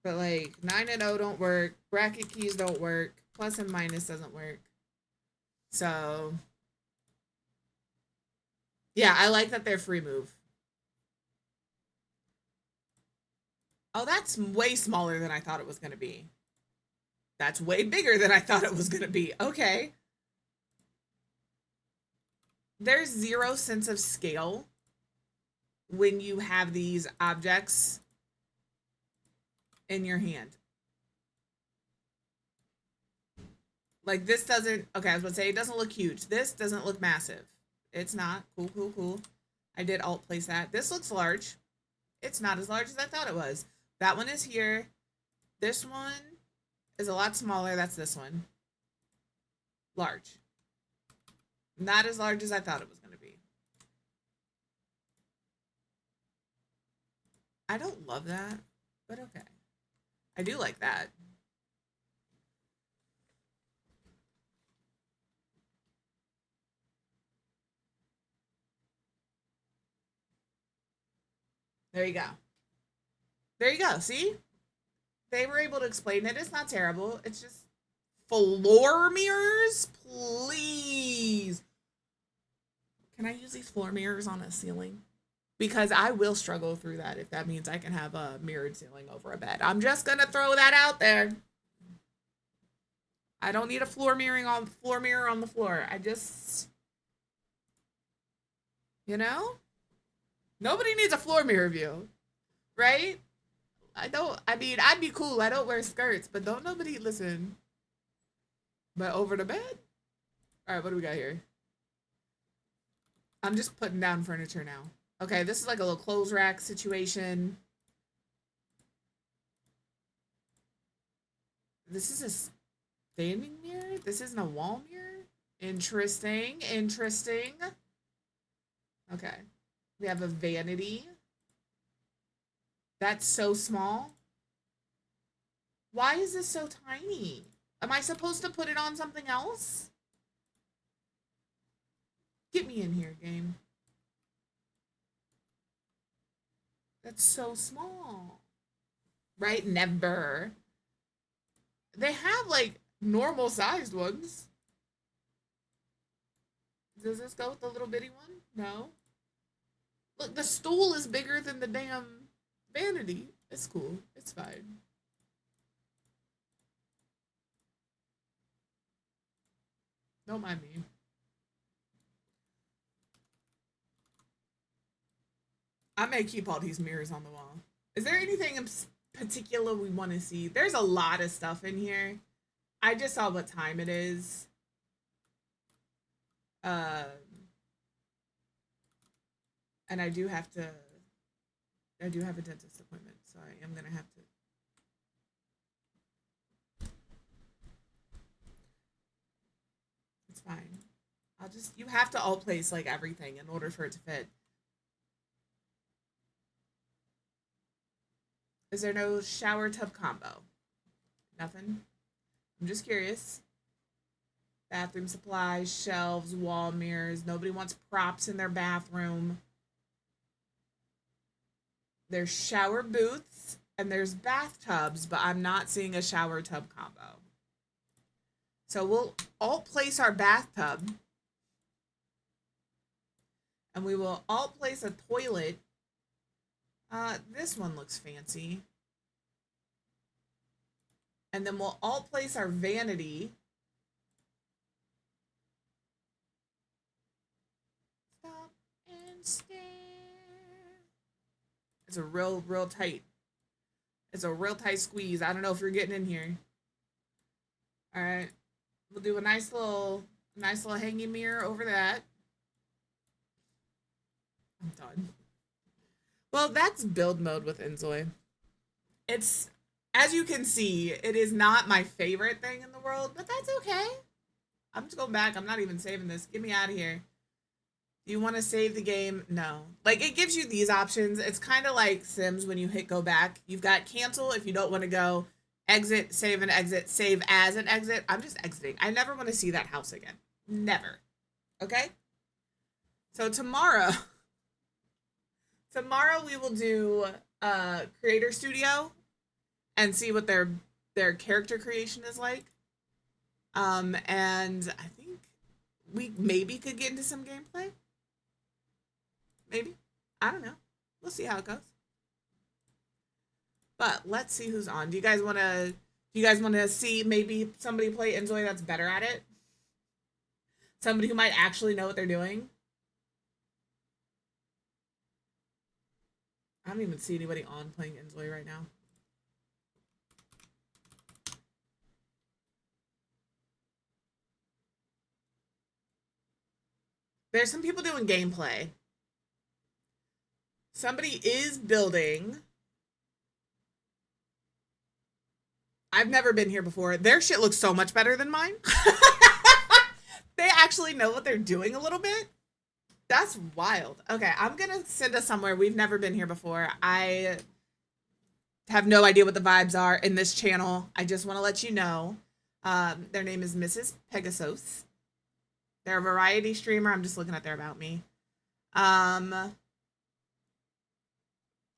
But like 9 and 0 don't work. Bracket keys don't work. Plus and minus doesn't work. So yeah, I like that they're free move. Oh, that's way smaller than I thought it was going to be. That's way bigger than I thought it was going to be. Okay. There's zero sense of scale when you have these objects in your hand. Like this doesn't, okay, I was about to say it doesn't look huge. This doesn't look massive. It's not. Cool, cool, cool. I did alt place that. This looks large. It's not as large as I thought it was. That one is here. This one is a lot smaller. That's this one. Large. Not as large as I thought it was going to be. I don't love that, but okay. I do like that. There you go. There you go. See? They were able to explain it. It's not terrible. It's just floor mirrors, please. Can I use these floor mirrors on a ceiling? Because I will struggle through that if that means I can have a mirrored ceiling over a bed. I'm just gonna throw that out there. I don't need a floor mirror on the floor. I just, you know, nobody needs a floor mirror view, right? I mean, I'd be cool. I don't wear skirts, but don't nobody listen. But over the bed? All right, what do we got here? I'm just putting down furniture now. Okay, this is like a little clothes rack situation. This is a standing mirror? This isn't a wall mirror? Interesting, interesting. Okay. We have a vanity. That's so small. Why is this so tiny? Am I supposed to put it on something else? Get me in here, game. That's so small. Right? Never. They have like normal sized ones. Does this go with the little bitty one? No. Look, the stool is bigger than the damn vanity. It's cool. It's fine. Don't mind me. I may keep all these mirrors on the wall. Is there anything in particular we want to see? There's a lot of stuff in here. I just saw what time it is. And I do have a dentist appointment, so I am gonna have to. It's fine. You have to alt place like everything in order for it to fit. Is there no shower tub combo? Nothing? I'm just curious. Bathroom supplies, shelves, wall mirrors. Nobody wants props in their bathroom. There's shower booths and there's bathtubs, but I'm not seeing a shower tub combo. So we'll all place our bathtub and we will all place a toilet. This one looks fancy. And then we'll all place our vanity. Stop and stare. It's a real tight. It's a real tight squeeze. I don't know if you're getting in here. All right. We'll do a nice little hanging mirror over that. I'm done. Well, that's build mode with InZOI. It's, as you can see, it is not my favorite thing in the world, but that's okay. I'm just going back. I'm not even saving this. Get me out of here. Do you want to save the game? No. Like, it gives you these options. It's kind of like Sims when you hit go back. You've got cancel if you don't want to go, exit, save and exit, save as an exit. I'm just exiting. I never want to see that house again. Never. Okay? So tomorrow we will do Creator Studio and see what their character creation is like. And I think we maybe could get into some gameplay. Maybe. I don't know. We'll see how it goes. But let's see who's on. Do you guys want to see maybe somebody play InZOI that's better at it? Somebody who might actually know what they're doing? I don't even see anybody on playing InZOI right now. There's some people doing gameplay. Somebody is building. I've never been here before. Their shit looks so much better than mine. They actually know what they're doing a little bit. That's wild. Okay, I'm going to send us somewhere. We've never been here before. I have no idea what the vibes are in this channel. I just want to let you know. Their name is Mrs. Pegasus. They're a variety streamer. I'm just looking at their about me.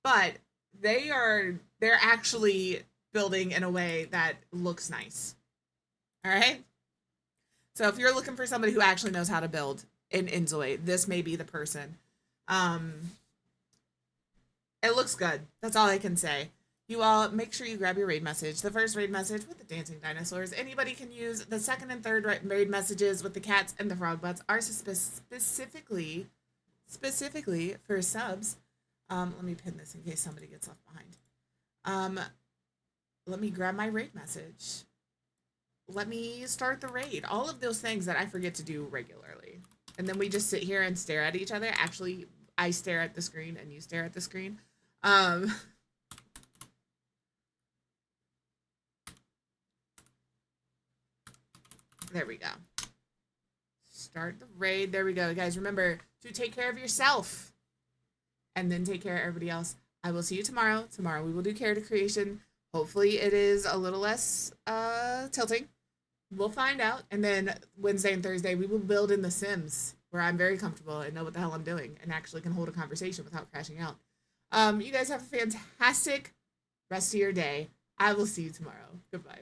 But they're actually building in a way that looks nice. All right? So if you're looking for somebody who actually knows how to build in InZOI, this may be the person. It looks good. That's all I can say. You all make sure you grab your raid message. The first raid message with the dancing dinosaurs. Anybody can use. The second and third raid messages with the cats and the frog butts are specifically for subs. Let me pin this in case somebody gets left behind. Let me grab my raid message. Let me start the raid. All of those things that I forget to do regularly. And then we just sit here and stare at each other. Actually, I stare at the screen and you stare at the screen. There we go. Start the raid. There we go. Guys, remember to take care of yourself. And then take care of everybody else. I will see you tomorrow. Tomorrow we will do character creation. Hopefully it is a little less tilting. We'll find out. And then Wednesday and Thursday we will build in The Sims, where I'm very comfortable and know what the hell I'm doing and actually can hold a conversation without crashing out. You guys have a fantastic rest of your day. I will see you tomorrow. Goodbye.